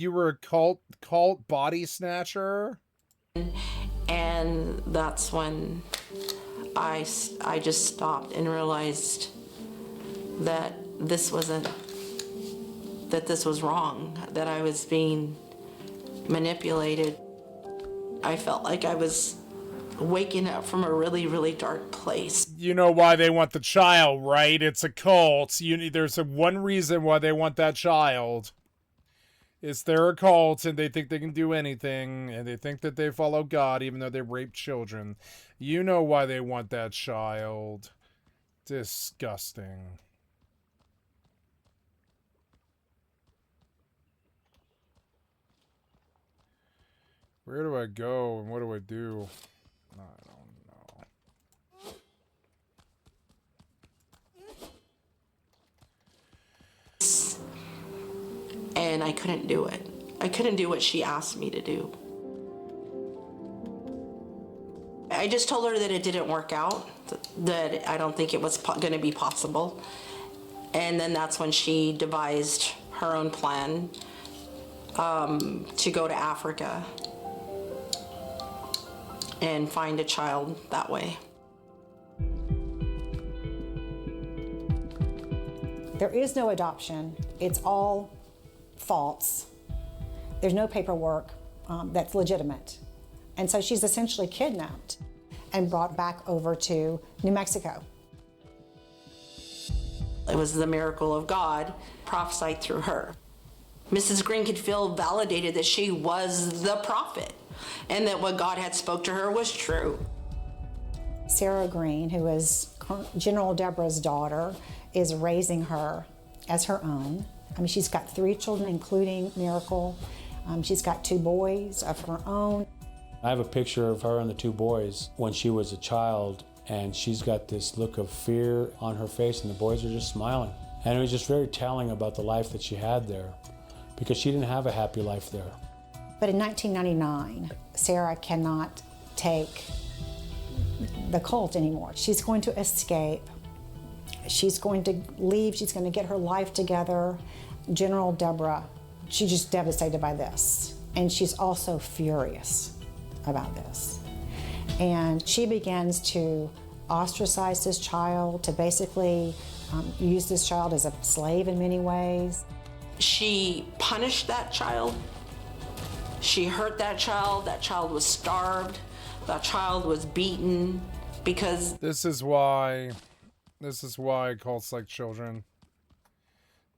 You were a cult body snatcher? And that's when I just stopped and realized that this was wrong, that I was being manipulated. I felt like I was waking up from a really, really dark place. You know why they want the child, right? It's a cult. There's one reason why they want that child. It's they're a cult and they think they can do anything and they think that they follow God even though they rape children. You know why they want that child. Disgusting. Where do I go and what do I do? I don't know. And I couldn't do it. I couldn't do what she asked me to do. I just told her that it didn't work out, that I don't think it was going to be possible. And then that's when she devised her own plan to go to Africa and find a child that way. There is no adoption. It's all false. There's no paperwork that's legitimate. And so she's essentially kidnapped and brought back over to New Mexico. It was the miracle of God prophesied through her. Mrs. Green could feel validated that she was the prophet and that what God had spoke to her was true. Sarah Green, who is General Deborah's daughter, is raising her as her own. I mean, she's got 3 children, including Miracle. She's got 2 boys of her own. I have a picture of her and the 2 boys when she was a child, and she's got this look of fear on her face, and the boys are just smiling. And it was just very telling about the life that she had there, because she didn't have a happy life there. But in 1999, Sarah cannot take the cult anymore. She's going to escape. She's going to leave. She's going to get her life together. General Deborah, she's just devastated by this. And she's also furious about this. And she begins to ostracize this child, to basically use this child as a slave in many ways. She punished that child. She hurt that child. That child was starved. That child was beaten because... This is why cults like children.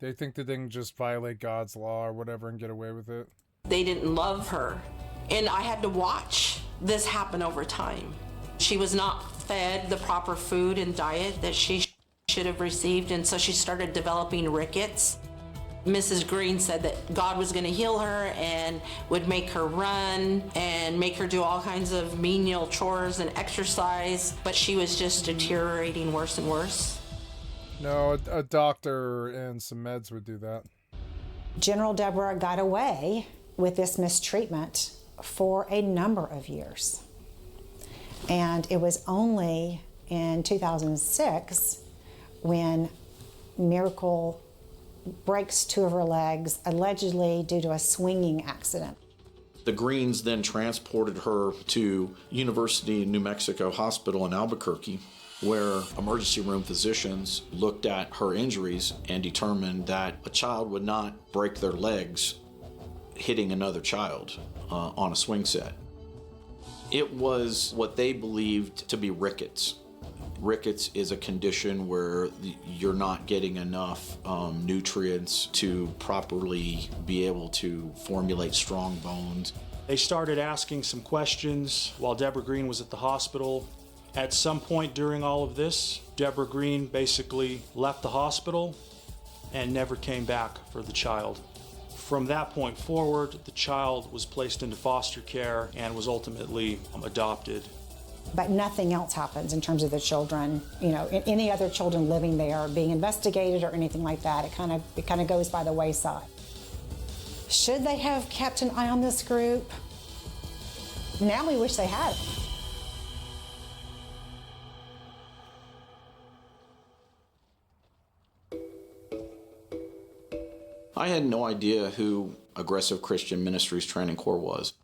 They think that they can just violate God's law or whatever and get away with it. They didn't love her. And I had to watch this happen over time. She was not fed the proper food and diet that she should have received, and so she started developing rickets. Mrs. Green said that God was going to heal her and would make her run and make her do all kinds of menial chores and exercise, but she was just deteriorating worse and worse. No, a doctor and some meds would do that. General Deborah got away with this mistreatment for a number of years. And it was only in 2006 when Miracle breaks 2 of her legs, allegedly due to a swinging accident. The Greens then transported her to University of New Mexico Hospital in Albuquerque, where emergency room physicians looked at her injuries and determined that a child would not break their legs hitting another child on a swing set. It was what they believed to be rickets. Rickets is a condition where you're not getting enough nutrients to properly be able to formulate strong bones. They started asking some questions while Deborah Green was at the hospital. At some point during all of this, Deborah Green basically left the hospital and never came back for the child. From that point forward, the child was placed into foster care and was ultimately adopted. But nothing else happens in terms of the children, any other children living there being investigated or anything like that. It kind of goes by the wayside. Should they have kept an eye on this group? Now we wish they had. I had no idea who Aggressive Christian Ministries Training Corps was.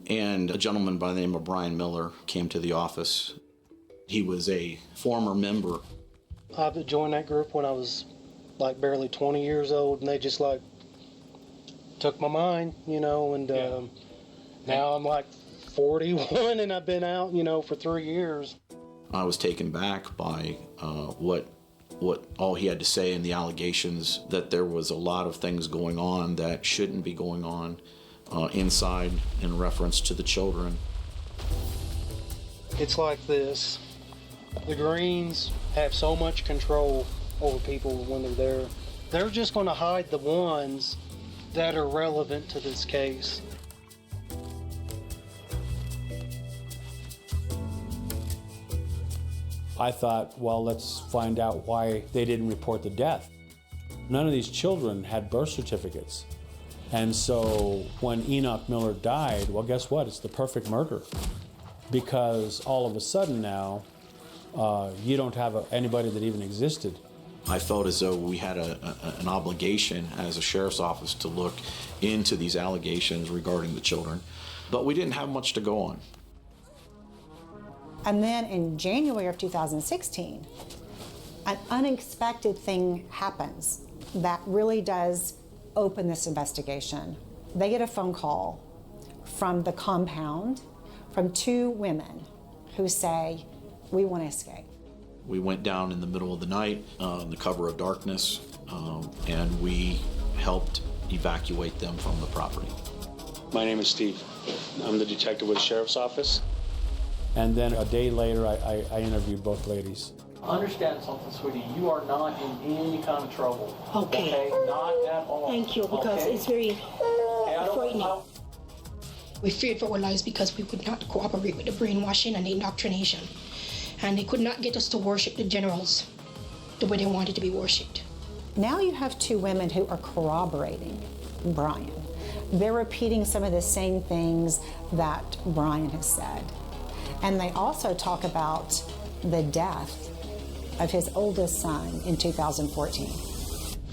And a gentleman by the name of Brian Miller came to the office. He was a former member. I joined that group when I was like barely 20 years old, and they just like took my mind, and now I'm like 41 and I've been out, for 3 years. I was taken back by what all he had to say and the allegations that there was a lot of things going on that shouldn't be going on inside in reference to the children. It's like this. The Greens have so much control over people when they're there. They're just going to hide the ones that are relevant to this case. I thought, well, let's find out why they didn't report the death. None of these children had birth certificates. And so when Enoch Miller died, well, guess what? It's the perfect murder. Because all of a sudden now, you don't have anybody that even existed. I felt as though we had an obligation as a sheriff's office to look into these allegations regarding the children, but we didn't have much to go on. And then in January of 2016, an unexpected thing happens that really does open this investigation. They get a phone call from the compound from 2 women who say, "We want to escape." We went down in the middle of the night in the cover of darkness, and we helped evacuate them from the property. My name is Steve. I'm the detective with the Sheriff's Office. And then a day later, I interviewed both ladies. Understand something, sweetie. You are not in any kind of trouble. Okay. Not at all. Thank you, because it's very frightening. We feared for our lives because we could not cooperate with the brainwashing and the indoctrination. And they could not get us to worship the generals the way they wanted to be worshipped. Now you have 2 women who are corroborating Brian. They're repeating some of the same things that Brian has said. And they also talk about the death of his oldest son in 2014.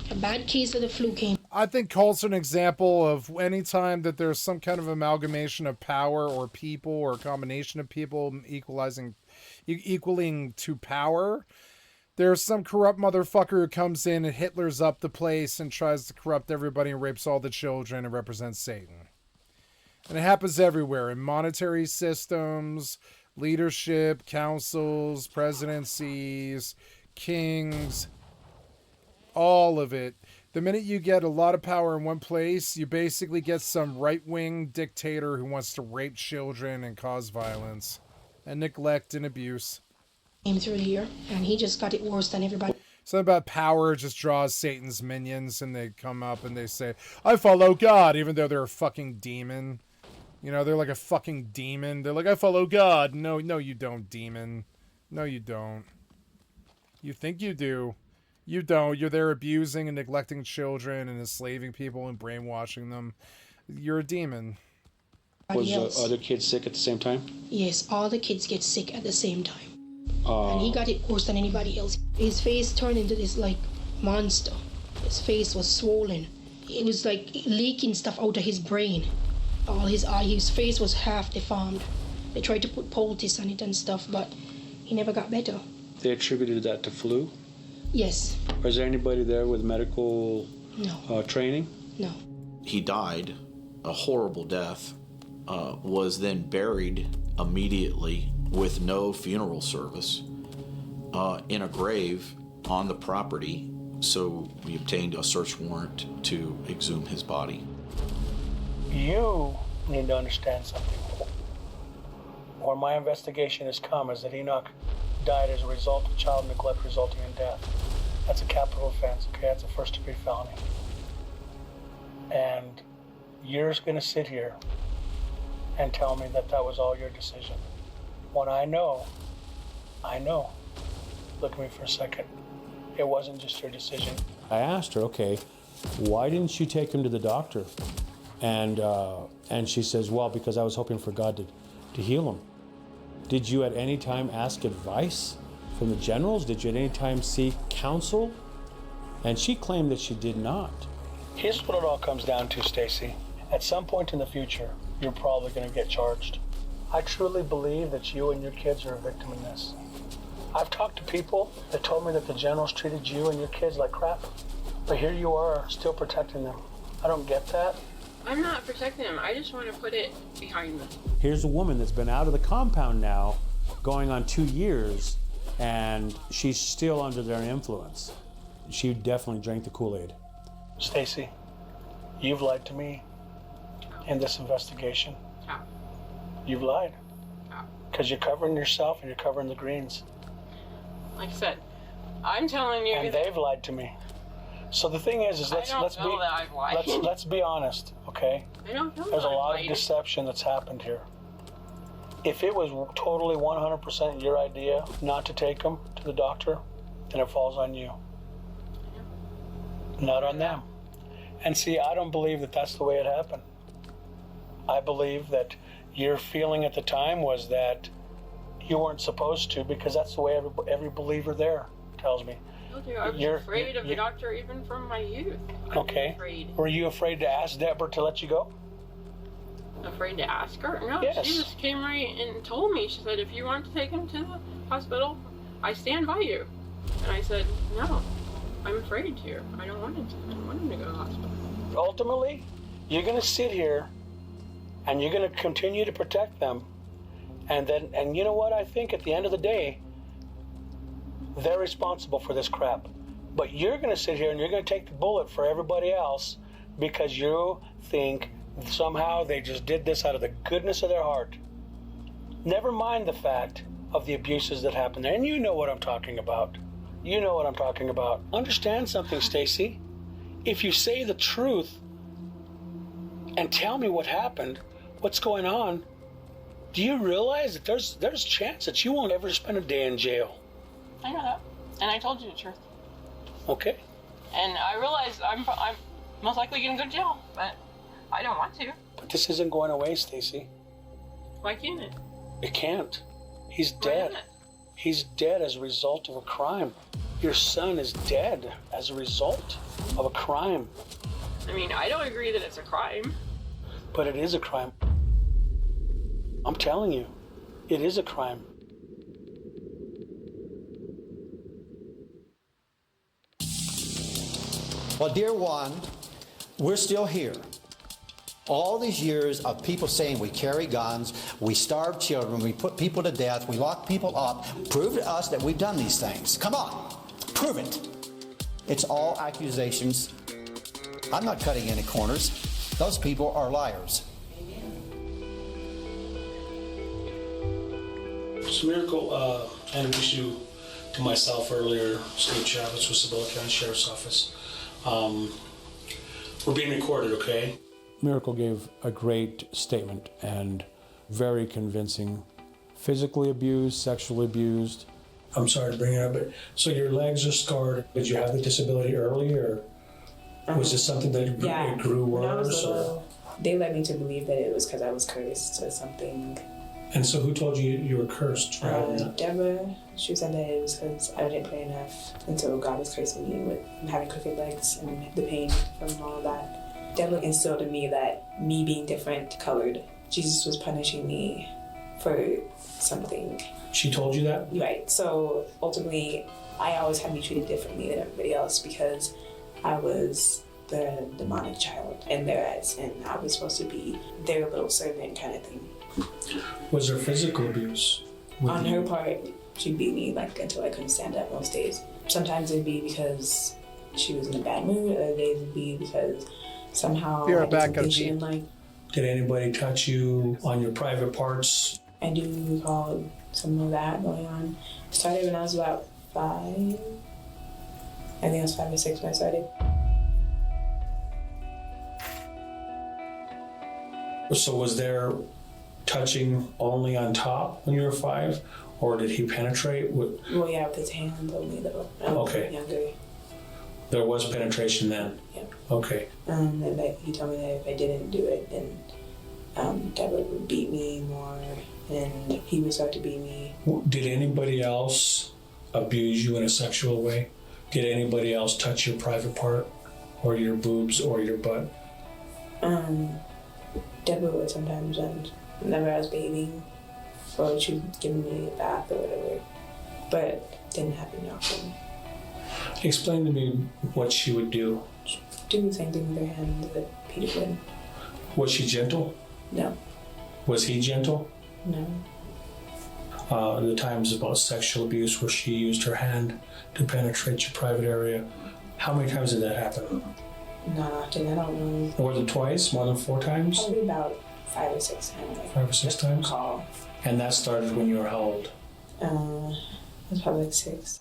A bad case of the flu came. I think cult's an example of any time that there's some kind of amalgamation of power or people or a combination of people equaling to power. There's some corrupt motherfucker who comes in and Hitler's up the place and tries to corrupt everybody and rapes all the children and represents Satan. And it happens everywhere, in monetary systems, leadership, councils, presidencies, kings, all of it. The minute you get a lot of power in one place, you basically get some right-wing dictator who wants to rape children and cause violence and neglect and abuse. Came through the year, and he just got it worse than everybody. Something about power just draws Satan's minions, and they come up and they say, "I follow God," even though they're a fucking demon. You know, they're like a fucking demon. They're like, "I follow God." No, you don't, demon. No, you don't. You think you do. You don't. You're there abusing and neglecting children and enslaving people and brainwashing them. You're a demon. Was the other kids sick at the same time? Yes, all the kids get sick at the same time. And he got it worse than anybody else. His face turned into this like monster. His face was swollen. It was like leaking stuff out of his brain. All his face was half deformed. They tried to put poultice on it and stuff, but he never got better. They attributed that to flu? Yes. Was there anybody there with medical training? No. He died a horrible death, was then buried immediately with no funeral service in a grave on the property. So we obtained a search warrant to exhume his body. You need to understand something. Where my investigation has come is that Enoch died as a result of child neglect resulting in death. That's a capital offense, okay? That's a first-degree felony. And you're going to sit here and tell me that that was all your decision. When I know, look at me for a second, it wasn't just your decision. I asked her, okay, why didn't you take him to the doctor? And she says, well, because I was hoping for God to heal him. Did you at any time ask advice from the generals? Did you at any time seek counsel? And she claimed that she did not. Here's what it all comes down to, Stacy. At some point in the future, you're probably going to get charged. I truly believe that you and your kids are a victim in this. I've talked to people that told me that the generals treated you and your kids like crap. But here you are, still protecting them. I don't get that. I'm not protecting them. I just want to put it behind them. Here's a woman that's been out of the compound now, going on 2 years, and she's still under their influence. She definitely drank the Kool-Aid. Stacy, you've lied to me in this investigation. How? You've lied. How? Because you're covering yourself and you're covering the Greens. Like I said, I'm telling you. And they've lied to me. So the thing is let's be honest, okay? I don't know. There's a lot of deception that's happened here. If it was totally 100% your idea not to take them to the doctor, then it falls on you. Not on them. And see, I don't believe that that's the way it happened. I believe that your feeling at the time was that you weren't supposed to, because that's the way every believer there tells me. I was afraid of the doctor even from my youth. Okay. Were you afraid to ask Deborah to let you go? Afraid to ask her? No, yes. She just came right and told me. She said, if you want to take him to the hospital, I stand by you. And I said, no, I'm afraid to. I don't want him to. I don't want him to go to the hospital. Ultimately, you're going to sit here and you're going to continue to protect them. And you know what? I think at the end of the day, they're responsible for this crap. But you're going to sit here and you're going to take the bullet for everybody else because you think somehow they just did this out of the goodness of their heart. Never mind the fact of the abuses that happened there. And you know what I'm talking about. You know what I'm talking about. Understand something, Stacy. If you say the truth and tell me what happened, what's going on, do you realize that there's a chance that you won't ever spend a day in jail? I know that, and I told you the truth. Okay. And I realize I'm most likely going to go to jail, but I don't want to. But this isn't going away, Stacy. Why can't it? It can't. He's dead. He's dead as a result of a crime. Your son is dead as a result of a crime. I mean, I don't agree that it's a crime. But it is a crime. I'm telling you, it is a crime. Well, dear one, we're still here. All these years of people saying we carry guns, we starve children, we put people to death, we lock people up, prove to us that we've done these things. Come on, prove it. It's all accusations. I'm not cutting any corners. Those people are liars. So Miracle introduced you to myself earlier, Steve Chavez with Cibolo County Sheriff's Office. We're being recorded, okay? Miracle gave a great statement and very convincing. Physically abused, sexually abused. I'm sorry to bring it up, but so your legs are scarred. Did you have the disability early, or was this something that it grew worse? When I was little, they led me to believe that it was because I was cursed or something. And so who told you you were cursed? Deborah, she said that it was because I didn't pray enough, and so God was cursing me with having crooked legs and the pain from all of that. Deborah instilled in me that me being different colored, Jesus was punishing me for something. She told you that? Right. So ultimately, I always had to be treated differently than everybody else because I was the demonic child in their eyes, and I was supposed to be their little servant kind of thing. Was there physical abuse? On her part, she beat me until I couldn't stand up most days. Sometimes it'd be because she was in a bad mood, other days it'd be because somehow I did something she didn't like. Did anybody touch you on your private parts? I do recall some of that going on. It started when I was about 5. I think I was 5 or 6 when I started. So was there touching only on top when you were 5, or did he penetrate? Well, yeah, with his hands only though. Okay. Younger. There was penetration then? Yeah. Okay. And he told me that if I didn't do it, then Deborah would beat me more, and he would start to beat me. Did anybody else abuse you in a sexual way? Did anybody else touch your private part or your boobs or your butt? Deborah would sometimes, and whenever I was bathing, or she would give me a bath or whatever, but it didn't happen often. Explain to me what she would do. Do the same thing with her hands that Peter would. Was she gentle? No. Was he gentle? No. The times about sexual abuse where she used her hand to penetrate your private area, how many times did that happen? Not often, I don't know. More than twice? More than 4 times? Probably about 5 or 6 times. 5 or 6 times? Call. And that started when you were how old? It was probably like 6.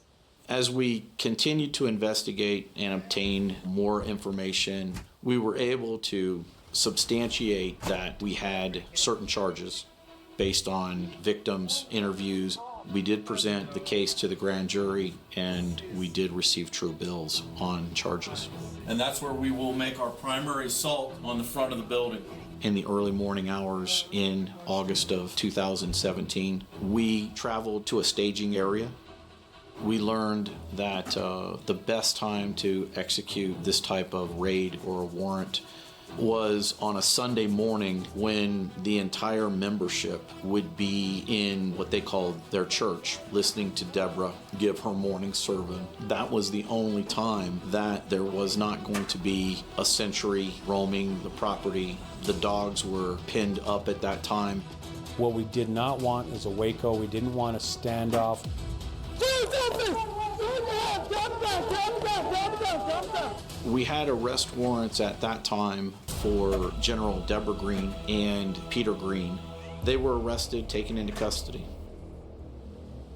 As we continued to investigate and obtain more information, we were able to substantiate that we had certain charges based on victims' interviews. We did present the case to the grand jury, and we did receive true bills on charges. And that's where we will make our primary assault on the front of the building. In the early morning hours in August of 2017, we traveled to a staging area. We learned that the best time to execute this type of raid or a warrant was on a Sunday morning when the entire membership would be in what they called their church, listening to Deborah give her morning sermon. That was the only time that there was not going to be a sentry roaming the property. The dogs were pinned up at that time. What we did not want is a Waco. We didn't want a standoff. We had arrest warrants at that time for General Deborah Green and Peter Green. They were arrested, taken into custody.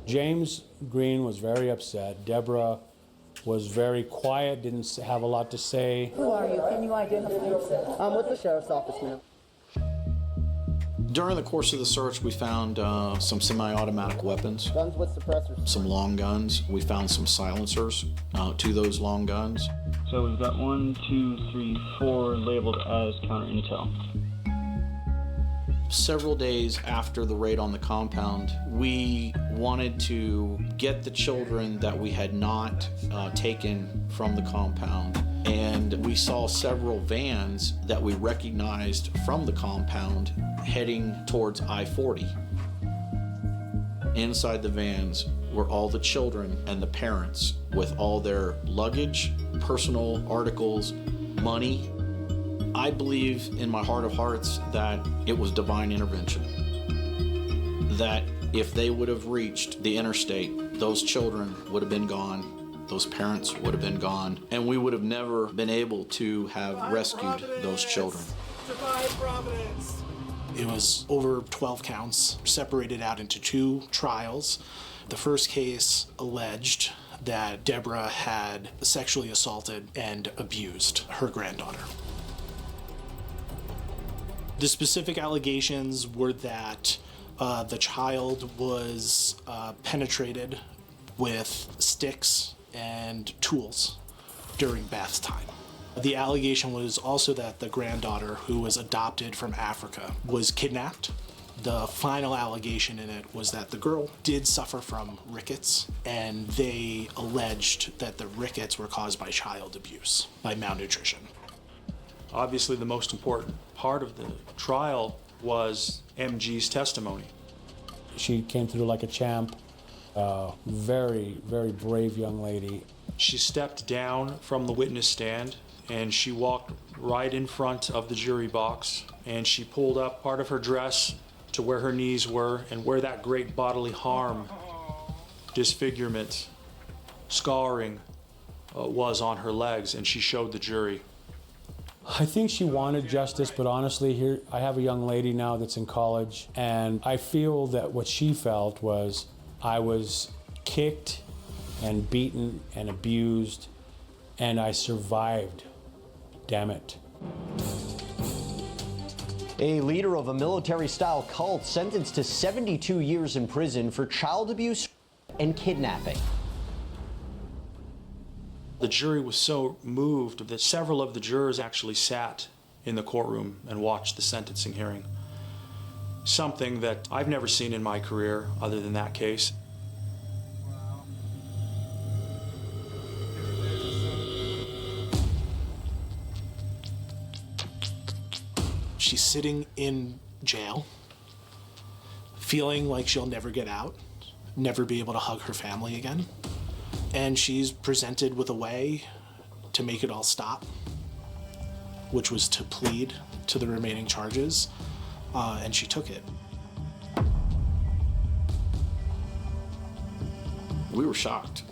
James Green was very upset. Deborah was very quiet, didn't have a lot to say. Who are you? Can you identify yourself? I'm with the sheriff's office, ma'am. During the course of the search, we found some semi-automatic weapons. Guns with suppressors. Some long guns. We found some silencers to those long guns. So we've got 1, 2, 3, 4 labeled as counter intel. Several days after the raid on the compound, we wanted to get the children that we had not taken from the compound. And we saw several vans that we recognized from the compound heading towards I-40. Inside the vans were all the children and the parents with all their luggage, personal articles, money. I believe in my heart of hearts that it was divine intervention. That if they would have reached the interstate, those children would have been gone, those parents would have been gone, and we would have never been able to have rescued those children. It was over 12 counts, separated out into 2 trials. The first case alleged that Deborah had sexually assaulted and abused her granddaughter. The specific allegations were that the child was penetrated with sticks and tools during bath time. The allegation was also that the granddaughter, who was adopted from Africa, was kidnapped. The final allegation in it was that the girl did suffer from rickets, and they alleged that the rickets were caused by child abuse, by malnutrition. Obviously, the most important part of the trial was MG's testimony. She came through like a champ. Very, very brave young lady. She stepped down from the witness stand and she walked right in front of the jury box, and she pulled up part of her dress to where her knees were and where that great bodily harm, disfigurement, scarring was on her legs, and she showed the jury. I think she wanted justice, but honestly, here I have a young lady now that's in college, and I feel that what she felt was I was kicked and beaten and abused, and I survived. Damn it. A leader of a military-style cult sentenced to 72 years in prison for child abuse and kidnapping. The jury was so moved that several of the jurors actually sat in the courtroom and watched the sentencing hearing. Something that I've never seen in my career other than that case. sitting in jail, feeling like she'll never get out, never be able to hug her family again. And she's presented with a way to make it all stop, which was to plead to the remaining charges, and she took it. We were shocked.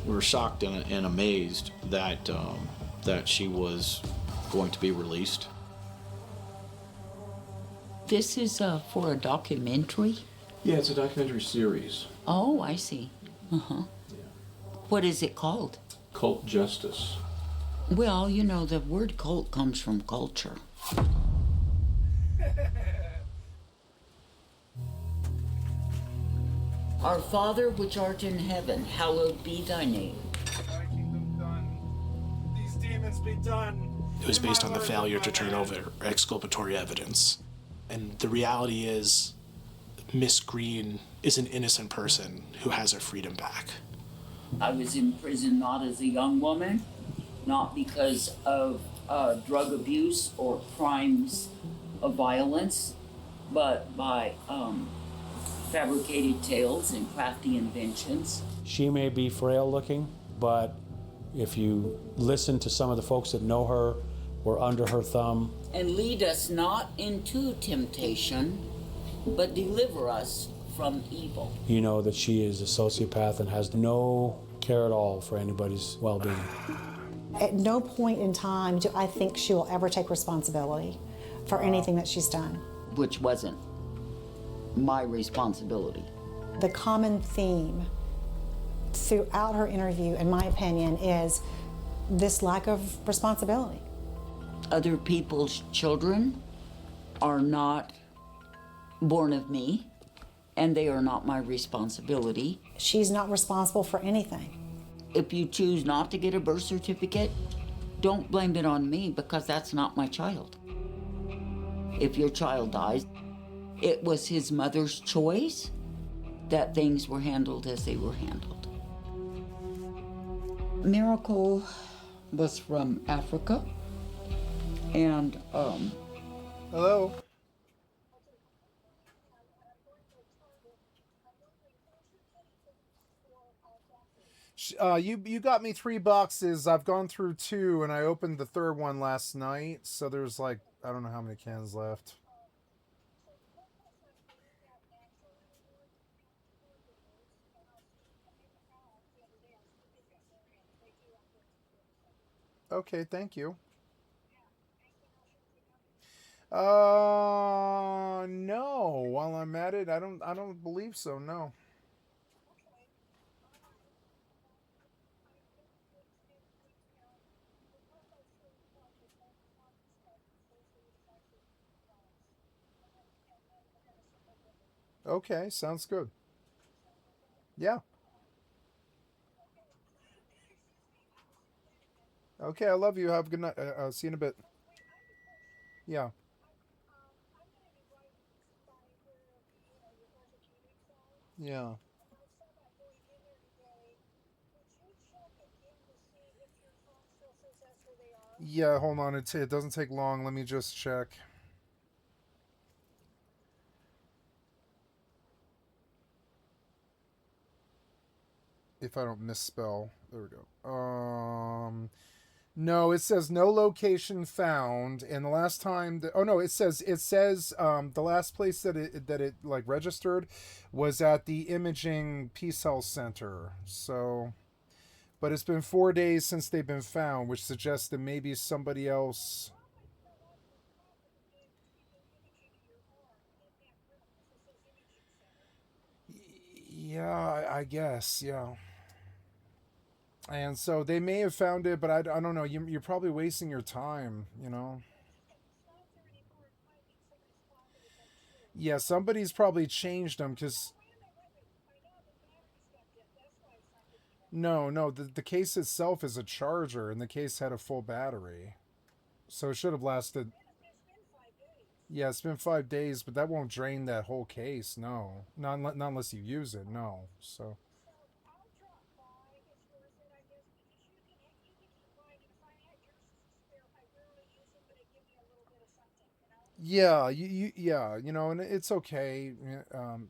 We were shocked and amazed that that she was going to be released. This is for a documentary? Yeah, it's a documentary series. Oh, I see. Uh-huh. What is it called? Cult Justice. Well, you know, the word cult comes from culture. Our Father which art in heaven, hallowed be thy name. Thy kingdom done. These demons be done. It was based on the failure to turn over exculpatory evidence. And the reality is, Miss Green is an innocent person who has her freedom back. I was in prison not as a young woman, not because of drug abuse or crimes of violence, but by fabricated tales and crafty inventions. She may be frail looking, but if you listen to some of the folks that know her, were under her thumb. And lead us not into temptation, but deliver us from evil. You know that she is a sociopath and has no care at all for anybody's well-being. At no point in time do I think she will ever take responsibility for anything that she's done. Which wasn't my responsibility. The common theme throughout her interview, in my opinion, is this lack of responsibility. Other people's children are not born of me, and they are not my responsibility. She's not responsible for anything. If you choose not to get a birth certificate, don't blame it on me, because that's not my child. If your child dies, it was his mother's choice that things were handled as they were handled. Miracle was from Africa, and Hello. You got me 3 boxes. I've gone through 2, and I opened the 3rd one last night. So there's like, I don't know how many cans left. Okay, thank you. No. While I'm at it, I don't believe so. No. Okay, sounds good. Yeah. Okay, I love you. Have a good night. See you in a bit. Yeah. Yeah. Yeah, hold on. It doesn't take long. Let me just check. If I don't misspell. There we go. No, it says no location found, and the last time it says the last place that it like registered was at the Imaging Peace Health Center. So, but it's been 4 days since they've been found, which suggests that maybe somebody else. Yeah, I guess, yeah. And so they may have found it, but I don't know. You're probably wasting your time, you know? Yeah, somebody's probably changed them, because... No, the case itself is a charger, and the case had a full battery. So it should have lasted... Yeah, it's been 5 days, but that won't drain that whole case, no. Not unless you use it, no. So... Yeah, yeah, you know, and it's okay.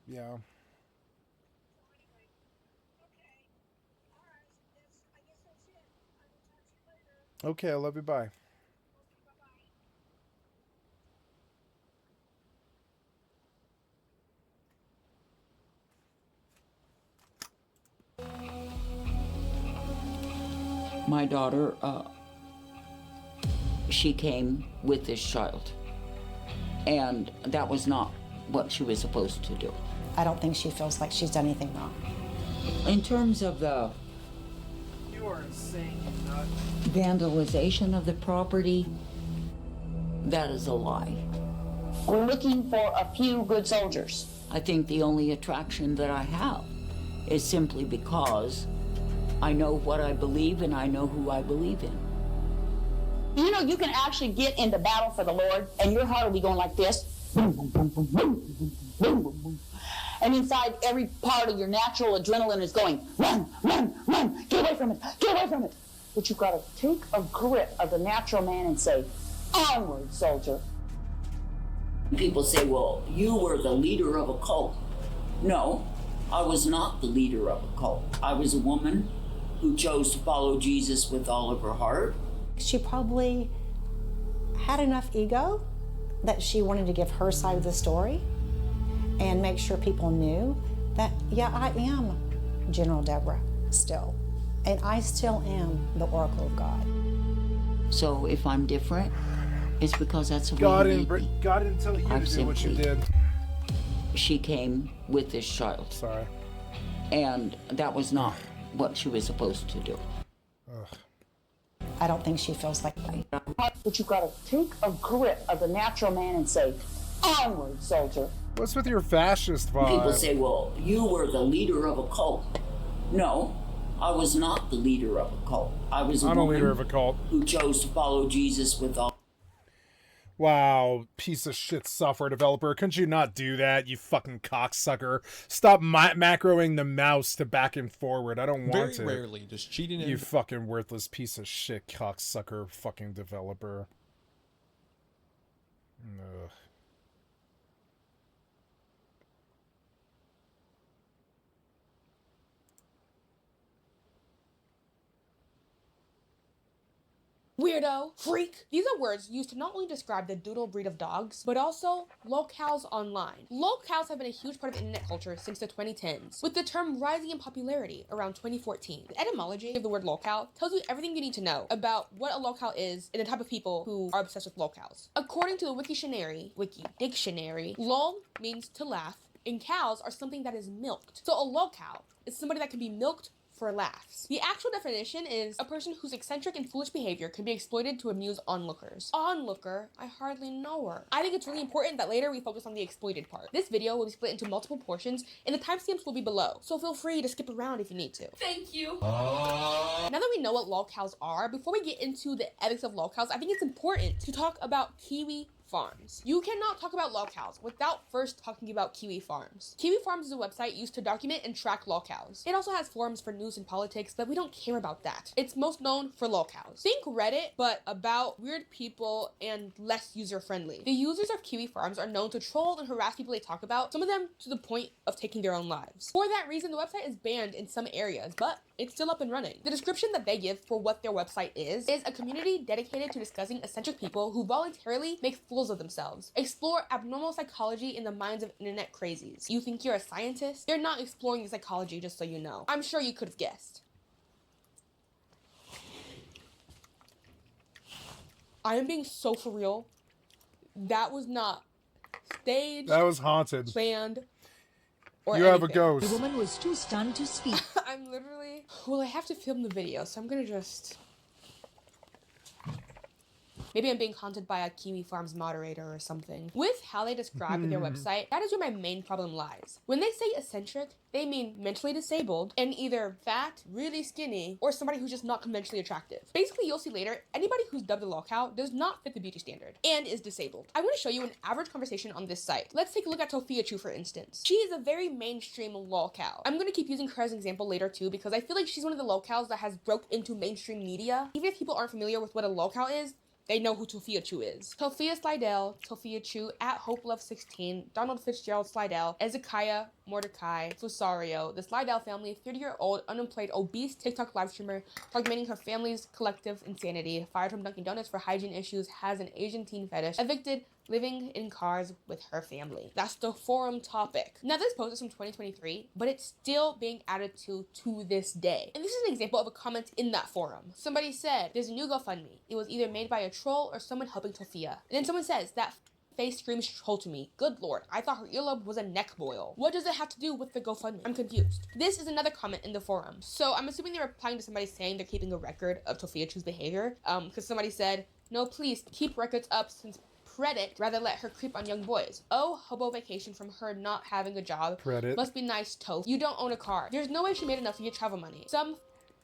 Yeah. Okay, I love you. Bye. My daughter, she came with this child, and that was not what she was supposed to do. I don't think she feels like she's done anything wrong. In terms of the You are insane, nut. vandalization of the property, that is a lie. We're looking for a few good soldiers. I think the only attraction that I have is simply because I know what I believe and I know who I believe in. You know, you can actually get into battle for the Lord, and your heart will be going like this. Boom, boom, boom, boom, boom, boom, boom, boom, boom. And inside every part of your natural adrenaline is going, run, run, run, get away from it, get away from it. But you've got to take a grip of the natural man and say, onward, soldier. People say, well, you were the leader of a cult. No, I was not the leader of a cult. I was a woman who chose to follow Jesus with all of her heart. She probably had enough ego that she wanted to give her side of the story and make sure people knew that, yeah, I am General Deborah still, and I still am the Oracle of God. So if I'm different, it's because that's the way God He didn't made me. God didn't tell you to do what you did. She came with this child. Sorry. And that was not what she was supposed to do. I don't think she feels like But you've got to take a grip of the natural man and say, onward, soldier. What's with your fascist vibe? People say, well, you were the leader of a cult. No, I was not the leader of a cult. I was a I'm a woman leader of a cult. who chose to follow Jesus with all. Wow, piece of shit software developer. Couldn't you not do that, you fucking cocksucker? Stop macroing the mouse to back and forward. I don't want Very it. rarely does cheating You in... fucking worthless piece of shit cocksucker fucking developer. Ugh. Weirdo, freak. These are words used to not only describe the doodle breed of dogs, but also lolcows online. Lolcows have been a huge part of internet culture since the 2010s, with the term rising in popularity around 2014. The etymology of the word lolcow tells you everything you need to know about what a lolcow is and the type of people who are obsessed with lolcows. According to the Wiki Dictionary, lol means to laugh, and cows are something that is milked. So a lolcow is somebody that can be milked for laughs. The actual definition is a person whose eccentric and foolish behavior can be exploited to amuse onlookers. Onlooker? I hardly know her. I think it's really important that later we focus on the exploited part. This video will be split into multiple portions and the timestamps will be below, so feel free to skip around if you need to. Thank you. Now that we know what lolcows are, before we get into the ethics of lolcows, I think it's important to talk about Kiwi Farms. You cannot talk about lolcows without first talking about Kiwi Farms. Kiwi Farms is a website used to document and track lolcows. It also has forums for news and politics, but we don't care about that. It's most known for lolcows. Think Reddit, but about weird people and less user-friendly. The users of Kiwi Farms are known to troll and harass people they talk about, some of them to the point of taking their own lives. For that reason, the website is banned in some areas, but it's still up and running. The description that they give for what their website is a community dedicated to discussing eccentric people who voluntarily make fools of themselves. Explore abnormal psychology in the minds of internet crazies. You think you're a scientist? They're not exploring the psychology, just so you know. I'm sure you could have guessed. I am being so for real. That was not staged. That was haunted. Planned. You have a ghost. The woman was too stunned to speak. I'm literally... Well, I have to film the video, so I'm gonna just... Maybe I'm being haunted by a Kiwi Farms moderator or something. With how they describe their website, that is where my main problem lies. When they say eccentric, they mean mentally disabled and either fat, really skinny, or somebody who's just not conventionally attractive. Basically, you'll see later, anybody who's dubbed a lolcow does not fit the beauty standard and is disabled. I want to show you an average conversation on this site. Let's take a look at Sophia Chu, for instance. She is a very mainstream lolcow. I'm going to keep using her as an example later too, because I feel like she's one of the lolcows that has broke into mainstream media. Even if people aren't familiar with what a lolcow is, they know who Tophia Chu is. Tophia Slidell, Tophia Chu, at HopeLove16, Donald Fitzgerald Slidell, Ezekiah Mordecai Fusario, the Slidell family, 30-year-old, unemployed, obese TikTok live streamer, documenting her family's collective insanity, fired from Dunkin' Donuts for hygiene issues, has an Asian teen fetish, evicted, living in cars with her family. That's the forum topic. Now this post is from 2023, but it's still being added to this day. And this is an example of a comment in that forum. Somebody said, there's a new GoFundMe. It was either made by a troll or someone helping Tophia. And then someone says, that face screams troll to me. Good lord, I thought her earlobe was a neck boil. What does it have to do with the GoFundMe? I'm confused. This is another comment in the forum. So I'm assuming they're replying to somebody saying they're keeping a record of Tophia Chu's behavior. Because somebody said, no, please keep records up since Reddit rather let her creep on young boys. Oh, hobo vacation from her not having a job. Reddit. Must be nice, Toph. You don't own a car. There's no way she made enough to get travel money. Some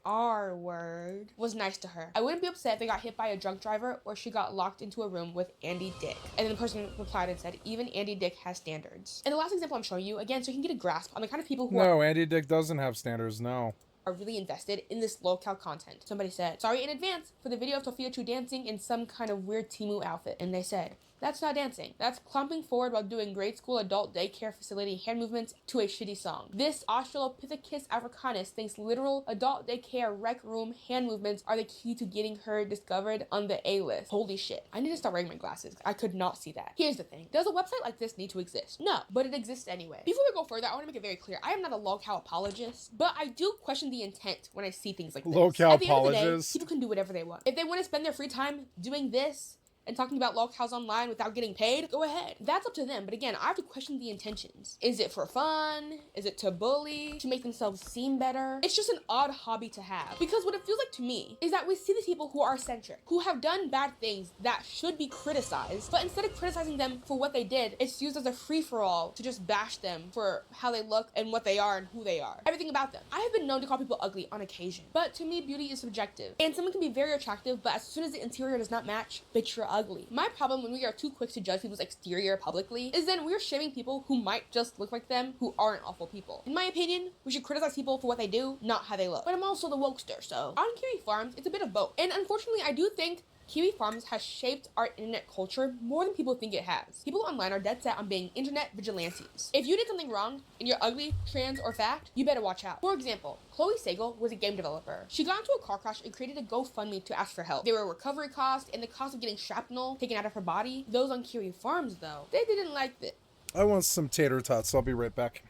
R word was nice to her. I wouldn't be upset if they got hit by a drunk driver or she got locked into a room with Andy Dick. And then the person replied and said, even Andy Dick has standards. And the last example I'm showing you, again, so you can get a grasp on the kind of people who No, Andy Dick doesn't have standards, no. Are really invested in this locale content. Somebody said, sorry in advance for the video of Tophia Chu dancing in some kind of weird Temu outfit. And they said, that's not dancing. That's clumping forward while doing grade school adult daycare facility hand movements to a shitty song. This Australopithecus africanus thinks literal adult daycare rec room hand movements are the key to getting her discovered on the A-list. Holy shit. I need to start wearing my glasses. I could not see that. Here's the thing. Does a website like this need to exist? No, but it exists anyway. Before we go further, I want to make it very clear. I am not a locale apologist, but I do question the intent when I see things like this. Locale At the end of the day, apologist. people can do whatever they want. If they want to spend their free time doing this, and talking about locales online without getting paid, go ahead. That's up to them. But again, I have to question the intentions. Is it for fun? Is it to bully? To make themselves seem better? It's just an odd hobby to have. Because what it feels like to me is that we see these people who are eccentric, who have done bad things that should be criticized, but instead of criticizing them for what they did, it's used as a free-for-all to just bash them for how they look and what they are and who they are. Everything about them. I have been known to call people ugly on occasion, but to me, beauty is subjective. And someone can be very attractive, but as soon as the interior does not match, bitch, you're ugly. My problem when we are too quick to judge people's exterior publicly is then we're shaming people who might just look like them who aren't awful people. In my opinion, we should criticize people for what they do, not how they look. But I'm also the wokester, so on Kiwi Farms, it's a bit of both. And unfortunately, I do think Kiwi Farms has shaped our internet culture more than people think it has. People online are dead set on being internet vigilantes. If you did something wrong and you're ugly, trans, or fat, you better watch out. For example, Chloe Sagal was a game developer. She got into a car crash and created a GoFundMe to ask for help. There were recovery costs and the cost of getting shrapnel taken out of her body. Those on Kiwi Farms, though, they didn't like it. I want some tater tots. I'll be right back.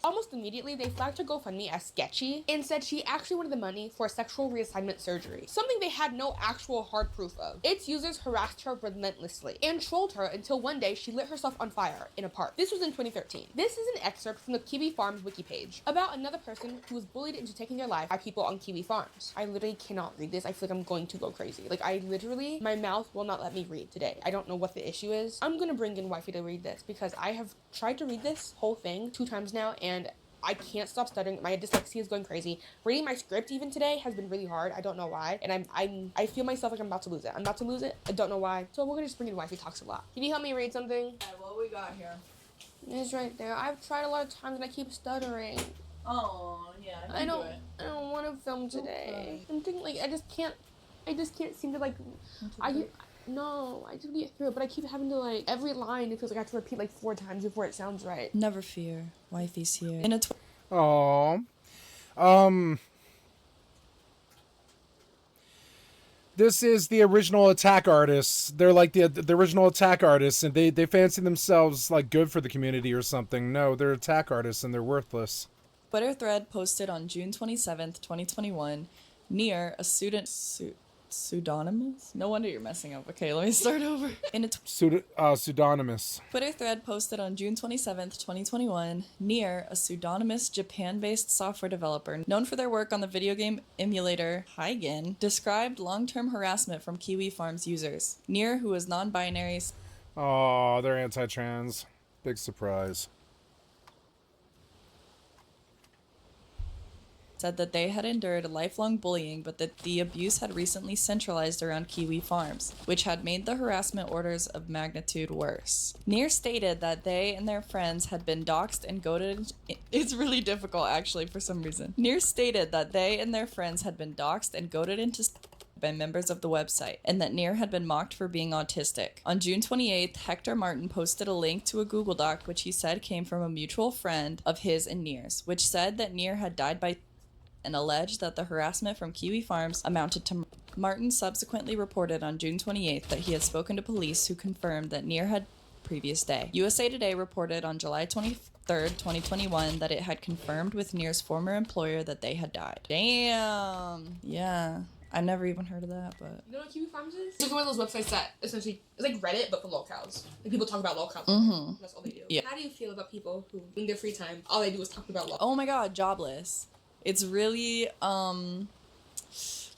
Almost immediately, they flagged her GoFundMe as sketchy and said she actually wanted the money for sexual reassignment surgery, something they had no actual hard proof of. Its users harassed her relentlessly and trolled her until one day she lit herself on fire in a park. This was in 2013. This is an excerpt from the Kiwi Farms wiki page about another person who was bullied into taking their life by people on Kiwi Farms. I literally cannot read this. I feel like I'm going to go crazy. Like, my mouth will not let me read today. I don't know what the issue is. I'm gonna bring in Wifey to read this because I have tried to read this whole thing 2 times now and I can't stop stuttering. My dyslexia is going crazy. Reading my script even today has been really hard. I don't know why. And I feel myself like I'm about to lose it. I'm about to lose it. I don't know why. So we're gonna just bring in Wifey Talks a lot. Can you help me read something? Alright, what we got here? It's right there. I've tried a lot of times and I keep stuttering. Oh, yeah. I don't want to film today. I'm thinking like I just can't seem to like No, I did get through it, but I keep having to like every line. It feels like I have to repeat like 4 times before it sounds right. Never fear, Wifey's here. This is the original Attack artists. They're like the original Attack artists, and they fancy themselves like good for the community or something. No, they're Attack artists and they're worthless. Twitter thread posted on June 27th, 2021, near a pseudonymous? No wonder you're messing up. Okay, let me start over. In a Pseudonymous. Twitter thread posted on June 27th, 2021, near a pseudonymous Japan-based software developer known for their work on the video game emulator Hygen, described long-term harassment from Kiwi Farms users. Near, who is non-binary... Oh, they're anti-trans. Big surprise. Said that they had endured lifelong bullying, but that the abuse had recently centralized around Kiwi Farms, which had made the harassment orders of magnitude worse. Near stated that they and their friends had been doxxed and goaded. It's really difficult, actually, for some reason. Near stated that they and their friends had been doxxed and goaded into by members of the website, and that Near had been mocked for being autistic. On June 28th, Hector Martin posted a link to a Google Doc which he said came from a mutual friend of his and Near's, which said that Near had died by and alleged that the harassment from Kiwi Farms amounted to Martin subsequently reported on June 28th that he had spoken to police who confirmed that Near had previous day. USA Today reported on July 23rd, 2021 that it had confirmed with Near's former employer that they had died. Damn. Yeah. I've never even heard of that, but... You know what Kiwi Farms is? It's one of those websites that essentially, it's like Reddit, but for locals. Like people talk about locals. Mhm. That's all they do. Yeah. How do you feel about people who, in their free time, all they do is talk about locals? Oh my god, jobless. It's really,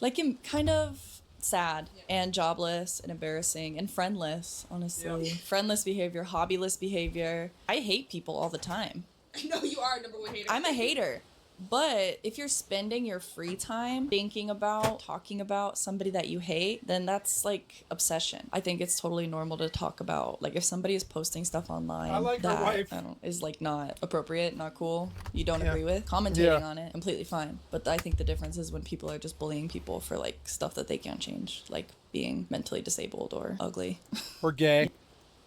like, kind of sad and jobless and embarrassing and friendless, honestly. Yeah. Friendless behavior, hobbyless behavior. I hate people all the time. I know you are a number one hater. I'm a hater. But if you're spending your free time thinking about, talking about somebody that you hate, then that's like obsession. I think it's totally normal to talk about, like, if somebody is posting stuff online I like her that wife. is like not appropriate, not cool, you don't agree with, commentating on it, completely fine. But I think the difference is when people are just bullying people for like stuff that they can't change, like being mentally disabled or ugly. Or gay.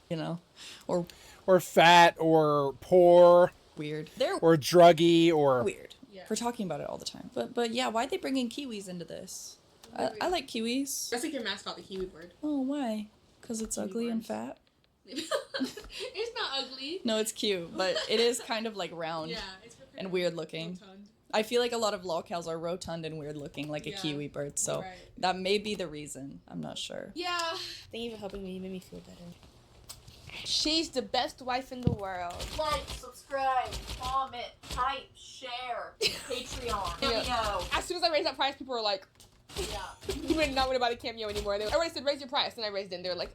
You know? Or fat or poor. Weird. Or druggy or... Weird. We're talking about it all the time. But yeah, why'd they bring in kiwis into this? I like kiwis. That's like your mascot, the kiwi bird. Oh, why? Because it's ugly and fat? It's not ugly. No, it's cute, but it is kind of like round and weird looking. I feel like a lot of lolcows are rotund and weird looking, like a kiwi bird, so that may be the reason. I'm not sure. Yeah. Thank you for helping me. You made me feel better. She's the best wife in the world. Like, subscribe, comment, type, share, Patreon, Cameo. As soon as I raised that price, people were like, yeah. You would not want to buy the Cameo anymore. Everybody said, raise your price. And I raised it, and they were like,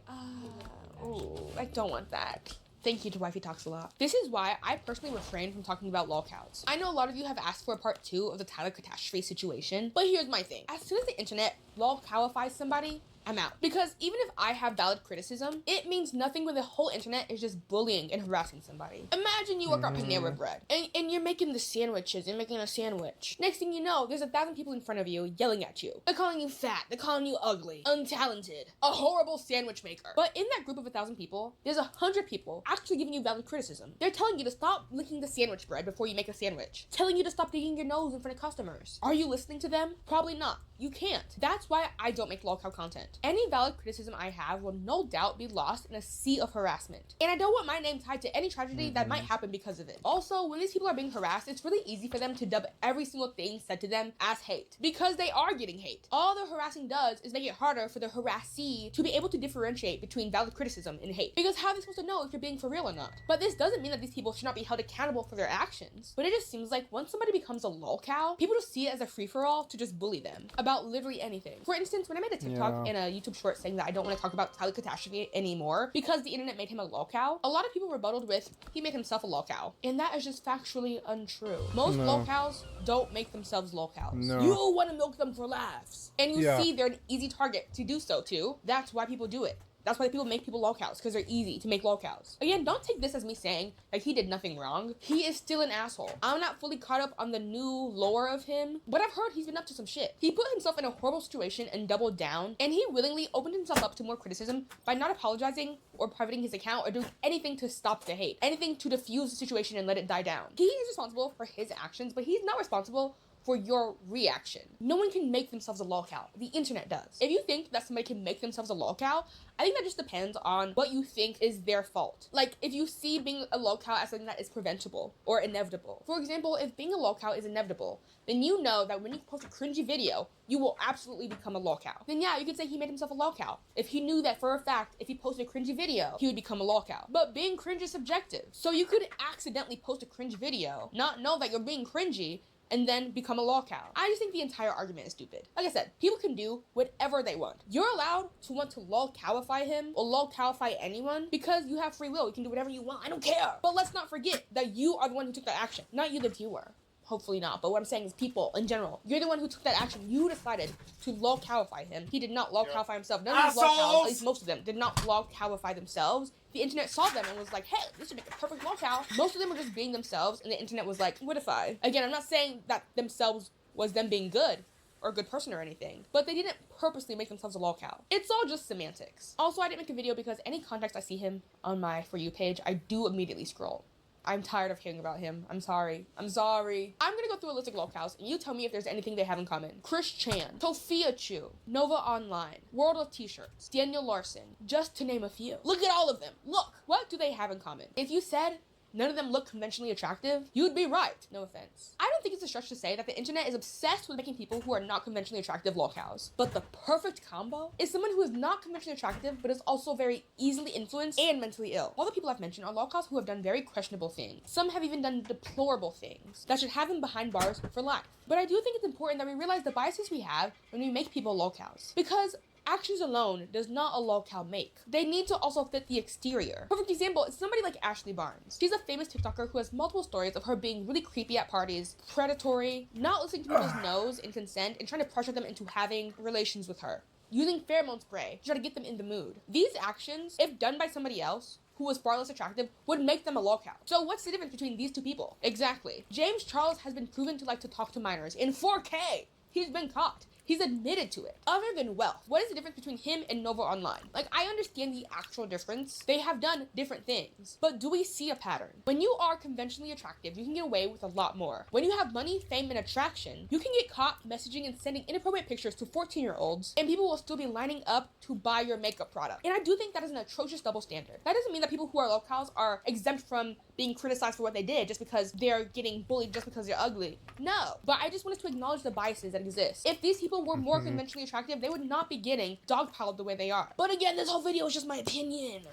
oh, I don't want that. Thank you to Wifey Talks a Lot. This is why I personally refrain from talking about lolcows. I know a lot of you have asked for a part 2 of the Tyler catastrophe situation, but here's my thing. As soon as the internet lolcowifies somebody, I'm out. Because even if I have valid criticism, it means nothing when the whole internet is just bullying and harassing somebody. Imagine you work at Panera Bread, and you're making the sandwiches, you're making a sandwich. Next thing you know, there's 1,000 people in front of you yelling at you. They're calling you fat, they're calling you ugly, untalented, a horrible sandwich maker. But in that group of 1,000 people, there's 100 people actually giving you valid criticism. They're telling you to stop licking the sandwich bread before you make a sandwich. Telling you to stop digging your nose in front of customers. Are you listening to them? Probably not. You can't. That's why I don't make lolcow content. Any valid criticism I have will no doubt be lost in a sea of harassment. And I don't want my name tied to any tragedy that might happen because of it. Also, when these people are being harassed, it's really easy for them to dub every single thing said to them as hate. Because they are getting hate. All the harassing does is make it harder for the harassee to be able to differentiate between valid criticism and hate. Because how are they supposed to know if you're being for real or not? But this doesn't mean that these people should not be held accountable for their actions. But it just seems like once somebody becomes a lolcow, people just see it as a free-for-all to just bully them about literally anything. For instance, when I made a TikTok and a YouTube short saying that I don't want to talk about Tyler catastrophe anymore because the internet made him a lolcow, a lot of people rebutted with, he made himself a lolcow. And that is just factually untrue. Most lolcows don't make themselves lolcows. No. You want to milk them for laughs. And you see they're an easy target to do so too. That's why people do it. That's why people make people lolcows, because they're easy to make lolcows. Again, don't take this as me saying like he did nothing wrong. He is still an asshole. I'm not fully caught up on the new lore of him, but I've heard he's been up to some shit. He put himself in a horrible situation and doubled down, and he willingly opened himself up to more criticism by not apologizing or privating his account or doing anything to stop the hate, anything to diffuse the situation and let it die down. He is responsible for his actions, but he's not responsible for your reaction. No one can make themselves a lolcow. The internet does. If you think that somebody can make themselves a lolcow, I think that just depends on what you think is their fault. Like, if you see being a lolcow as something that is preventable or inevitable. For example, if being a lolcow is inevitable, then you know that when you post a cringy video, you will absolutely become a lolcow. Then yeah, you could say he made himself a lolcow. If he knew that for a fact, if he posted a cringy video, he would become a lolcow. But being cringe is subjective. So you could accidentally post a cringe video, not know that you're being cringy, and then become a lolcow. I just think the entire argument is stupid. Like I said, people can do whatever they want. You're allowed to want to lolcowify him or lolcowify anyone because you have free will. You can do whatever you want. I don't care. But let's not forget that you are the one who took that action, not you the viewer. Hopefully not, but what I'm saying is people in general. You're the one who took that action. You decided to lolcowify him. He did not lolcowify himself. None of these lolcows, at least most of them, did not lolcowify themselves. The internet saw them and was like, hey, this would make a perfect lolcow. Most of them were just being themselves, and the internet was like, what if I? Again, I'm not saying that themselves was them being good. or a good person or anything, but they didn't purposely make themselves a lolcow. It's all just semantics. Also, I didn't make a video because any context I see him on my For You page, I do immediately scroll. I'm tired of hearing about him. I'm sorry. I'm sorry. I'm gonna go through a list of lolcows and you tell me if there's anything they have in common. Chris Chan, Sophia Chu, Nova Online, World of T-Shirts, Daniel Larson, just to name a few. Look at all of them. Look, what do they have in common? If you said none of them look conventionally attractive, you'd be right. No offense. I don't think it's a stretch to say that the internet is obsessed with making people who are not conventionally attractive lolcows. But the perfect combo is someone who is not conventionally attractive, but is also very easily influenced and mentally ill. All the people I've mentioned are lolcows who have done very questionable things. Some have even done deplorable things that should have them behind bars for life. But I do think it's important that we realize the biases we have when we make people lolcows. Because actions alone does not a lolcow make. They need to also fit the exterior. Perfect example is somebody like Ashley Barnes. She's a famous TikToker who has multiple stories of her being really creepy at parties, predatory, not listening to people's no's and consent, and trying to pressure them into having relations with her, using pheromone spray to try to get them in the mood. These actions, if done by somebody else who was far less attractive, would make them a lolcow. So what's the difference between these two people? Exactly. James Charles has been proven to like to talk to minors in 4K. He's been caught. He's admitted to it. Other than wealth, what is the difference between him and Nova Online? Like, I understand the actual difference. They have done different things. But do we see a pattern? When you are conventionally attractive, you can get away with a lot more. When you have money, fame, and attraction, you can get caught messaging and sending inappropriate pictures to 14-year-olds, and people will still be lining up to buy your makeup product. And I do think that is an atrocious double standard. That doesn't mean that people who are lolcows are exempt from being criticized for what they did just because they're getting bullied just because they're ugly. No. But I just wanted to acknowledge the biases that exist. If these people were more conventionally attractive, they would not be getting dogpiled the way they are. But again, this whole video is just my opinion.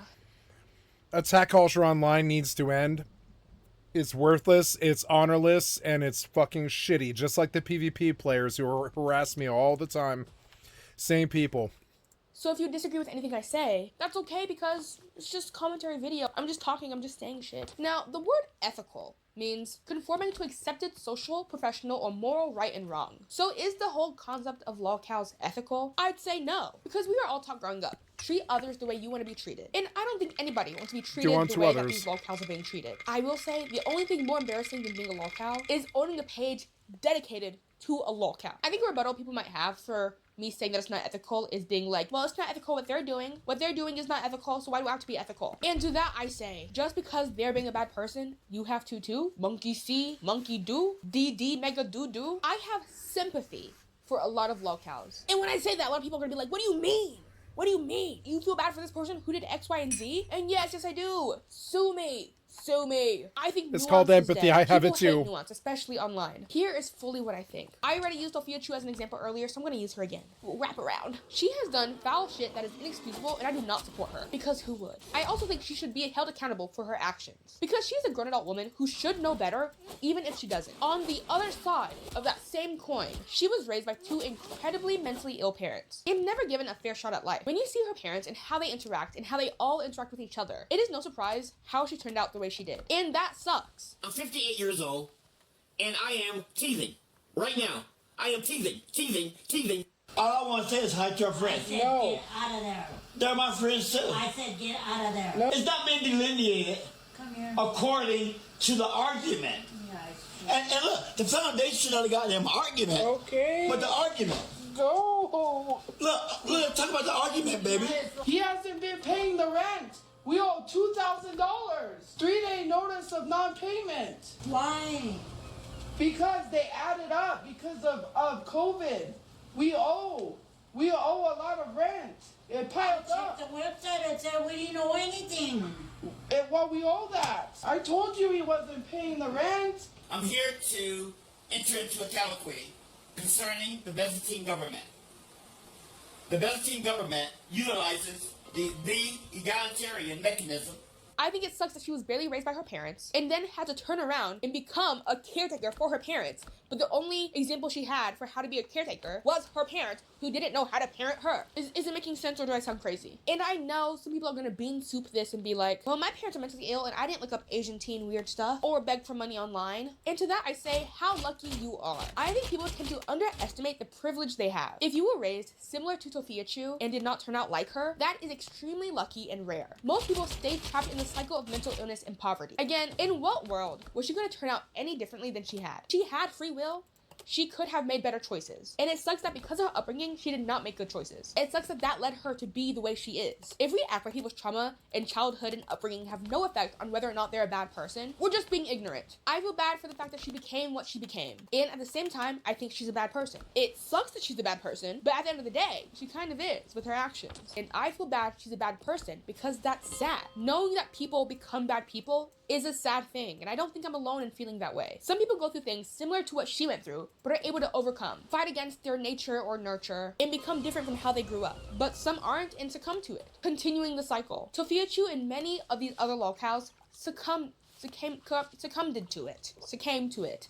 Attack culture online needs to end. It's worthless, it's honorless, and it's fucking shitty. Just like the PvP players who harass me all the time. Same people. So if you disagree with anything I say, that's okay because it's just commentary video. I'm just talking, I'm just saying shit. Now, the word ethical means conforming to accepted social, professional, or moral right and wrong. So is the whole concept of lolcows ethical? I'd say no, because we are all taught growing up. Treat others the way you want to be treated. And I don't think anybody wants to be treated the way that these lolcows are being treated. I will say the only thing more embarrassing than being a lolcow is owning a page dedicated to a lolcow. I think a rebuttal people might have for me saying that it's not ethical is being like, well, it's not ethical what they're doing. What they're doing is not ethical, so why do I have to be ethical? And to that I say, just because they're being a bad person, you have to too. Monkey see, monkey do, DD mega do. I have sympathy for a lot of lolcows. And when I say that, a lot of people are gonna be like, what do you mean? What do you mean? You feel bad for this person who did X, Y, and Z? And yes, I do. Sue me. Sue me. I think it's called empathy. I have it too. Hate nuance, especially online. Here is fully what I think. I already used Sophia Chu as an example earlier, so I'm gonna use her again. Wrap around. She has done foul shit that is inexcusable, and I do not support her. Because who would? I also think she should be held accountable for her actions. Because she's a grown adult woman who should know better, even if she doesn't. On the other side of that same coin, she was raised by two incredibly mentally ill parents and never given a fair shot at life. When you see her parents and how they interact and how they all interact with each other, it is no surprise how she turned out the way she did. And that sucks. I'm 58 years old, and I am teething. Right now. I am teething. All I want to say is hi to our friends. I said, no. Get out of there. They're my friends too. I said, get out of there. No. It's not been delineated according to the argument. And look, the foundation of the goddamn argument. Okay. But the argument. Go. Look, talk about the argument, baby. He hasn't been paying the rent. We owe $2,000. 3-day notice of non-payment. Why? Because they added up because of COVID. We owe a lot of rent. It piled up. The website, it said we didn't owe anything. Well, we owe that. I told you he wasn't paying the rent. I'm here to enter into a colloquy concerning the Byzantine government. The Byzantine government utilizes the egalitarian mechanism. I think it sucks that she was barely raised by her parents and then had to turn around and become a caretaker for her parents. But the only example she had for how to be a caretaker was her parents who didn't know how to parent her. Is it making sense or do I sound crazy? And I know some people are gonna bean soup this and be like, well, my parents are mentally ill and I didn't look up Asian teen weird stuff or beg for money online. And to that I say, how lucky you are. I think people tend to underestimate the privilege they have. If you were raised similar to Sophia Chu and did not turn out like her, that is extremely lucky and rare. Most people stay trapped in the cycle of mental illness and poverty. Again, in what world was she gonna turn out any differently than she had? She had free will. She could have made better choices. And it sucks that because of her upbringing, she did not make good choices. It sucks that that led her to be the way she is. If we act like people's trauma and childhood and upbringing have no effect on whether or not they're a bad person, we're just being ignorant. I feel bad for the fact that she became what she became. And at the same time, I think she's a bad person. It sucks that she's a bad person, but at the end of the day, she kind of is with her actions. And I feel bad she's a bad person because that's sad. Knowing that people become bad people is a sad thing, and I don't think I'm alone in feeling that way. Some people go through things similar to what she went through, but are able to overcome, fight against their nature or nurture, and become different from how they grew up. But some aren't and succumb to it, continuing the cycle. Sophia Chu and many of these other locals succumbed to it.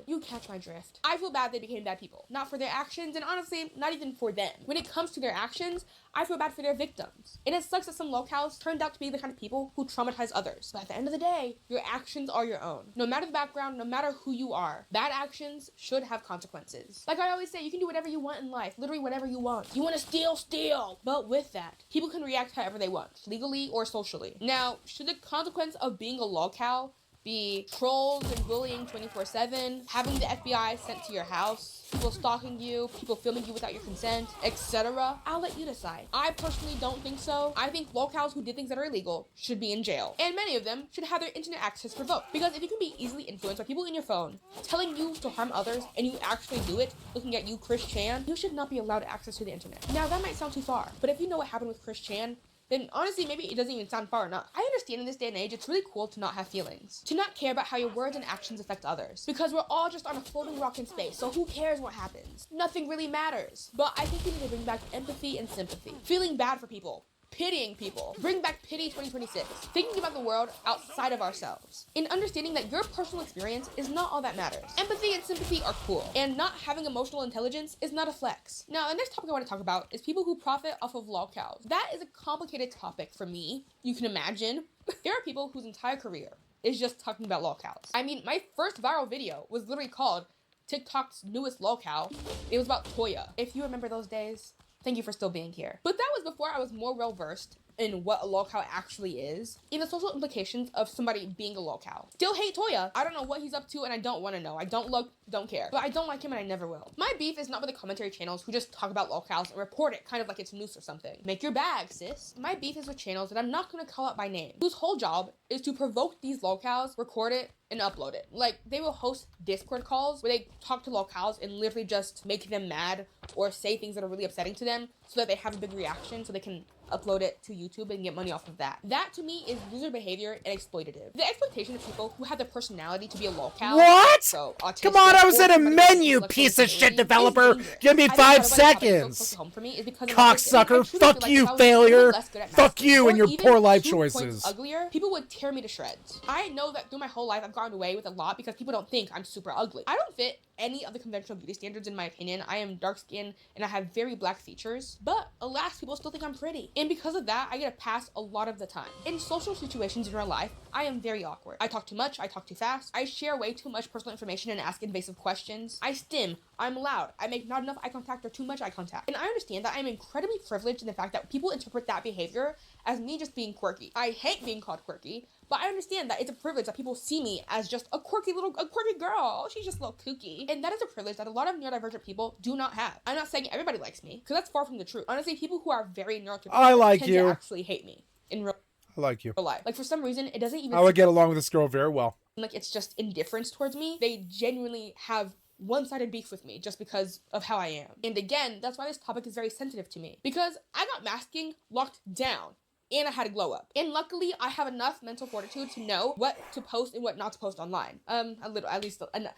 You catch my drift. I feel bad they became bad people. Not for their actions, and honestly, not even for them. When it comes to their actions, I feel bad for their victims. And it sucks that some locals turned out to be the kind of people who traumatize others. But at the end of the day, your actions are your own. No matter the background, no matter who you are, bad actions should have consequences. Like I always say, you can do whatever you want in life. Literally whatever you want. You want to steal, steal. But with that, people can react however they want, legally or socially. Now, should the consequence of being a local be trolls and bullying 24/7, having the FBI sent to your house, people stalking you, people filming you without your consent, etc.? I'll let you decide. I personally don't think so. I think locals who did things that are illegal should be in jail. And many of them should have their internet access revoked. Because if you can be easily influenced by people in your phone telling you to harm others and you actually do it, looking at you, Chris Chan, you should not be allowed access to the internet. Now that might sound too far, but if you know what happened with Chris Chan, then honestly, maybe it doesn't even sound far enough. I understand in this day and age, it's really cool to not have feelings. To not care about how your words and actions affect others. Because we're all just on a floating rock in space, so who cares what happens? Nothing really matters. But I think we need to bring back empathy and sympathy. Feeling bad for people. Pitying people. Bring back Pity 2026. Thinking about the world outside of ourselves. And understanding that your personal experience is not all that matters. Empathy and sympathy are cool. And not having emotional intelligence is not a flex. Now, the next topic I want to talk about is people who profit off of lolcows. That is a complicated topic for me. You can imagine. There are people whose entire career is just talking about lolcows. I mean, my first viral video was literally called TikTok's newest lolcow. It was about Toya. If you remember those days, thank you for still being here. But that was before I was more well-versed in what a lolcow actually is, and the social implications of somebody being a lolcow. Still hate Toya. I don't know what he's up to, and I don't want to know. I don't look, don't care. But I don't like him, and I never will. My beef is not with the commentary channels who just talk about lolcows and report it kind of like it's news or something. Make your bag, sis. My beef is with channels that I'm not going to call out by name, whose whole job is to provoke these lolcows, record it, and upload it. Like, they will host Discord calls where they talk to lolcows and literally just make them mad or say things that are really upsetting to them so that they have a big reaction so they can upload it to YouTube and get money off of that. That to me is loser behavior and exploitative. The exploitation of people who have the personality to be a lolcow. What? So come on, I was in a menu, piece of shit developer. Give me 5 seconds. Cocksucker, fuck you, failure. Fuck you and your poor life choices. Uglier, people would tear me to shreds. I know that through my whole life I've gotten away with a lot because people don't think I'm super ugly. I don't fit any of the conventional beauty standards in my opinion. I am dark skinned and I have very black features, but alas, people still think I'm pretty. And because of that, I get a pass a lot of the time. In social situations in real life, I am very awkward. I talk too much, I talk too fast, I share way too much personal information and ask invasive questions. I stim, I'm loud, I make not enough eye contact or too much eye contact. And I understand that I'm incredibly privileged in the fact that people interpret that behavior as me just being quirky. I hate being called quirky, but I understand that it's a privilege that people see me as just a quirky girl. Oh, she's just a little kooky. And that is a privilege that a lot of neurodivergent people do not have. I'm not saying everybody likes me, because that's far from the truth. Honestly, people who are very neurotypical I like tend you. to actually hate me in real I like you. life. Like, for some reason, it doesn't even I would get along with this girl very well. like it's just indifference towards me. They genuinely have one-sided beef with me just because of how I am. And again, that's why this topic is very sensitive to me, because I got masking locked down and I had a glow up. And luckily, I have enough mental fortitude to know what to post and what not to post online. At least enough.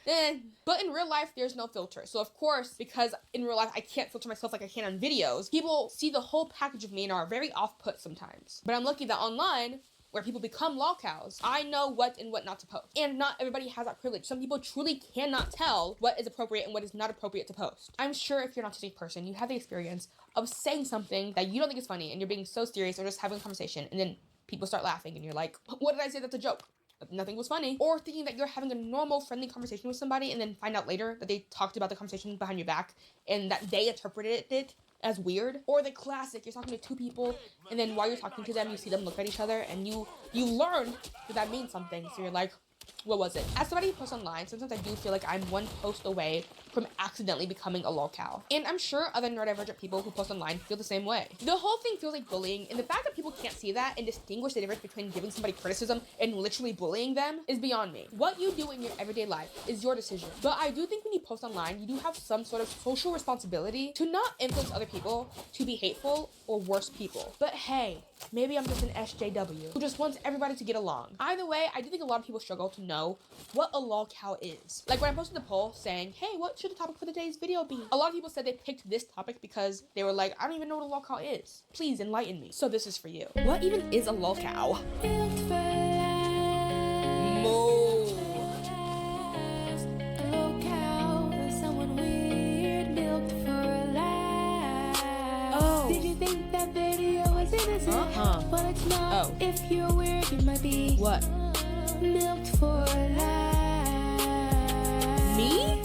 But in real life, there's no filter. So of course, because in real life, I can't filter myself like I can on videos, people see the whole package of me and are very off-put sometimes. But I'm lucky that online, where people become lolcows, I know what and what not to post. And not everybody has that privilege. Some people truly cannot tell what is appropriate and what is not appropriate to post. I'm sure if you're an autistic person, you have the experience of saying something that you don't think is funny and you're being so serious or just having a conversation and then people start laughing and you're like, what did I say that's a joke? Nothing was funny. Or thinking that you're having a normal, friendly conversation with somebody and then find out later that they talked about the conversation behind your back and that they interpreted it as weird. Or the classic, you're talking to two people and then while you're talking to them, you see them look at each other and you learn that means something. So you're like, what was it? As somebody who posts online, sometimes I do feel like I'm one post away from accidentally becoming a lolcow. And I'm sure other neurodivergent people who post online feel the same way. The whole thing feels like bullying, and the fact that people can't see that and distinguish the difference between giving somebody criticism and literally bullying them is beyond me. What you do in your everyday life is your decision. But I do think when you post online, you do have some sort of social responsibility to not influence other people to be hateful or worse people. But hey, maybe I'm just an SJW who just wants everybody to get along. Either way, I do think a lot of people struggle to know what a lolcow is. Like when I posted the poll saying, hey, what should the topic for today's video be? A lot of people said they picked this topic because they were like, I don't even know what a lolcow is. Please enlighten me. So this is for you. What even is a lolcow? Did you think that video was innocent? Well, it's not. Oh. If you're weird, you might be. What? Milked for life. Me?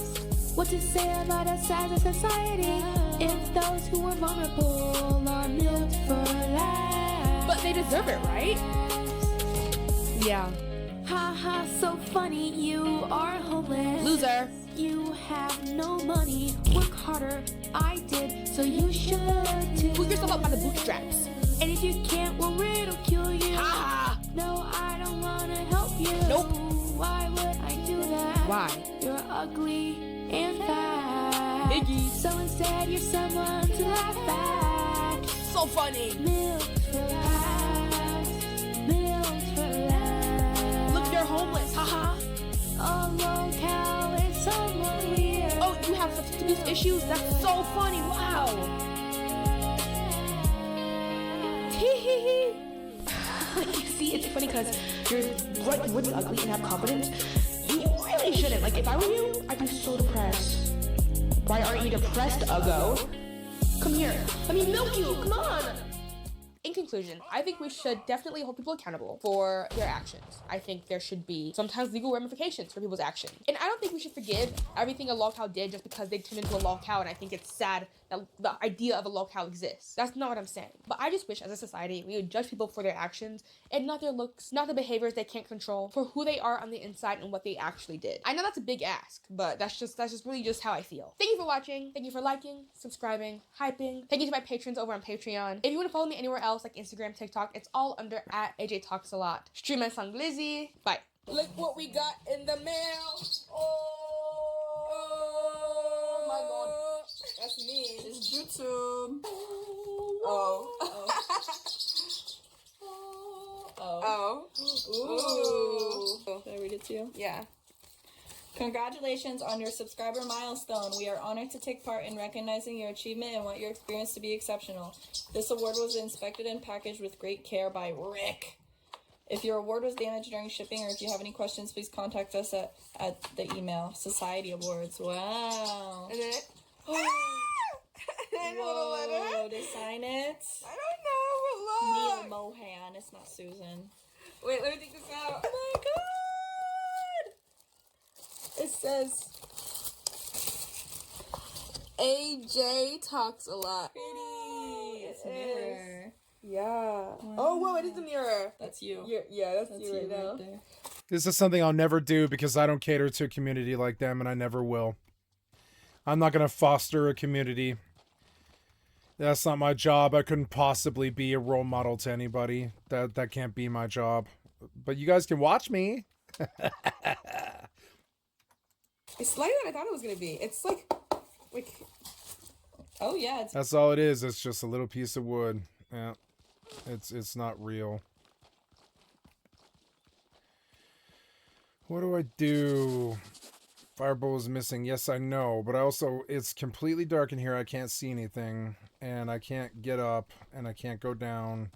What to say about us as a society if those who are vulnerable are milked for life? But they deserve it, right? Yeah. Haha, so funny, you are homeless. Loser. You have no money, work harder, I did, so you should too. Pull yourself up by the bootstraps. And if you can't, we'll ridicule you. Ha! No, I don't wanna help you. Nope. Why would I do that? Why? You're ugly and fat. Iggy. So instead, you're someone to laugh at. So funny. Milked for life. Milked for life. Look, you're homeless. Haha. A lolcow is someone weird. Oh, you have substance abuse issues? That's so funny. Wow. See, it's funny because you're really ugly and have confidence. You really shouldn't. Like, if I were you, I'd be so depressed. Why aren't you depressed, Uggo? Come here. Let me milk you. Come on. In conclusion, I think we should definitely hold people accountable for their actions. I think there should be sometimes legal ramifications for people's actions. And I don't think we should forgive everything a lolcow did just because they turned into a lolcow, and I think it's sad that the idea of a lolcow exists. That's not what I'm saying. But I just wish as a society we would judge people for their actions and not their looks, not the behaviors they can't control, for who they are on the inside and what they actually did. I know that's a big ask, but that's just really just how I feel. Thank you for watching. Thank you for liking, subscribing, hyping. Thank you to my patrons over on Patreon. If you want to follow me anywhere else like Instagram, TikTok, it's all under @AJTalksALot. Stream and song Lizzie. Bye. Look what we got in the mail. Oh my god. That's me. It's YouTube. Oh. Ooh. Should I read it to you? Yeah. Congratulations on your subscriber milestone. We are honored to take part in recognizing your achievement and want your experience to be exceptional. This award was inspected and packaged with great care by Rick. If your award was damaged during shipping or if you have any questions, please contact us at the email Society Awards. Wow. And then Whoa, they sign it? I don't know, but Neil look. Mohan. It's not Susan. Wait, let me take this out. Oh my god! It says AJ talks a lot. pretty. It's a mirror. Yeah. Wow. Oh, whoa, it is a mirror. That's you. Yeah, that's you right now. there. This is something I'll never do because I don't cater to a community like them, and I never will. I'm not going to foster a community. That's not my job. I couldn't possibly be a role model to anybody. That can't be my job. But you guys can watch me. It's lighter than I thought it was gonna be. It's like oh yeah, it's That's all it is. It's just a little piece of wood. Yeah. It's not real. What do I do? Fireball is missing. Yes, I know, but it's completely dark in here. I can't see anything, and I can't get up, and I can't go down.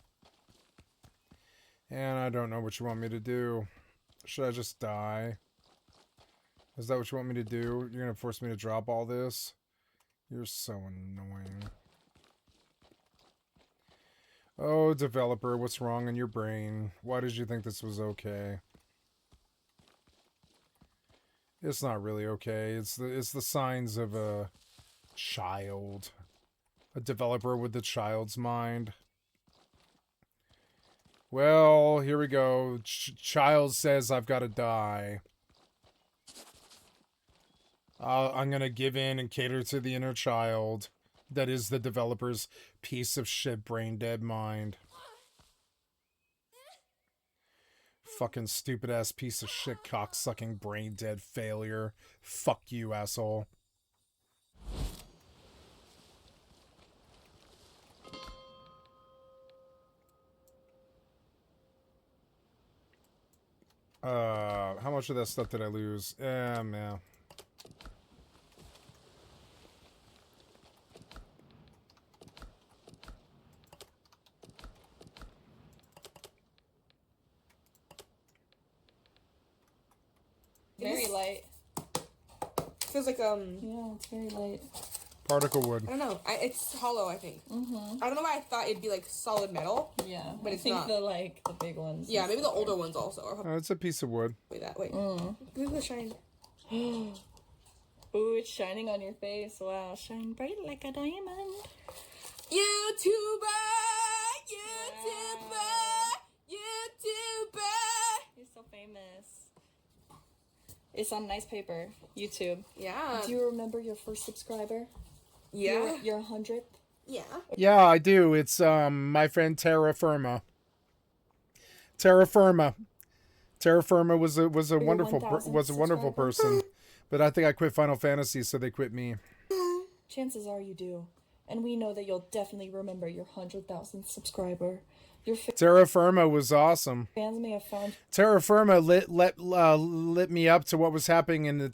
And I don't know what you want me to do. Should I just die? Is that what you want me to do? You're gonna force me to drop all this? You're so annoying. Oh, developer, what's wrong in your brain? Why did you think this was okay? It's not really okay. It's the signs of a child. A developer with the child's mind. Well, here we go. Child says I've got to die. I'm gonna give in and cater to the inner child that is the developer's piece of shit brain dead mind. Fucking stupid ass piece of shit cocksucking brain dead failure. Fuck you, asshole. How much of that stuff did I lose? Man. Very light. Feels like Yeah, it's very light. Particle wood. I don't know. It's hollow, I think. I don't know why I thought it'd be like solid metal. Yeah, but I it's think not. the big ones. Yeah, maybe the older ones also. Oh, it's a piece of wood. Wait, look at the shine. Ooh, it's shining on your face. Wow, shine bright like a diamond. YouTuber! You're so famous. It's on nice paper. YouTube. Yeah. Do you remember your first subscriber? Yeah. Your 100th? Yeah. Yeah, I do. It's my friend Terra Firma. Terra Firma was a wonderful person, but I think I quit Final Fantasy, so they quit me. Chances are you do, and we know that you'll definitely remember your 100,000th subscriber. Your Terra Firma was awesome. fans may have found Terra Firma lit me up to what was happening in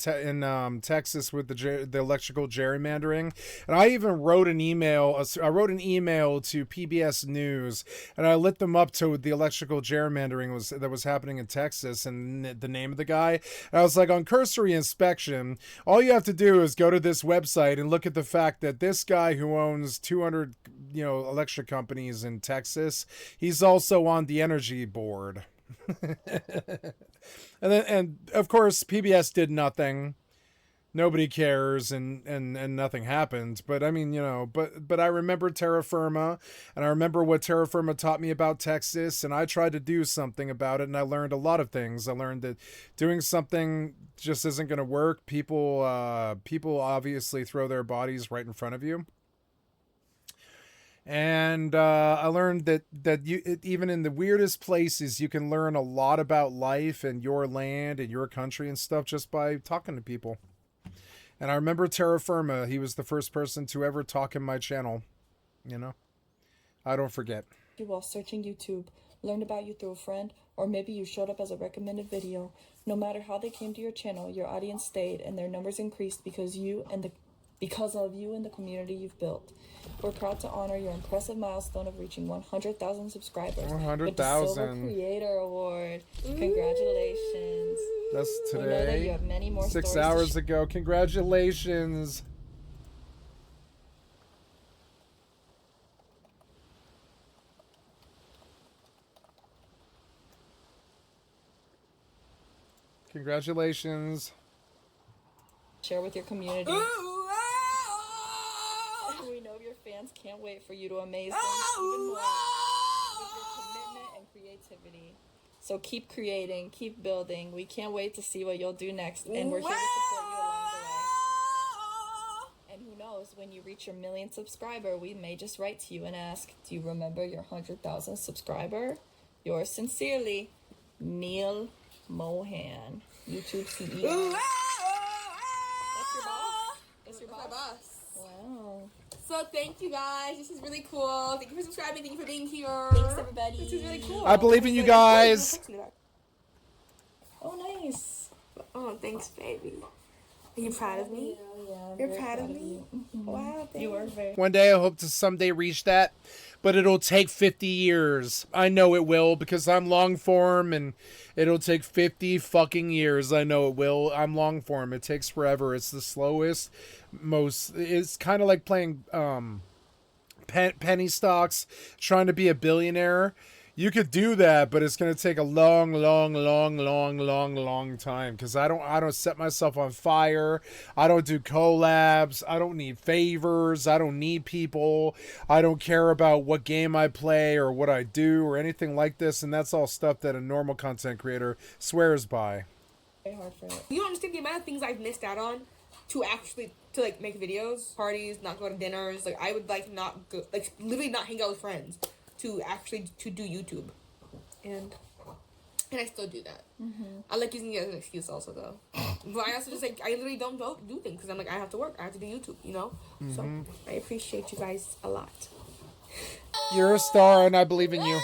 Texas with the electrical gerrymandering, and I even wrote an email. I wrote an email to PBS News, and I lit them up to the electrical gerrymandering that was happening in Texas and the name of the guy. And I was like, on cursory inspection, all you have to do is go to this website and look at the fact that this guy who owns 200 electric companies in Texas, he's also on the energy board. and of course PBS did nothing. Nobody cares, and nothing happened. But I mean, but I remember Terra Firma, and I remember what Terra Firma taught me about Texas, and I tried to do something about it, and I learned a lot of things. I learned that doing something just isn't going to work. People obviously throw their bodies right in front of you. And I learned that even in the weirdest places, you can learn a lot about life and your land and your country and stuff just by talking to people. And I remember Terra Firma. He was the first person to ever talk in my channel. I don't forget. you while searching YouTube, learned about you through a friend, or maybe you showed up as a recommended video. No matter how they came to your channel, your audience stayed and their numbers increased because of you and the community you've built. We're proud to honor your impressive milestone of reaching 100,000 subscribers 100,000 with the Silver Creator Award. Congratulations. That's We know that today. you have many more 6 stories to hours ago. Congratulations. Congratulations. share with your community. We know your fans can't wait for you to amaze them even more with your commitment and creativity. So keep creating, keep building. We can't wait to see what you'll do next, and we're here to support you along the way. And who knows, when you reach your 1,000,000th subscriber, we may just write to you and ask, do you remember your 100,000th subscriber? Yours sincerely, Neil Mohan, YouTube CEO. That's your boss. Wow. So thank you guys. This is really cool. Thank you for subscribing. Thank you for being here. Thanks, everybody. This is really cool. I believe in you guys. Oh, nice. Oh, thanks, baby. Are you proud of me? Yeah, You're proud of me? Wow, thank you are very. One day I hope to someday reach that, but it'll take 50 years. I know it will because I'm long form, and it'll take 50 fucking years. I know it will. I'm long form. It takes forever. It's the slowest, it's kind of like playing penny stocks, trying to be a billionaire. You could do that, but it's going to take a long time because I don't set myself on fire. I don't do collabs. I don't need favors. I don't need people. I don't care about what game I play or what I do or anything like this. And that's all stuff that a normal content creator swears by. You don't understand the amount of things I've missed out on to actually to like make videos, parties, not go to dinners. Like I would like not go, like literally not hang out with friends to actually to do YouTube, and I still do that. I like using it as an excuse also though. But I also just like I literally don't do things because I'm like I have to work, I have to do YouTube, you know. So I appreciate you guys a lot. You're a star, and I believe in you.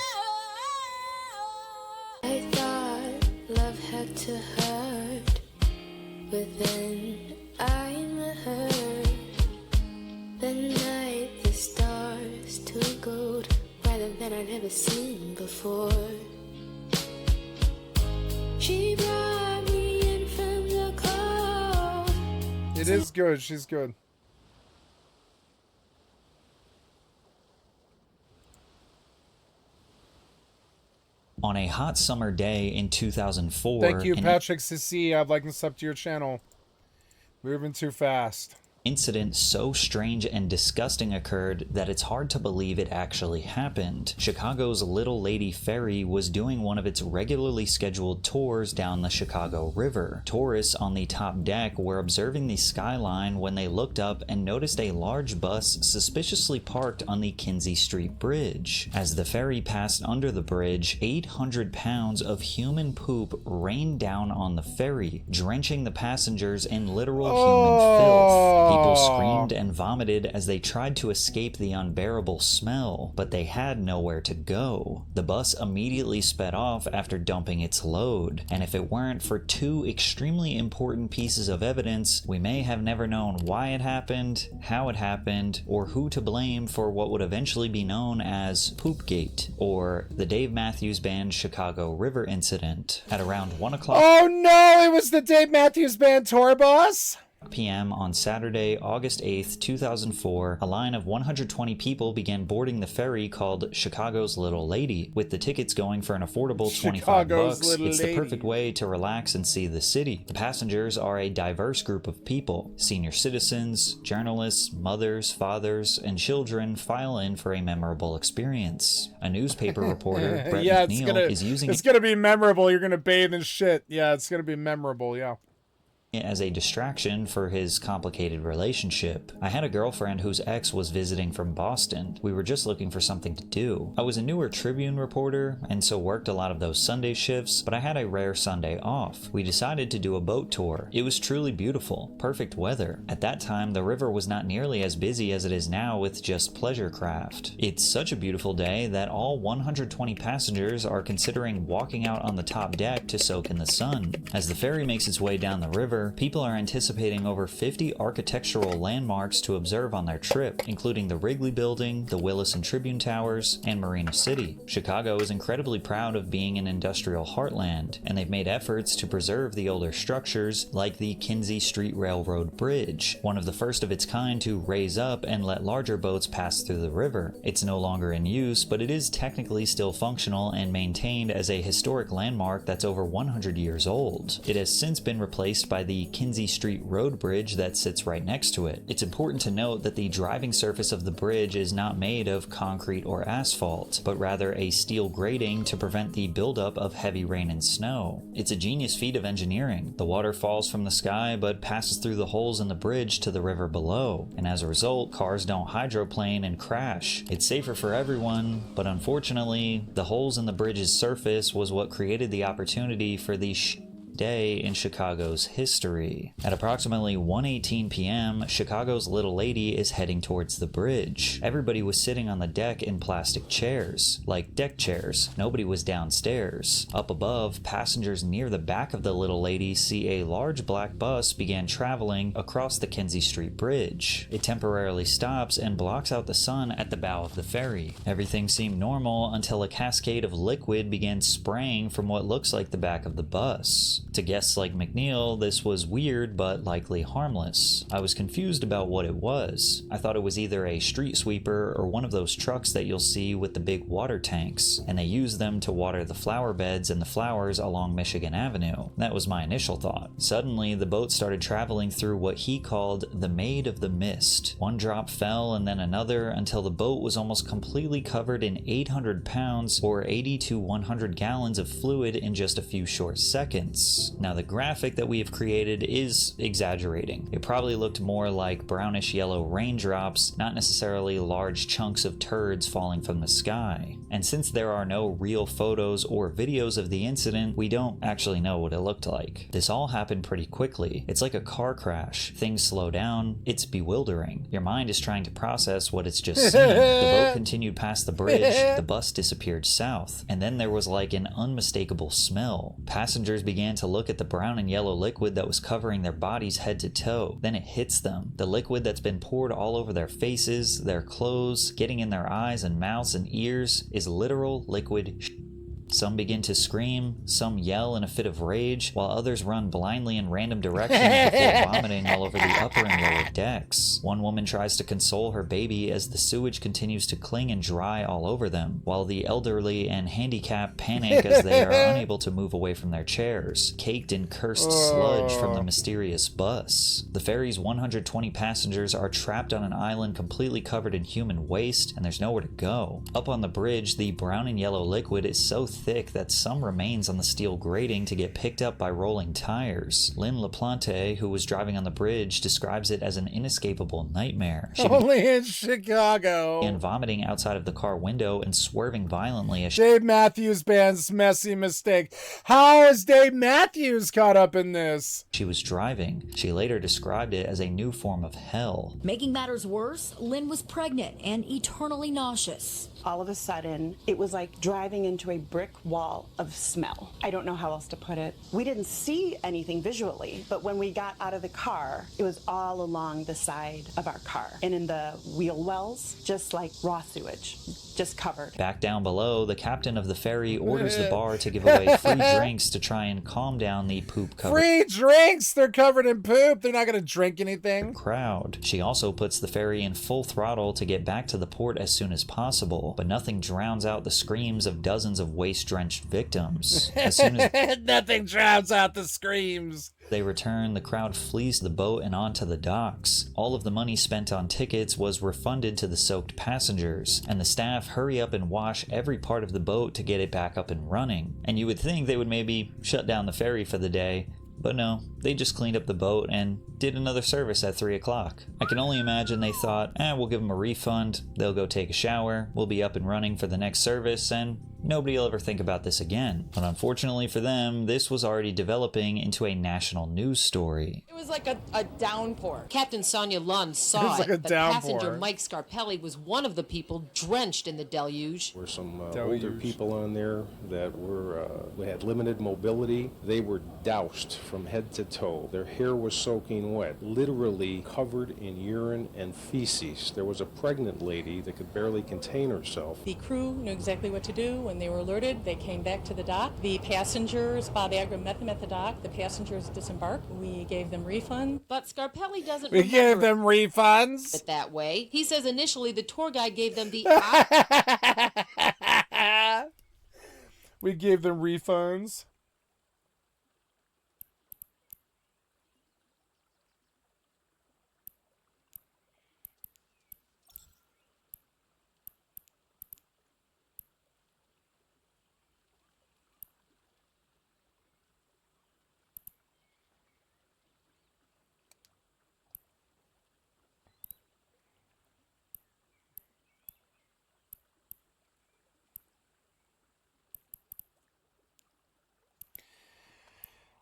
I thought love had to hurt, but then I'm hurt. The night, the stars to gold, brighter than I'd ever seen before. She brought me in from the cold. It is good. She's good. On a hot summer day in 2004... Thank you, Patrick CC. I'd like to sub to your channel. Moving too fast. Incident so strange and disgusting occurred that it's hard to believe it actually happened. Chicago's Little Lady Ferry was doing one of its regularly scheduled tours down the Chicago River. Tourists on the top deck were observing the skyline when they looked up and noticed a large bus suspiciously parked on the Kinsey Street Bridge. As the ferry passed under the bridge, 800 pounds of human poop rained down on the ferry, drenching the passengers in literal human filth. People screamed and vomited as they tried to escape the unbearable smell, but they had nowhere to go. The bus immediately sped off after dumping its load, and if it weren't for two extremely important pieces of evidence, we may have never known why it happened, how it happened, or who to blame for what would eventually be known as Poopgate, or the Dave Matthews Band Chicago River incident. At around 1 o'clock... Oh no, it was the Dave Matthews Band tour bus? p.m. on Saturday, August 8th, 2004, a line of 120 people began boarding the ferry called Chicago's Little Lady, with the tickets going for an affordable $25. It's the perfect way to relax and see the city. The passengers are a diverse group of people. Senior citizens, journalists, mothers, fathers, and children file in for a memorable experience. A newspaper reporter, Brett McNeil, is using it's gonna be memorable. You're gonna bathe in shit. Yeah, it's gonna be memorable, yeah. As a distraction for his complicated relationship. I had a girlfriend whose ex was visiting from Boston. We were just looking for something to do. I was a newer Tribune reporter, and so worked a lot of those Sunday shifts, but I had a rare Sunday off. We decided to do a boat tour. It was truly beautiful, perfect weather. At that time, the river was not nearly as busy as it is now with just pleasure craft. It's such a beautiful day that all 120 passengers are considering walking out on the top deck to soak in the sun. As the ferry makes its way down the river, people are anticipating over 50 architectural landmarks to observe on their trip, including the Wrigley Building, the Willis and Tribune Towers, and Marina City. Chicago is incredibly proud of being an industrial heartland, and they've made efforts to preserve the older structures like the Kinsey Street Railroad Bridge, one of the first of its kind to raise up and let larger boats pass through the river. It's no longer in use, but it is technically still functional and maintained as a historic landmark that's over 100 years old. It has since been replaced by the Kinsey Street Road Bridge that sits right next to it. It's important to note that the driving surface of the bridge is not made of concrete or asphalt, but rather a steel grating to prevent the buildup of heavy rain and snow. It's a genius feat of engineering. The water falls from the sky but passes through the holes in the bridge to the river below, and as a result, cars don't hydroplane and crash. It's safer for everyone, but unfortunately, the holes in the bridge's surface was what created the opportunity for the day in Chicago's history. At approximately 1:18 p.m., Chicago's Little Lady is heading towards the bridge. Everybody was sitting on the deck in plastic chairs, like deck chairs. Nobody was downstairs. Up above, passengers near the back of the Little Lady see a large black bus began traveling across the Kinsey Street Bridge. It temporarily stops and blocks out the sun at the bow of the ferry. Everything seemed normal until a cascade of liquid began spraying from what looks like the back of the bus. To guests like McNeil, this was weird but likely harmless. I was confused about what it was. I thought it was either a street sweeper or one of those trucks that you'll see with the big water tanks, and they use them to water the flower beds and the flowers along Michigan Avenue. That was my initial thought. Suddenly, the boat started traveling through what he called the Maid of the Mist. One drop fell and then another until the boat was almost completely covered in 800 pounds or 80 to 100 gallons of fluid in just a few short seconds. this. Now, the graphic that we have created is exaggerating. It probably looked more like brownish yellow raindrops, not necessarily large chunks of turds falling from the sky. And since there are no real photos or videos of the incident, we don't actually know what it looked like. This all happened pretty quickly. It's like a car crash. Things slow down. It's bewildering. Your mind is trying to process what it's just seen. The boat continued past the bridge. The bus disappeared south. And then there was like an unmistakable smell. Passengers began to look at the brown and yellow liquid that was covering their bodies head to toe. Then it hits them. The liquid that's been poured all over their faces, their clothes, getting in their eyes and mouths and ears is literal liquid shit. Some begin to scream, some yell in a fit of rage, while others run blindly in random directions before vomiting all over the upper and lower decks. One woman tries to console her baby as the sewage continues to cling and dry all over them, while the elderly and handicapped panic as they are unable to move away from their chairs, caked in cursed sludge from the mysterious bus. The ferry's 120 passengers are trapped on an island completely covered in human waste, and there's nowhere to go. Up on the bridge, the brown and yellow liquid is so thick that some remains on the steel grating to get picked up by rolling tires. Lynn LaPlante, who was driving on the bridge, describes it as an inescapable nightmare. She Only in Chicago. began vomiting outside of the car window and swerving violently as Dave Matthews Band's messy mistake. How is Dave Matthews caught up in this? she was driving. She later described it as a new form of hell. Making matters worse, Lynn was pregnant and eternally nauseous. All of a sudden, it was like driving into a brick wall of smell. I don't know how else to put it. We didn't see anything visually, but when we got out of the car, it was all along the side of our car and in the wheel wells, just like raw sewage, just covered. Back down below, the captain of the ferry orders the bar to give away free drinks to try and calm down the poop covered Free drinks! They're covered in poop. They're not going to drink anything. crowd. She also puts the ferry in full throttle to get back to the port as soon as possible, but nothing drowns out the screams of dozens of waste-drenched victims. As soon as Nothing drowns out the screams. they return, the crowd flees the boat and onto the docks. All of the money spent on tickets was refunded to the soaked passengers, and the staff hurry up and wash every part of the boat to get it back up and running. And you would think they would maybe shut down the ferry for the day, but no, they just cleaned up the boat and did another service at 3 o'clock. I can only imagine they thought, we'll give them a refund, they'll go take a shower, we'll be up and running for the next service, and nobody will ever think about this again. But unfortunately for them, this was already developing into a national news story. It was like a downpour. Captain Sonia Lund It saw was like a but downpour. passenger Mike Scarpelli was one of the people drenched in the deluge. There were some older people on there that were had limited mobility. They were doused from head to toe. Their hair was soaking wet, literally covered in urine and feces. There was a pregnant lady that could barely contain herself. The crew knew exactly what to do. When they were alerted, they came back to the dock. The passengers, Bob Agra met them at the dock. The passengers disembarked. We gave them refund. But Scarpelli doesn't We gave them refunds. it that way. He says initially the tour guide gave them the We gave them refunds.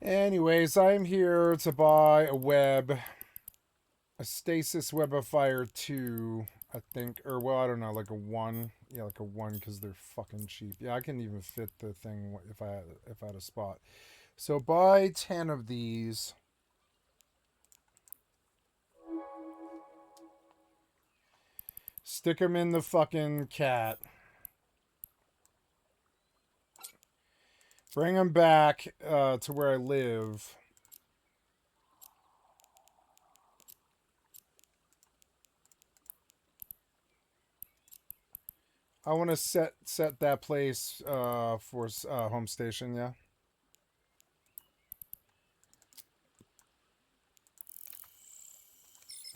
Anyways, I'm here to buy a stasis web of fire 2, I think, or well, I don't know, like a 1. Yeah, like a 1 because they're fucking cheap. Yeah, I can even fit the thing if I had a spot. So buy 10 of these. Stick them in the fucking cat. Bring them back to where I live. I want to set that place for home station, yeah.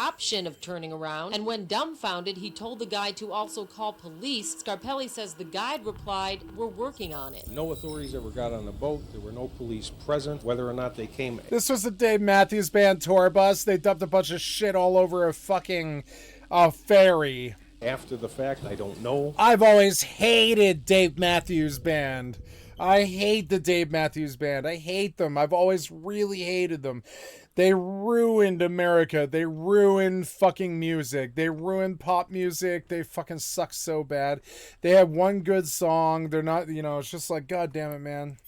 option of turning around, and when dumbfounded, he told the guide to also call police. Scarpelli says the guide replied, "We're working on it." No authorities ever got on the boat. There were no police present. Whether or not they came... This was the Dave Matthews Band tour bus. They dumped a bunch of shit all over a fucking ferry. After the fact, I don't know. I've always hated Dave Matthews Band. I hate the Dave Matthews Band. I hate them. I've always really hated them. They ruined America. They ruined fucking music. They ruined pop music. They fucking suck so bad. They have one good song. They're not, it's just like, God damn it, man.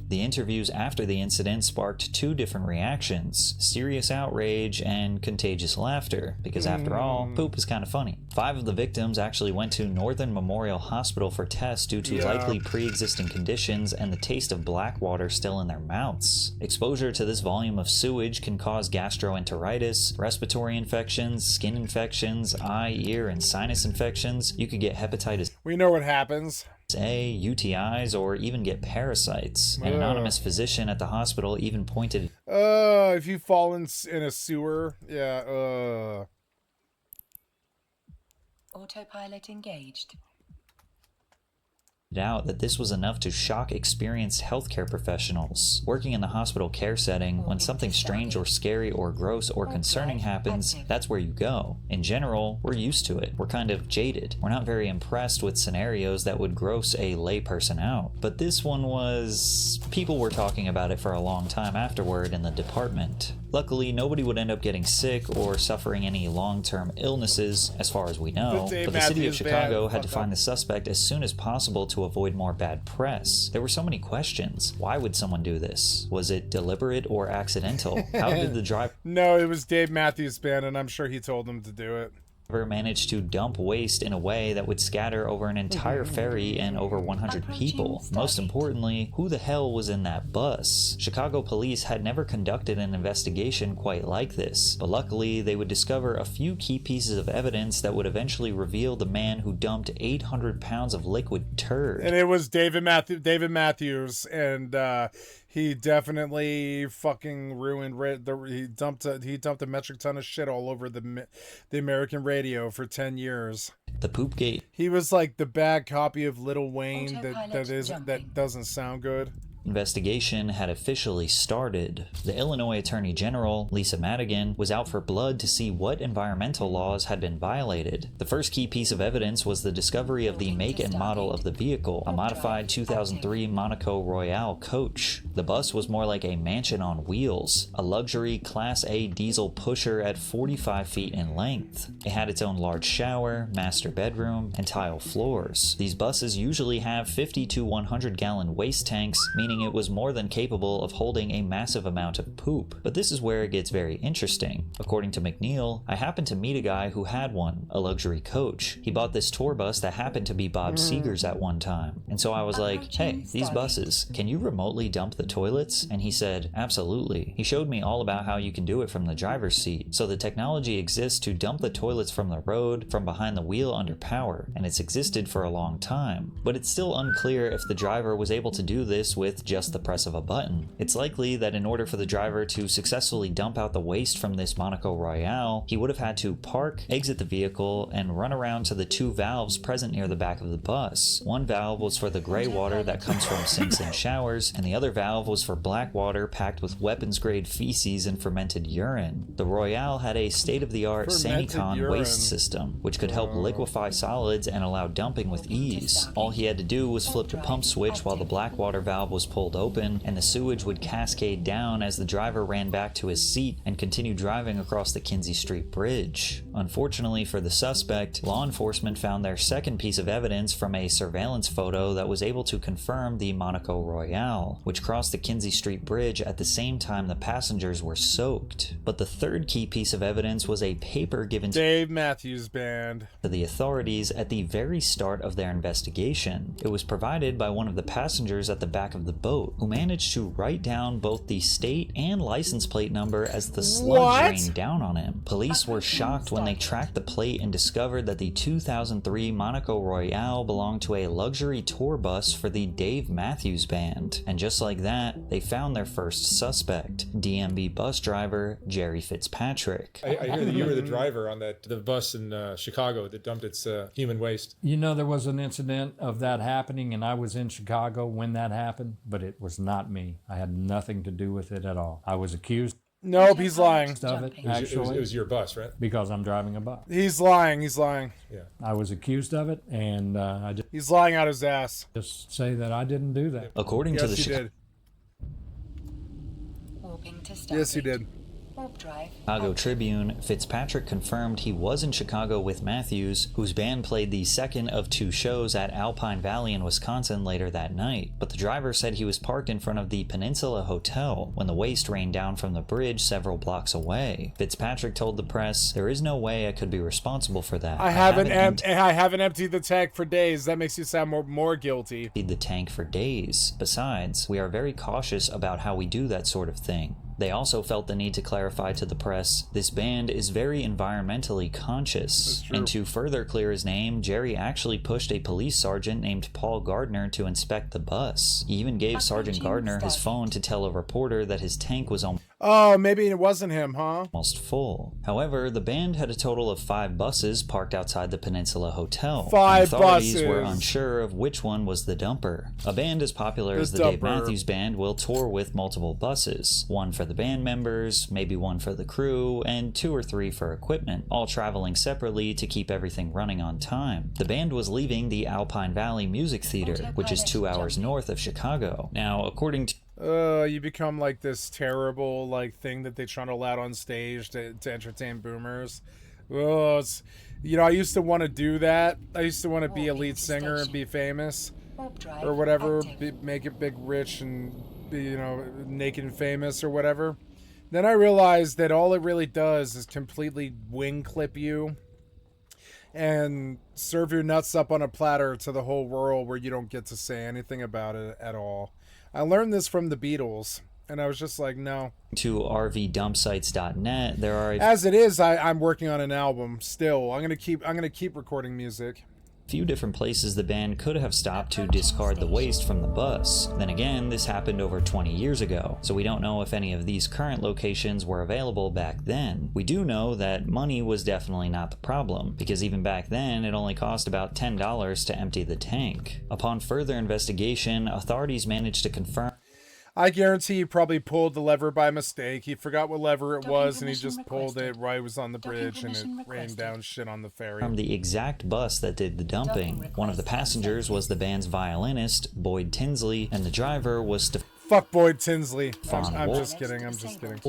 The interviews after the incident sparked two different reactions: serious outrage and contagious laughter, because after all, poop is kind of funny. 5 of the victims actually went to Northern Memorial Hospital for tests due to likely pre-existing conditions and the taste of black water still in their mouths. Exposure to this volume of sewage can cause gastroenteritis, respiratory infections, skin infections, eye, ear, and sinus infections. You could get hepatitis We know what happens. A, UTIs, or even get parasites. An anonymous physician at the hospital even pointed if you fall in a sewer, Autopilot engaged. out that this was enough to shock experienced healthcare professionals. Working in the hospital care setting, when something strange or scary or gross or concerning happens, that's where you go. In general, we're used to it. We're kind of jaded. We're not very impressed with scenarios that would gross a layperson out. But this one was... people were talking about it for a long time afterward in the department. Luckily, nobody would end up getting sick or suffering any long-term illnesses, as far as we know, but the city of Chicago had to find the suspect as soon as possible to avoid more bad press. There were so many questions. Why would someone do this? Was it deliberate or accidental? How did the driver... No, it was Dave Matthews Band, and I'm sure he told them to do it. Managed to dump waste in a way that would scatter over an entire ferry and over 100 people. Most importantly, who the hell was in that bus? Chicago police had never conducted an investigation quite like this, but luckily they would discover a few key pieces of evidence that would eventually reveal the man who dumped 800 pounds of liquid turd. And it was David Matthews, and he definitely fucking ruined. He dumped a metric ton of shit all over the American radio for 10 years. The poop gate. He was like the bad copy of Lil Wayne that doesn't sound good. Investigation had officially started. The Illinois Attorney General, Lisa Madigan, was out for blood to see what environmental laws had been violated. The first key piece of evidence was the discovery of the make and model of the vehicle, a modified 2003 Monaco Royale coach. The bus was more like a mansion on wheels, a luxury Class A diesel pusher at 45 feet in length. It had its own large shower, master bedroom, and tile floors. These buses usually have 50 to 100 gallon waste tanks, meaning it was more than capable of holding a massive amount of poop. But this is where it gets very interesting. According to McNeil, I happened to meet a guy who had one, a luxury coach. He bought this tour bus that happened to be Bob Seger's at one time. And so I was like, hey, these buses, can you remotely dump the toilets? And he said, absolutely. He showed me all about how you can do it from the driver's seat. So the technology exists to dump the toilets from the road, from behind the wheel under power, and it's existed for a long time. But it's still unclear if the driver was able to do this with just the press of a button. It's likely that in order for the driver to successfully dump out the waste from this Monaco Royale, he would have had to park, exit the vehicle, and run around to the 2 valves present near the back of the bus. One valve was for the gray water that comes from sinks and showers, and the other valve was for black water packed with weapons-grade feces and fermented urine. The Royale had a state-of-the-art Sanicon waste system, which could help liquefy solids and allow dumping with ease. All he had to do was flip the pump switch while the black water valve was pulled open, and the sewage would cascade down as the driver ran back to his seat and continued driving across the Kinsey Street Bridge. Unfortunately for the suspect, law enforcement found their second piece of evidence from a surveillance photo that was able to confirm the Monaco Royale, which crossed the Kinsey Street Bridge at the same time the passengers were soaked. But the third key piece of evidence was a paper given to Dave Matthews Band to the authorities at the very start of their investigation. It was provided by one of the passengers at the back of the boat, who managed to write down both the state and license plate number as the sludge rained down on him. Police were shocked when they tracked the plate and discovered that the 2003 Monaco Royale belonged to a luxury tour bus for the Dave Matthews Band. And just like that, they found their first suspect, DMB bus driver Jerry Fitzpatrick. I hear that you were the driver on the bus in Chicago that dumped its human waste. You know, there was an incident of that happening, and I was in Chicago when that happened, but it was not me. I had nothing to do with it at all. I was accused. Nope, he's lying. Of it, actually. It was your bus, right? Because I'm driving a bus. He's lying. He's lying. Yeah. I was accused of it, and I just... He's lying out his ass. Just say that I didn't do that. According to the did. Yes, you did. Chicago Tribune, Fitzpatrick confirmed he was in Chicago with Matthews, whose band played the second of 2 shows at Alpine Valley in Wisconsin later that night. But the driver said he was parked in front of the Peninsula Hotel when the waste rained down from the bridge several blocks away. Fitzpatrick told the press, "There is no way I could be responsible for that. I haven't emptied the tank for days. That makes you sound more guilty." The tank for days. Besides, we are very cautious about how we do that sort of thing. They also felt the need to clarify to the press, this band is very environmentally conscious. And to further clear his name, Jerry actually pushed a police sergeant named Paul Gardner to inspect the bus. He even gave Sergeant Gardner his phone to tell a reporter that his tank was Oh, maybe it wasn't him, huh? almost full. However, the band had a total of 5 buses parked outside the Peninsula Hotel. 5 Authorities buses. were unsure of which one was the dumper. A band as popular as the Dave Matthews Band will tour with multiple buses. One for the band members, maybe one for the crew, and 2 or 3 for equipment, all traveling separately to keep everything running on time. The band was leaving the Alpine Valley Music Theater, which is 2 hours north of Chicago. Now, according to you become like this terrible thing that they try to allow on stage to entertain boomers. Oh, I used to want to do that. I used to want to be a lead singer and be famous or whatever, make it big, rich, and be, naked and famous or whatever. Then I realized that all it really does is completely wing clip you and serve your nuts up on a platter to the whole world where you don't get to say anything about it at all. I learned this from the Beatles, and I was just like, no. To rvdumpsites.net, there are as it is, I'm working on an album still. I'm gonna keep recording music. few different places the band could have stopped to discard the waste from the bus. Then again, this happened over 20 years ago, so we don't know if any of these current locations were available back then. We do know that money was definitely not the problem, because even back then it only cost about $10 to empty the tank. Upon further investigation, authorities managed to confirm I guarantee he probably pulled the lever by mistake. He forgot what lever it was, and he just pulled it while he was on the bridge, and it rained down shit on the ferry. From the exact bus that did the dumping. One of the passengers was the band's violinist, Boyd Tinsley, and the driver was Fuck Boyd Tinsley. I'm just kidding. I'm just kidding.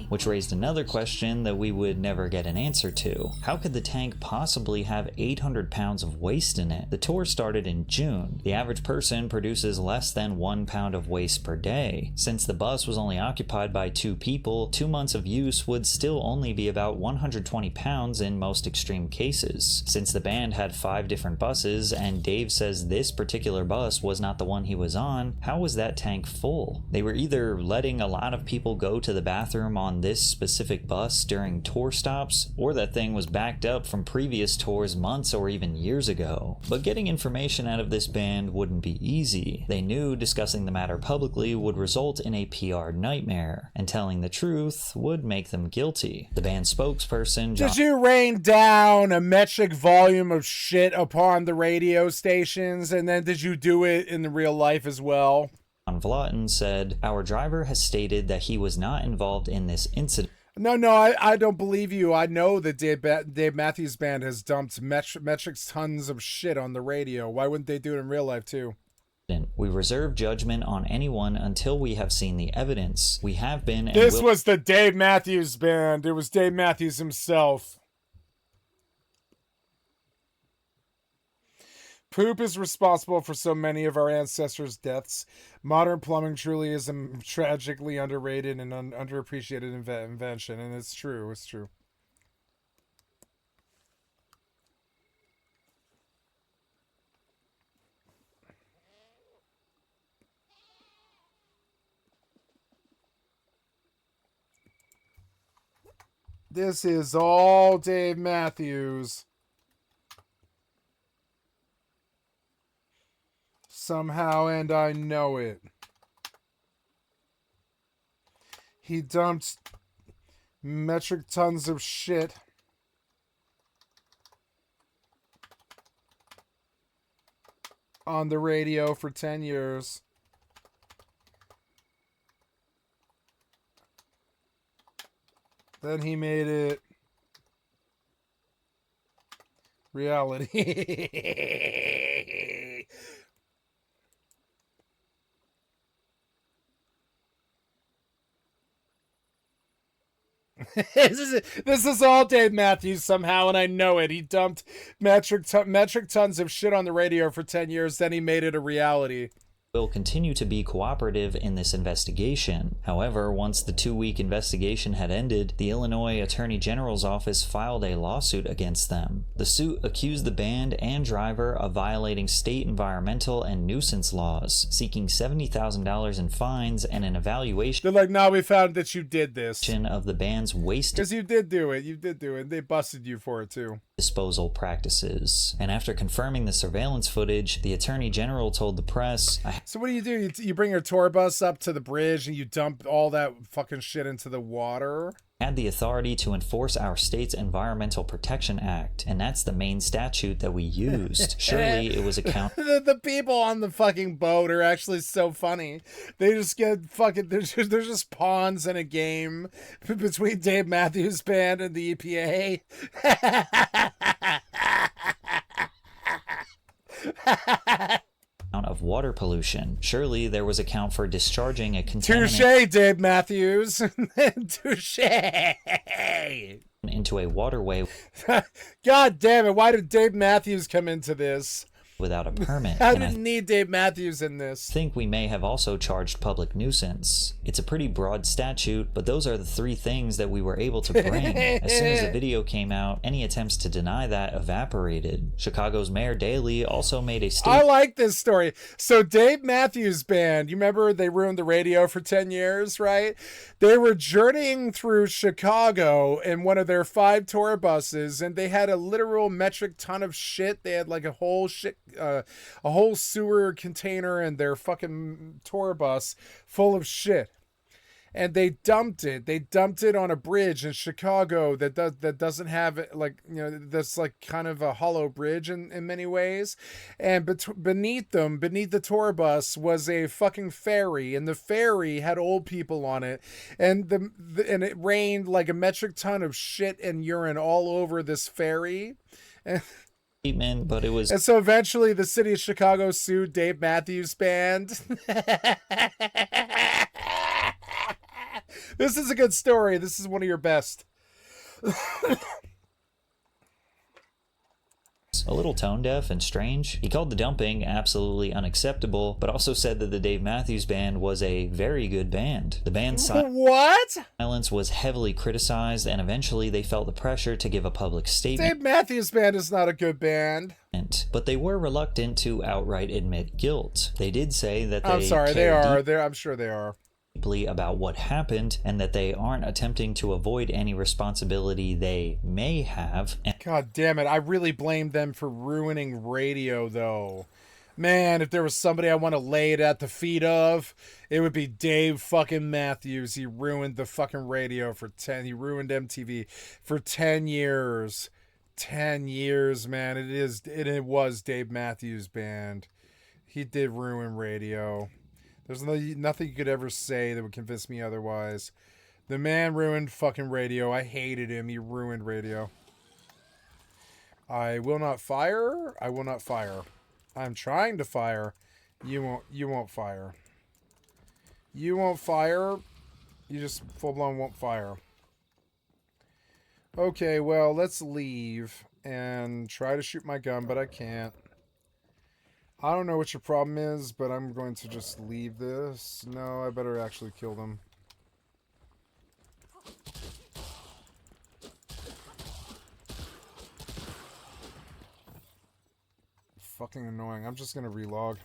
Which raised another question that we would never get an answer to. How could the tank possibly have 800 pounds of waste in it? The tour started in June. The average person produces less than 1 pound of waste per day. Since the bus was only occupied by 2 people, 2 months of use would still only be about 120 pounds in most extreme cases. Since the band had 5 different buses, and Dave says this particular bus was not the one he was on, how was that tank full? They were either letting a lot of people go to the bathroom on this specific bus during tour stops, or that thing was backed up from previous tours months or even years ago. But getting information out of this band wouldn't be easy. They knew discussing the matter publicly would result in a PR nightmare, and telling the truth would make them guilty. The band spokesperson Did you rain down a metric volume of shit upon the radio stations, and then did you do it in the real life as well? John Vlotten said, "Our driver has stated that he was not involved in this incident." No, I don't believe you. I know that Dave Matthews Band has dumped metric tons of shit on the radio. Why wouldn't they do it in real life too? We reserve judgment on anyone until we have seen the evidence. We have been and This was the Dave Matthews Band. It was Dave Matthews himself. Poop is responsible for so many of our ancestors' deaths. Modern plumbing truly is a tragically underrated and underappreciated invention, and it's true. It's true. This is all Dave Matthews. Somehow, and I know it. He dumped metric tons of shit on the radio for 10 years. Then he made it reality. This is all Dave Matthews somehow, and I know it. He dumped metric tons of shit on the radio for 10 years, then he made it a reality. Will continue to be cooperative in this investigation. However, once the 2-week investigation had ended, the Illinois Attorney General's office filed a lawsuit against them. The suit accused the band and driver of violating state environmental and nuisance laws, seeking $70,000 in fines and an evaluation. They're like, "No, we found that you did this." Of the band's waste. Because you did do it. You did do it. They busted you for it too. Disposal practices. And after confirming the surveillance footage, the Attorney General told the press, So what do? You bring your tour bus up to the bridge and you dump all that fucking shit into the water? had the authority to enforce our state's Environmental Protection Act, and that's the main statute that we used. Surely it was the people on the fucking boat are actually so funny. They just get fucking, they're just pawns in a game between Dave Matthews Band and the EPA. Of water pollution. Surely there was a count for discharging a contaminant. Touche, Dave Matthews. Touche. Into a waterway. God damn it! Why did Dave Matthews come into this without a permit? I didn't need Dave Matthews in this. I think we may have also charged public nuisance. It's a pretty broad statute, but those are the three things that we were able to bring. As soon as the video came out, any attempts to deny that evaporated. Chicago's Mayor Daley also made a statement. I like this story. So Dave Matthews Band, you remember they ruined the radio for 10 years, right? They were journeying through Chicago in one of their 5 tour buses, and they had a literal metric ton of shit. They had like a whole sewer container in their fucking tour bus full of shit. And they dumped it. They dumped it on a bridge in Chicago that doesn't have it, like, you know, that's like kind of a hollow bridge in many ways. And beneath the tour bus was a fucking ferry, and the ferry had old people on it, and and it rained like a metric ton of shit and urine all over this ferry. But it was, and so eventually the city of Chicago sued Dave Matthews Band. This is a good story. This is one of your best. A little tone deaf and strange. He called the dumping absolutely unacceptable, but also said that the Dave Matthews Band was a very good band. The band's silence was heavily criticized, and eventually they felt the pressure to give a public statement. Dave Matthews Band is not a good band. But they were reluctant to outright admit guilt. They did say that they I'm sorry, they are. I'm sure they are. About what happened, and that they aren't attempting to avoid any responsibility they may have. God damn it, I really blame them for ruining radio, though. Man, if there was somebody I want to lay it at the feet of, it would be Dave fucking Matthews. He ruined the fucking radio for 10. He ruined MTV for 10 years. 10 years, man. It was Dave Matthews Band. He did ruin radio. There's nothing you could ever say that would convince me otherwise. The man ruined fucking radio. I hated him. He ruined radio. I will not fire. I will not fire. I'm trying to fire. You won't fire. You won't fire. You just full-blown won't fire. Okay, well, let's leave and try to shoot my gun, but I can't. I don't know what your problem is, but I'm going to just leave this. No, I better actually kill them. Fucking annoying. I'm just going to relog.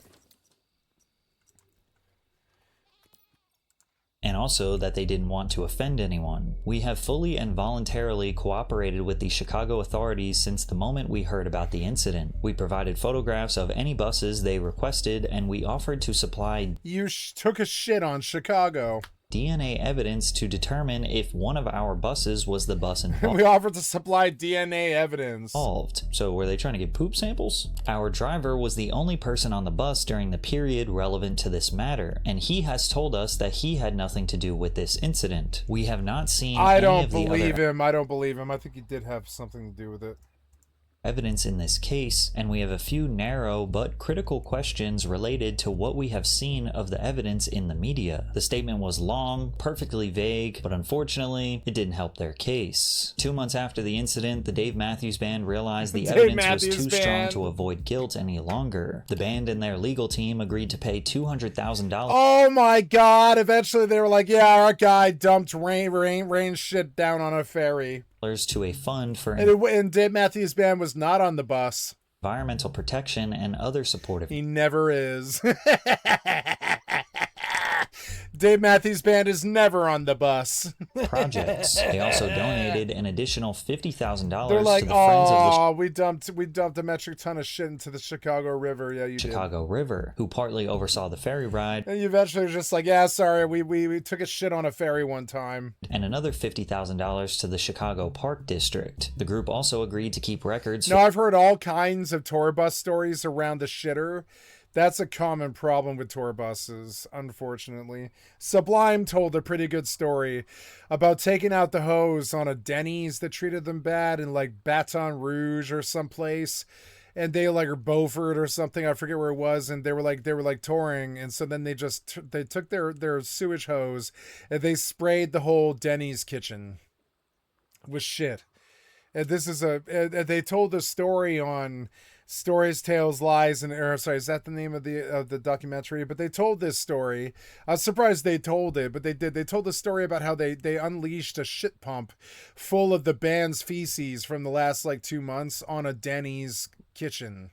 And also that they didn't want to offend anyone. We have fully and voluntarily cooperated with the Chicago authorities since the moment we heard about the incident. We provided photographs of any buses they requested, and we offered to supply You took a shit on Chicago. DNA evidence to determine if one of our buses was the bus involved. We offered to supply DNA evidence. So were they trying to get poop samples? Our driver was the only person on the bus during the period relevant to this matter, and he has told us that he had nothing to do with this incident. We have not seen I don't believe him. I don't believe him. I think he did have something to do with it. Evidence in this case, and we have a few narrow but critical questions related to what we have seen of the evidence in the media. The statement was long, perfectly vague, but unfortunately, it didn't help their case. 2 months after the incident, the Dave Matthews Band realized the evidence was too strong to avoid guilt any longer. The band and their legal team agreed to pay $200,000. Oh my god, eventually they were like, yeah, our guy dumped rain shit down on a ferry. To a fund for and Dave Matthews Band was not on the bus. Environmental protection and other supportive. He never is. Dave Matthews Band is never on the bus. Projects. They also donated an additional $50,000 They're like, to the Friends of the we dumped a metric ton of shit into the Chicago River. Yeah, you Chicago did. River, who partly oversaw the ferry ride. And you eventually were just like, yeah, sorry, we took a shit on a ferry one time. And another $50,000 to the Chicago Park District. The group also agreed to keep records. No, I've heard all kinds of tour bus stories around the shitter. That's a common problem with tour buses, unfortunately. Sublime told a pretty good story about taking out the hose on a Denny's that treated them bad in like Baton Rouge or someplace. And they or Beaufort or something, I forget where it was, and they were like touring, and so then they took their sewage hose and they sprayed the whole Denny's kitchen with shit. And they told the story on Stories, Tales, Lies, and is that the name of the documentary? But they told this story. I was surprised they told it, but they did. They told the story about how they unleashed a shit pump full of the band's feces from the last 2 months on a Denny's kitchen.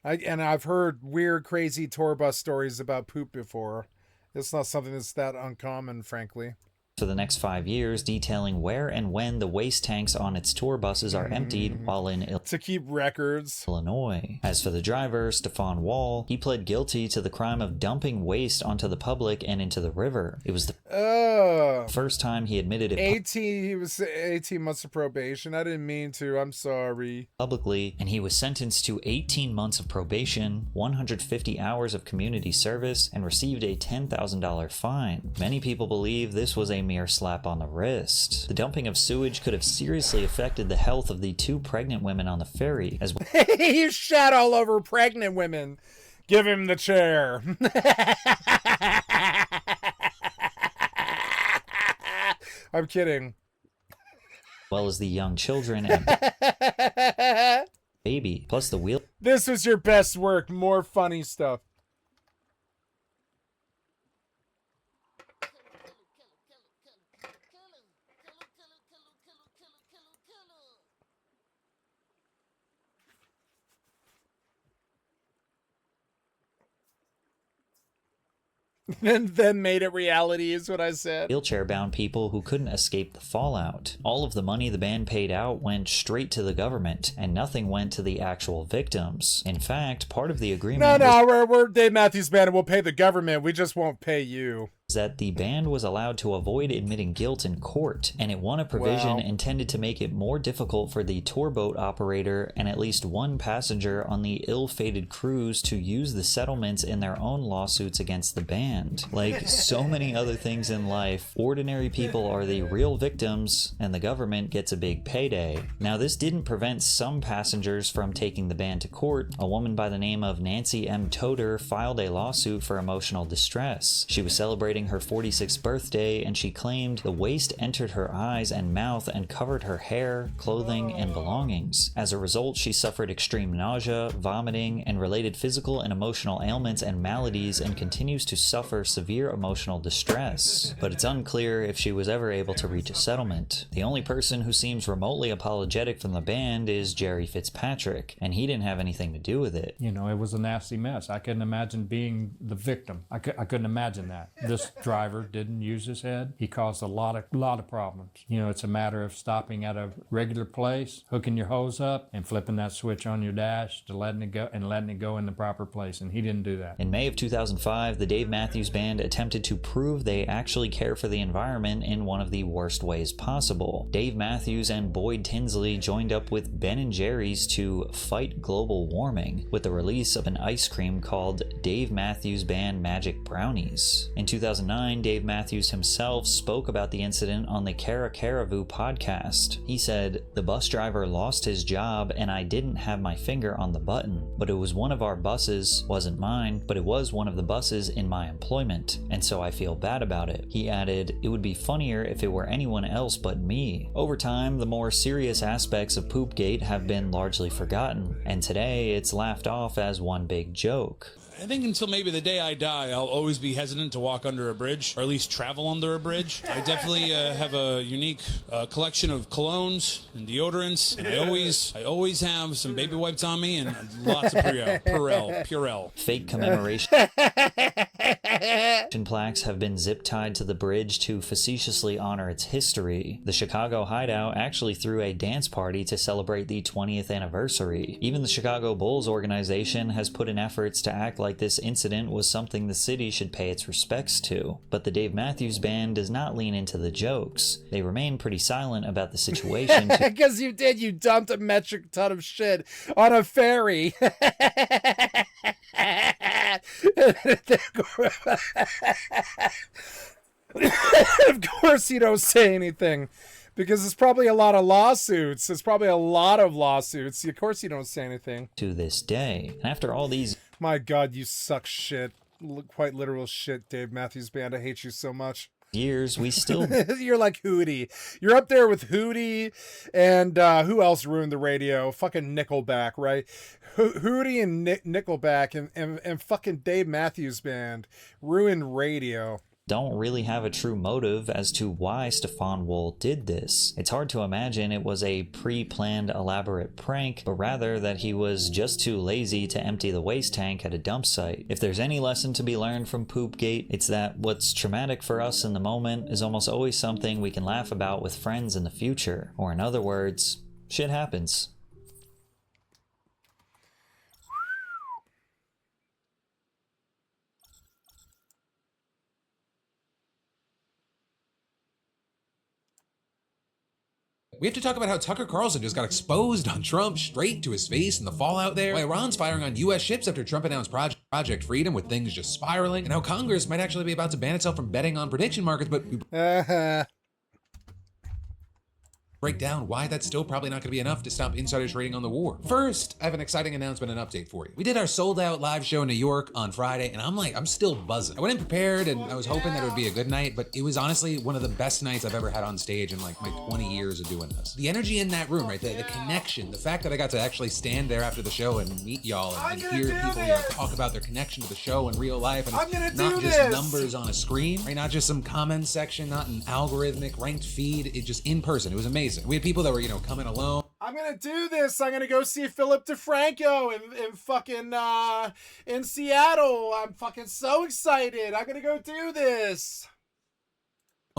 I've heard weird, crazy tour bus stories about poop before. It's not something that's that uncommon, frankly. For the next 5 years, detailing where and when the waste tanks on its tour buses are emptied while in to keep records. Illinois. As for the driver, Stefan Wall, he pled guilty to the crime of dumping waste onto the public and into the river. It was the first time he admitted it. He was 18 months of probation. I didn't mean to. I'm sorry. Publicly, and he was sentenced to 18 months of probation, 150 hours of community service, and received a $10,000 fine. Many people believe this was a mere slap on the wrist. The dumping of sewage could have seriously affected the health of the 2 pregnant women on the ferry, as well. He shat all over pregnant women. Give him the chair. I'm kidding. Well as the young children and baby, plus the wheel. This was your best work. More funny stuff. And then made it reality is what I said. Wheelchair-bound people who couldn't escape the fallout. All of the money the band paid out went straight to the government, and nothing went to the actual victims. In fact, part of the agreement we're Dave Matthews Band and we'll pay the government. We just won't pay you. That the band was allowed to avoid admitting guilt in court, and it won a provision intended to make it more difficult for the tour boat operator and at least one passenger on the ill-fated cruise to use the settlements in their own lawsuits against the band. Like so many other things in life, ordinary people are the real victims, and the government gets a big payday. Now, this didn't prevent some passengers from taking the band to court. A woman by the name of Nancy M. Toder filed a lawsuit for emotional distress. She was celebrating her 46th birthday, and she claimed the waste entered her eyes and mouth and covered her hair, clothing, and belongings. As a result, she suffered extreme nausea, vomiting, and related physical and emotional ailments and maladies, and continues to suffer severe emotional distress. But it's unclear if she was ever able to reach a settlement. The only person who seems remotely apologetic from the band is Jerry Fitzpatrick, and he didn't have anything to do with it. You know, it was a nasty mess. I couldn't imagine being the victim. I couldn't imagine that. This bus driver didn't use his head, he caused a lot of problems. You know, it's a matter of stopping at a regular place, hooking your hose up, and flipping that switch on your dash to letting it go in the proper place, and he didn't do that. In May of 2005, the Dave Matthews Band attempted to prove they actually care for the environment in one of the worst ways possible. Dave Matthews and Boyd Tinsley joined up with Ben & Jerry's to fight global warming with the release of an ice cream called Dave Matthews Band Magic Brownies. In 2009, Dave Matthews himself spoke about the incident on the Kara Karavu podcast. He said, "The bus driver lost his job and I didn't have my finger on the button, but it was one of our buses, wasn't mine, but it was one of the buses in my employment, and so I feel bad about it." He added, "It would be funnier if it were anyone else but me." Over time, the more serious aspects of Poopgate have been largely forgotten, and today it's laughed off as one big joke. I think until maybe the day I die, I'll always be hesitant to walk under a bridge, or at least travel under a bridge. I definitely have a unique collection of colognes and deodorants, and I always have some baby wipes on me and lots of Purell. Fake commemoration plaques have been zip-tied to the bridge to facetiously honor its history. The Chicago Hideout actually threw a dance party to celebrate the 20th anniversary. Even the Chicago Bulls organization has put in efforts to act like this incident was something the city should pay its respects to. But the Dave Matthews Band does not lean into the jokes. They remain pretty silent about the situation. Because you dumped a metric ton of shit on a ferry. Of course you don't say anything, because it's probably a lot of lawsuits. Of course you don't say anything. To this day. And after all these... My God, you suck shit. Quite literal shit, Dave Matthews Band. I hate you so much. Years, we still... You're like Hootie. You're up there with Hootie and who else ruined the radio? Fucking Nickelback, right? Hootie and Nickelback and fucking Dave Matthews Band ruined radio. Don't really have a true motive as to why Stefan Wool did this. It's hard to imagine it was a pre-planned elaborate prank, but rather that he was just too lazy to empty the waste tank at a dump site. If there's any lesson to be learned from Poopgate, it's that what's traumatic for us in the moment is almost always something we can laugh about with friends in the future. Or in other words, shit happens. We have to talk about how Tucker Carlson just got exposed on Trump straight to his face and the fallout there, why Iran's firing on U.S. ships after Trump announced Project Freedom with things just spiraling, and how Congress might actually be about to ban itself from betting on prediction markets, but break down why that's still probably not going to be enough to stop insider trading on the war. First, I have an exciting announcement and update for you. We did our sold-out live show in New York on Friday, and I'm still buzzing. I went in prepared, and I was hoping that it would be a good night, but it was honestly one of the best nights I've ever had on stage in like my 20 years of doing this. The energy in that room, right? The connection, the fact that I got to actually stand there after the show and meet y'all and hear people talk about their connection to the show in real life, and not just numbers on a screen, right? Not just some comment section, not an algorithmic ranked feed. It just in person. It was amazing. We had people that were, coming alone. I'm gonna do this. I'm gonna go see Philip DeFranco in fucking in Seattle. I'm fucking so excited. I'm gonna go do this.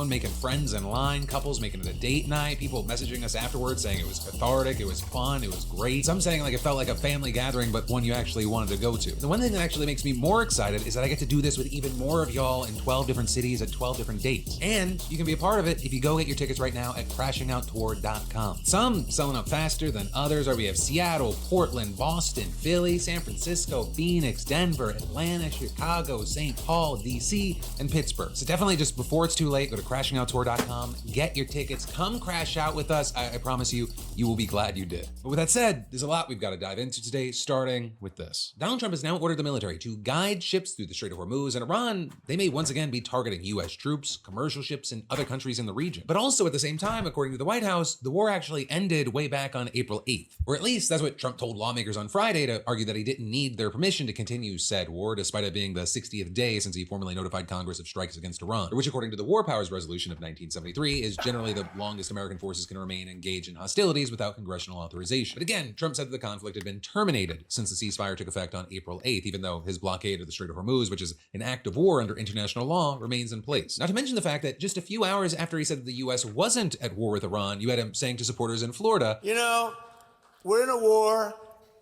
Making friends in line, couples making it a date night, people messaging us afterwards saying it was cathartic, it was fun, it was great. Some saying like it felt like a family gathering, but one you actually wanted to go to. The one thing that actually makes me more excited is that I get to do this with even more of y'all in 12 different cities at 12 different dates. And you can be a part of it if you go get your tickets right now at crashingoutour.com. Some selling up faster than others. We have Seattle, Portland, Boston, Philly, San Francisco, Phoenix, Denver, Atlanta, Chicago, St. Paul, DC, and Pittsburgh. So definitely just before it's too late, go to crashingoutour.com, get your tickets, come crash out with us. I promise you, you will be glad you did. But with that said, there's a lot we've got to dive into today, starting with this. Donald Trump has now ordered the military to guide ships through the Strait of Hormuz, and Iran, they may once again be targeting U.S. troops, commercial ships, and other countries in the region. But also at the same time, according to the White House, the war actually ended way back on April 8th. Or at least that's what Trump told lawmakers on Friday to argue that he didn't need their permission to continue said war, despite it being the 60th day since he formally notified Congress of strikes against Iran, which according to the War Powers Resolution of 1973 is generally the longest American forces can remain engaged in hostilities without congressional authorization. But again, Trump said that the conflict had been terminated since the ceasefire took effect on April 8th, even though his blockade of the Strait of Hormuz, which is an act of war under international law, remains in place. Not to mention the fact that just a few hours after he said that the U.S. wasn't at war with Iran, you had him saying to supporters in Florida, "You know, we're in a war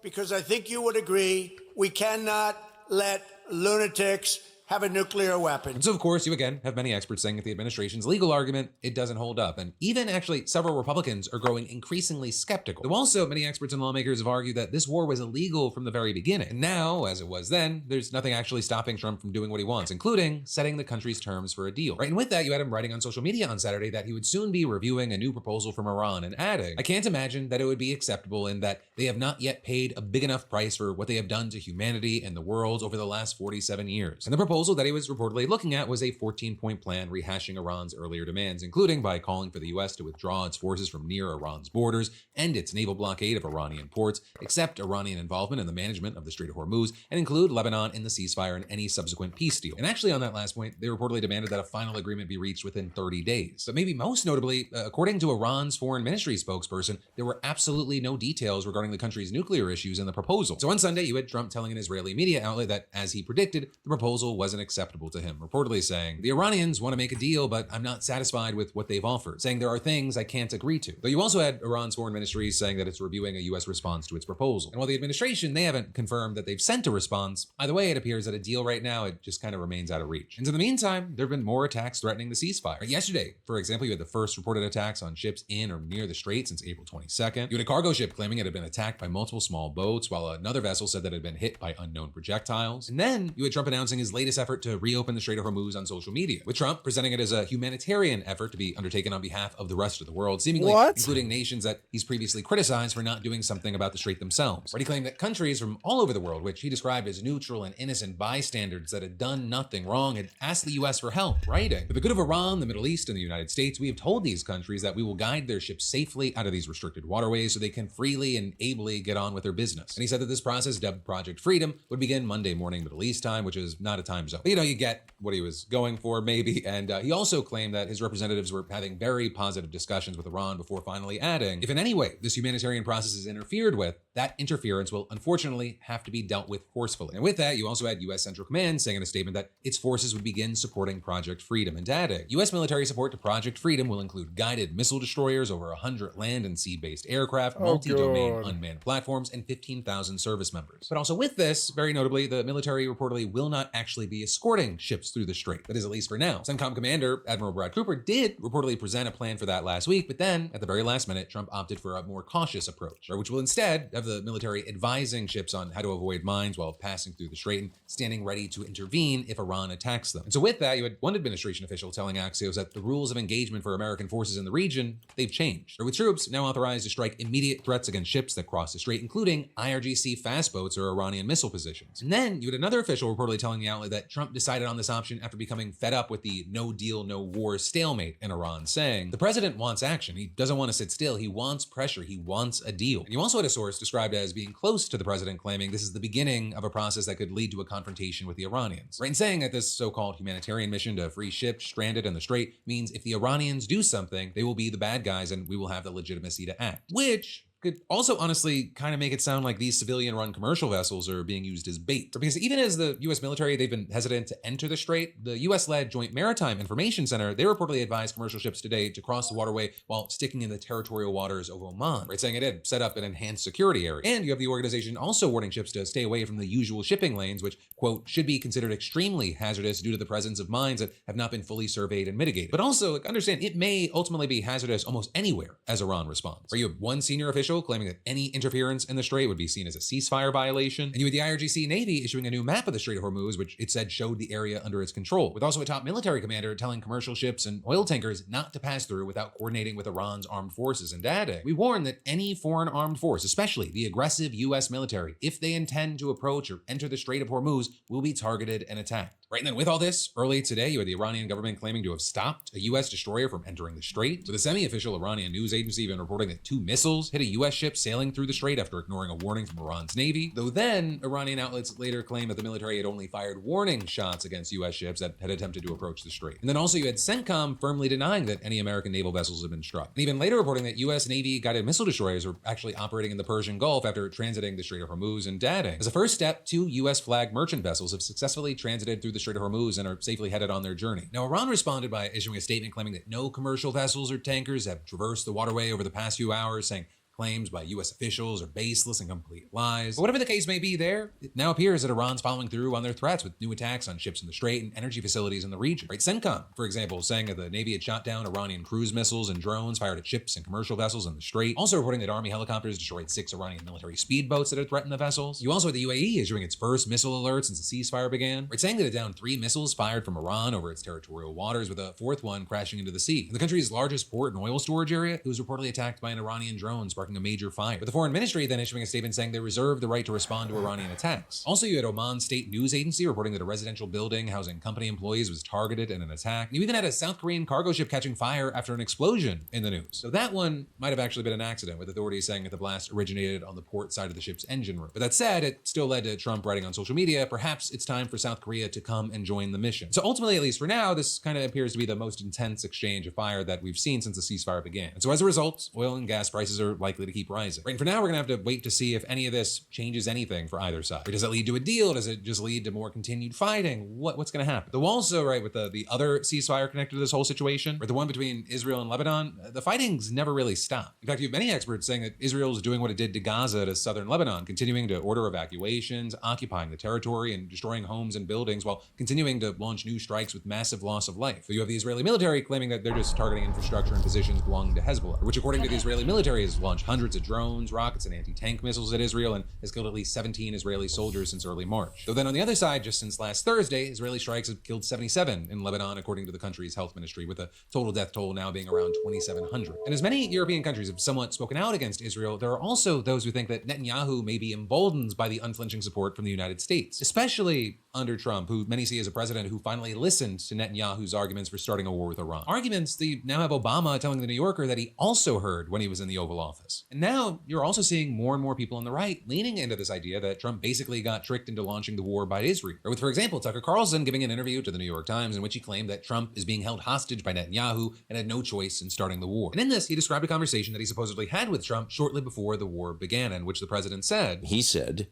because I think you would agree we cannot let lunatics have a nuclear weapon." And so, of course, you again have many experts saying that the administration's legal argument, it doesn't hold up. And even actually several Republicans are growing increasingly skeptical. Though also many experts and lawmakers have argued that this war was illegal from the very beginning. And now, as it was then, there's nothing actually stopping Trump from doing what he wants, including setting the country's terms for a deal. Right? And with that, you had him writing on social media on Saturday that he would soon be reviewing a new proposal from Iran and adding, "I can't imagine that it would be acceptable in that they have not yet paid a big enough price for what they have done to humanity and the world over the last 47 years. And the proposal that he was reportedly looking at was a 14-point plan rehashing Iran's earlier demands, including by calling for the U.S. to withdraw its forces from near Iran's borders, end its naval blockade of Iranian ports, accept Iranian involvement in the management of the Strait of Hormuz, and include Lebanon in the ceasefire and any subsequent peace deal." And actually on that last point, they reportedly demanded that a final agreement be reached within 30 days. But maybe most notably, according to Iran's foreign ministry spokesperson, there were absolutely no details regarding the country's nuclear issues in the proposal. So on Sunday, you had Trump telling an Israeli media outlet that, as he predicted, the proposal wasn't acceptable to him, reportedly saying, "The Iranians want to make a deal, but I'm not satisfied with what they've offered, saying there are things I can't agree to." Though you also had Iran's foreign ministry saying that it's reviewing a U.S. response to its proposal. And while the administration, they haven't confirmed that they've sent a response, either way, it appears that a deal right now, it just kind of remains out of reach. And in the meantime, there have been more attacks threatening the ceasefire. Yesterday, for example, you had the first reported attacks on ships in or near the strait since April 22nd. You had a cargo ship claiming it had been attacked by multiple small boats, while another vessel said that it had been hit by unknown projectiles. And then you had Trump announcing his latest effort to reopen the Strait of Hormuz on social media, with Trump presenting it as a humanitarian effort to be undertaken on behalf of the rest of the world, seemingly including nations that he's previously criticized for not doing something about the strait themselves. But he claimed that countries from all over the world, which he described as neutral and innocent bystanders that had done nothing wrong, had asked the U.S. for help, writing, "For the good of Iran, the Middle East, and the United States, we have told these countries that we will guide their ships safely out of these restricted waterways so they can freely and ably get on with their business." And he said that this process, dubbed Project Freedom, would begin Monday morning Middle East time, which is not a time zone. But you get what he was going for, maybe. And he also claimed that his representatives were having very positive discussions with Iran before finally adding, "If in any way this humanitarian process is interfered with, that interference will unfortunately have to be dealt with forcefully." And with that, you also had U.S. Central Command saying in a statement that its forces would begin supporting Project Freedom, and adding, "U.S. military support to Project Freedom will include guided missile destroyers, over 100 land and sea-based aircraft, multi-domain unmanned platforms, and 15,000 service members." But also with this, very notably, the military reportedly will not actually be escorting ships through the strait. That is, at least for now. CENTCOM Commander Admiral Brad Cooper did reportedly present a plan for that last week, but then, at the very last minute, Trump opted for a more cautious approach, which will instead have the military advising ships on how to avoid mines while passing through the strait and standing ready to intervene if Iran attacks them. And so with that, you had one administration official telling Axios that the rules of engagement for American forces in the region, they've changed, with troops now authorized to strike immediate threats against ships that cross the strait, including IRGC fast boats or Iranian missile positions. And then you had another official reportedly telling the outlet that Trump decided on this option after becoming fed up with the no deal, no war stalemate in Iran, saying, "The president wants action. He doesn't want to sit still. He wants pressure. He wants a deal." And you also had a source described as being close to the president claiming this is the beginning of a process that could lead to a confrontation with the Iranians. Right, and saying that this so-called humanitarian mission to free ships stranded in the strait means if the Iranians do something, they will be the bad guys and we will have the legitimacy to act. Which could also honestly kind of make it sound like these civilian-run commercial vessels are being used as bait. Because even as the U.S. military, they've been hesitant to enter the strait, the U.S.-led Joint Maritime Information Center, they reportedly advised commercial ships today to cross the waterway while sticking in the territorial waters of Oman, right, saying it had set up an enhanced security area. And you have the organization also warning ships to stay away from the usual shipping lanes, which, quote, should be considered extremely hazardous due to the presence of mines that have not been fully surveyed and mitigated. But also, understand, it may ultimately be hazardous almost anywhere as Iran responds. Or you have one senior official claiming that any interference in the strait would be seen as a ceasefire violation. And you had the IRGC Navy issuing a new map of the Strait of Hormuz, which it said showed the area under its control, with also a top military commander telling commercial ships and oil tankers not to pass through without coordinating with Iran's armed forces, and adding, "We warn that any foreign armed force, especially the aggressive U.S. military, if they intend to approach or enter the Strait of Hormuz, will be targeted and attacked." Right, and then with all this, early today, you had the Iranian government claiming to have stopped a U.S. destroyer from entering the strait, with a semi-official Iranian news agency even reporting that 2 missiles hit a U.S. ships sailing through the strait after ignoring a warning from Iran's Navy, though then Iranian outlets later claimed that the military had only fired warning shots against U.S. ships that had attempted to approach the strait. And then also you had CENTCOM firmly denying that any American naval vessels had been struck. And even later reporting that U.S. Navy guided missile destroyers were actually operating in the Persian Gulf after transiting the Strait of Hormuz and dadding. As a first step, 2 U.S. flagged merchant vessels have successfully transited through the Strait of Hormuz and are safely headed on their journey. Now, Iran responded by issuing a statement claiming that no commercial vessels or tankers have traversed the waterway over the past few hours, saying claims by U.S. officials are baseless and complete lies. But whatever the case may be there, it now appears that Iran's following through on their threats with new attacks on ships in the strait and energy facilities in the region. Right? CENTCOM, for example, saying that the Navy had shot down Iranian cruise missiles and drones fired at ships and commercial vessels in the strait. Also reporting that Army helicopters destroyed 6 Iranian military speedboats that had threatened the vessels. You also had the UAE issuing its first missile alert since the ceasefire began. Right? Saying that it downed 3 missiles fired from Iran over its territorial waters, with a 4th one crashing into the sea. In the country's largest port and oil storage area, it was reportedly attacked by an Iranian drone, sparking a major fire. With the foreign ministry then issuing a statement saying they reserve the right to respond to Iranian attacks. Also, you had Oman State News Agency reporting that a residential building housing company employees was targeted in an attack. And you even had a South Korean cargo ship catching fire after an explosion in the news. So that one might have actually been an accident, with authorities saying that the blast originated on the port side of the ship's engine room. But that said, it still led to Trump writing on social media, perhaps it's time for South Korea to come and join the mission. So ultimately, at least for now, this kind of appears to be the most intense exchange of fire that we've seen since the ceasefire began. And so as a result, oil and gas prices are likely to keep rising. Right, and for now, we're gonna have to wait to see if any of this changes anything for either side. Or does it lead to a deal? Does it just lead to more continued fighting? What's going to happen? Though also, right, with the other ceasefire connected to this whole situation, or the one between Israel and Lebanon, the fighting's never really stopped. In fact, you have many experts saying that Israel's doing what it did to Gaza, to southern Lebanon, continuing to order evacuations, occupying the territory, and destroying homes and buildings while continuing to launch new strikes with massive loss of life. So you have the Israeli military claiming that they're just targeting infrastructure and positions belonging to Hezbollah, which according to the Israeli military has launched hundreds of drones, rockets, and anti-tank missiles at Israel and has killed at least 17 Israeli soldiers since early March. Though then on the other side, just since last Thursday, Israeli strikes have killed 77 in Lebanon, according to the country's health ministry, with a total death toll now being around 2,700. And as many European countries have somewhat spoken out against Israel, there are also those who think that Netanyahu may be emboldened by the unflinching support from the United States, especially under Trump, who many see as a president who finally listened to Netanyahu's arguments for starting a war with Iran. Arguments they now have Obama telling the New Yorker that he also heard when he was in the Oval Office. And now you're also seeing more and more people on the right leaning into this idea that Trump basically got tricked into launching the war by Israel. Or with, for example, Tucker Carlson giving an interview to the New York Times in which he claimed that Trump is being held hostage by Netanyahu and had no choice in starting the war. And in this, he described a conversation that he supposedly had with Trump shortly before the war began, in which the president said, he said,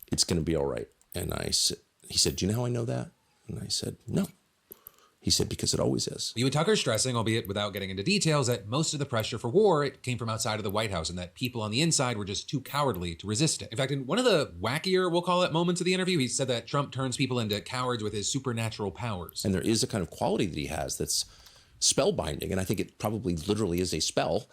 it's going to be all right. And he said, do you know how I know that? And I said, no. He said, because it always is. You had Tucker stressing, albeit without getting into details, that most of the pressure for war, it came from outside of the White House and that people on the inside were just too cowardly to resist it. In fact, in one of the wackier, we'll call it, moments of the interview, he said that Trump turns people into cowards with his supernatural powers. And there is a kind of quality that he has that's spellbinding, and I think it probably literally is a spell.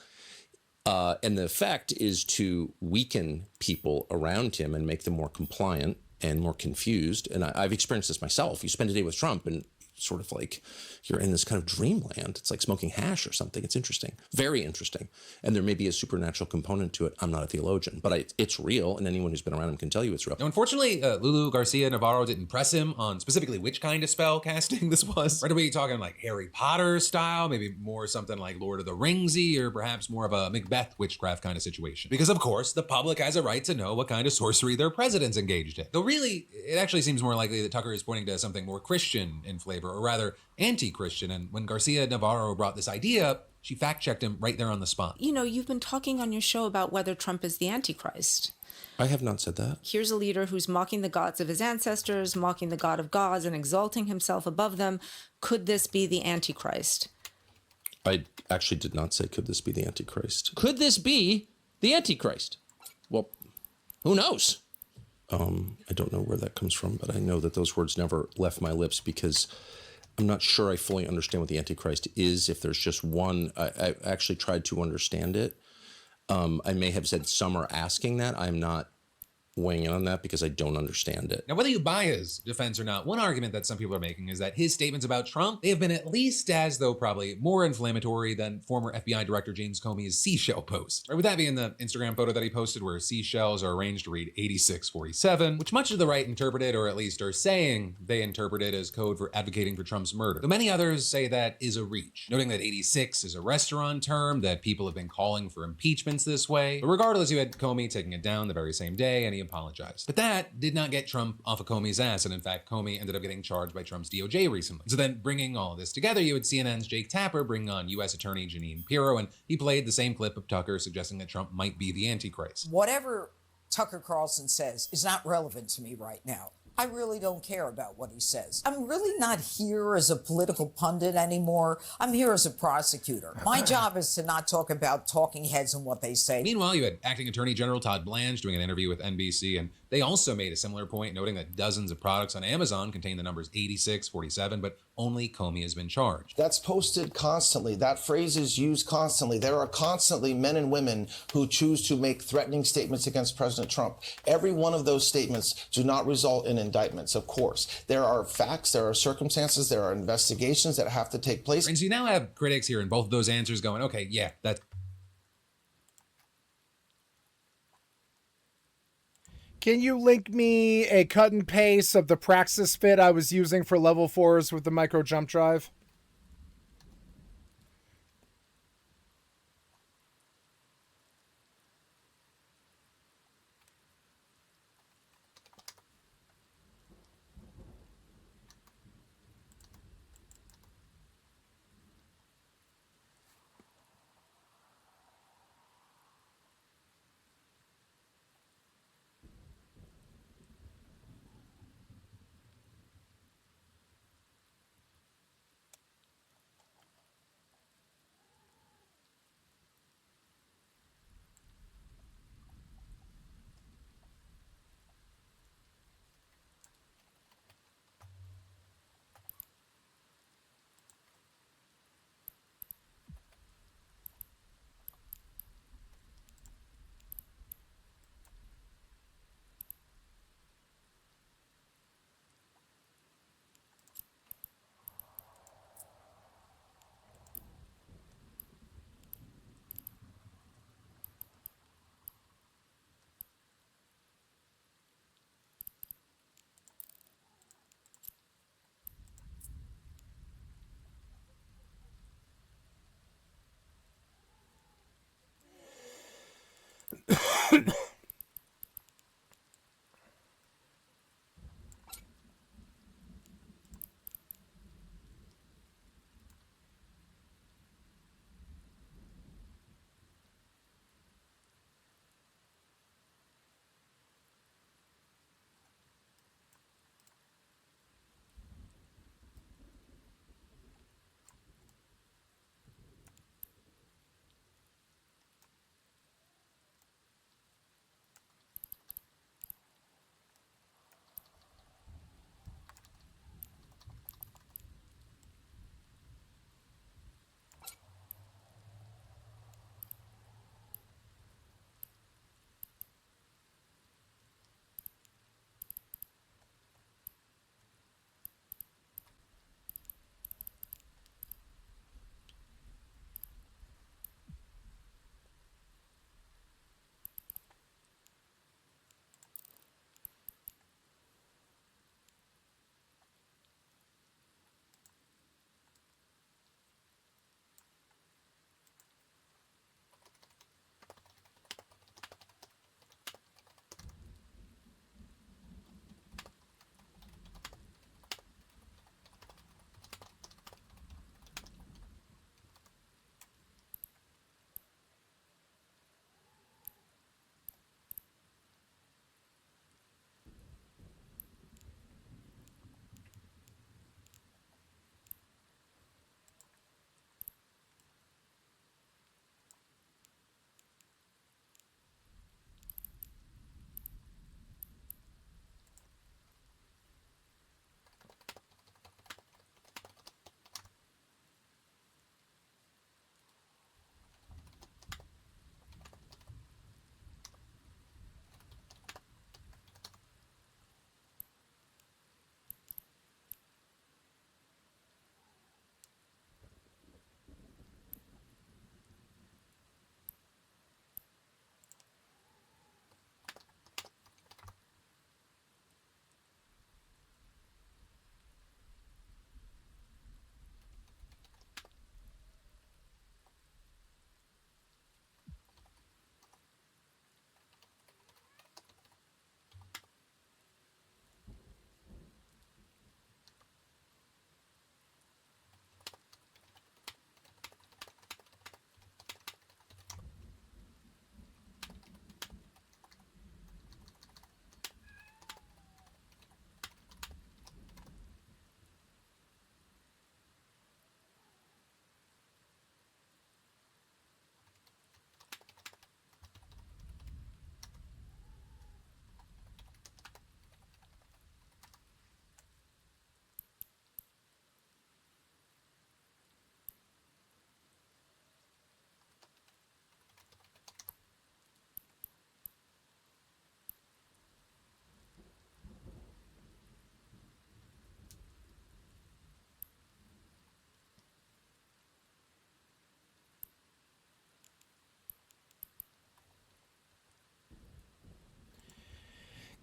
And the effect is to weaken people around him and make them more compliant and more confused. And I've experienced this myself. You spend a day with Trump and sort of like you're in this kind of dreamland. It's like smoking hash or something. It's interesting, very interesting. And there may be a supernatural component to it. I'm not a theologian, but it's real. And anyone who's been around him can tell you it's real. Now, unfortunately, Lulu Garcia Navarro didn't press him on specifically which kind of spell casting this was. Right away, talking like Harry Potter style, maybe more something like Lord of the Ringsy, or perhaps more of a Macbeth witchcraft kind of situation. Because of course, the public has a right to know what kind of sorcery their president's engaged in. Though really, it actually seems more likely that Tucker is pointing to something more Christian in flavor, or rather anti-Christian. And when Garcia Navarro brought this idea up, she fact-checked him right there on the spot. You know, you've been talking on your show about whether Trump is the Antichrist. I have not said that. Here's a leader who's mocking the gods of his ancestors, mocking the God of gods, and exalting himself above them. Could this be the Antichrist? I actually did not say, could this be the Antichrist? Could this be the Antichrist? Well, who knows? I don't know where that comes from, but I know that those words never left my lips because I'm not sure I fully understand what the Antichrist is. If there's just one, I actually tried to understand it. I may have said some are asking that. I'm not weighing in on that because I don't understand it. Now, whether you buy his defense or not, one argument that some people are making is that his statements about Trump, they have been at least as though probably more inflammatory than former FBI Director James Comey's seashell post. Right, with that being the Instagram photo that he posted where seashells are arranged to read 8647, which much of the right interpreted, or at least are saying they interpreted as code for advocating for Trump's murder. Though many others say that is a reach, noting that 86 is a restaurant term, that people have been calling for impeachments this way. But regardless, you had Comey taking it down the very same day, and he apologized. But that did not get Trump off of Comey's ass, and in fact, Comey ended up getting charged by Trump's DOJ recently. So then, bringing all of this together, you had CNN's Jake Tapper bring on U.S. Attorney Jeanine Pirro, and he played the same clip of Tucker suggesting that Trump might be the Antichrist. Whatever Tucker Carlson says is not relevant to me right now. I really don't care about what he says. I'm really not here as a political pundit anymore. I'm here as a prosecutor. My job is to not talk about talking heads and what they say. Meanwhile, you had Acting Attorney General Todd Blanche doing an interview with NBC, and they also made a similar point, noting that dozens of products on Amazon contain the numbers 8647, but only Comey has been charged. That's posted constantly. That phrase is used constantly. There are constantly men and women who choose to make threatening statements against President Trump. Every one of those statements do not result in indictments, of course. There are facts, there are circumstances, there are investigations that have to take place. And so you now have critics here in both of those answers going, okay, yeah, that's... Can you link me a cut and paste of the Praxis fit I was using for level 4s with the micro jump drive?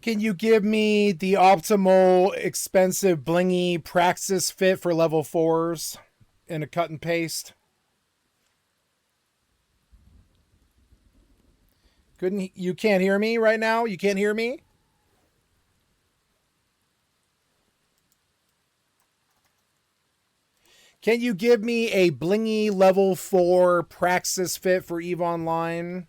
Can you give me the optimal, expensive, blingy Praxis fit for level 4s in a cut and paste? You can't hear me right now? You can't hear me? Can you give me a blingy level 4 Praxis fit for EVE Online?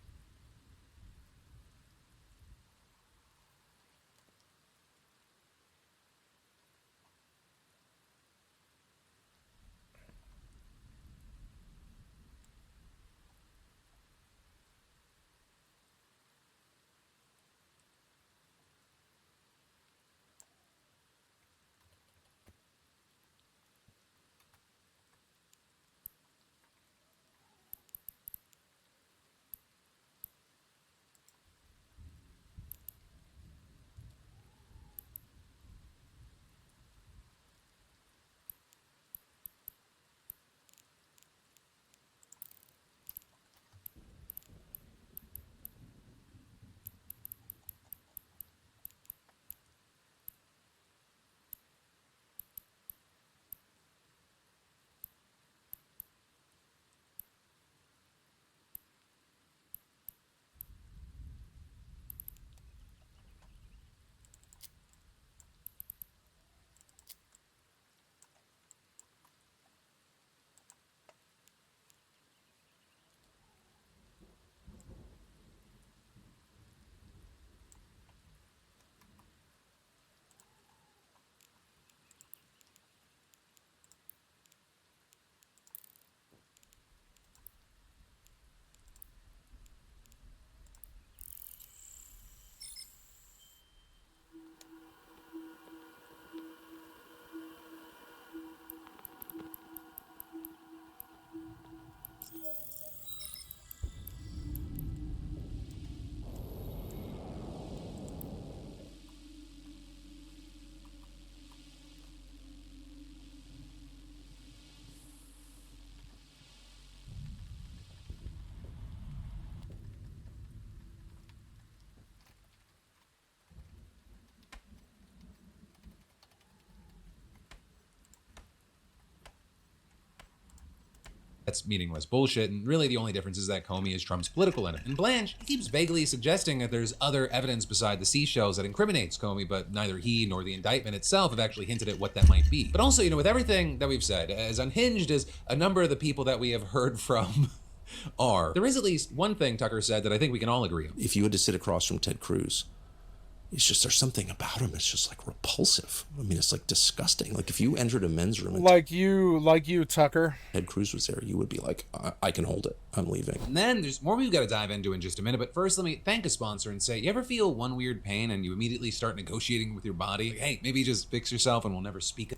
That's meaningless bullshit, and really the only difference is that Comey is Trump's political enemy. And Blanche keeps vaguely suggesting that there's other evidence beside the seashells that incriminates Comey, but neither he nor the indictment itself have actually hinted at what that might be. But also, with everything that we've said, as unhinged as a number of the people that we have heard from are, there is at least one thing Tucker said that I think we can all agree on. If you had to sit across from Ted Cruz, it's just, there's something about him. It's just like repulsive. I mean, it's like disgusting. Like if you entered a men's room and like you, Tucker. Ted Cruz was there, you would be like, I can hold it. I'm leaving. And then there's more we've got to dive into in just a minute. But first, let me thank a sponsor and say, you ever feel one weird pain and you immediately start negotiating with your body? Like, hey, maybe just fix yourself and we'll never speak.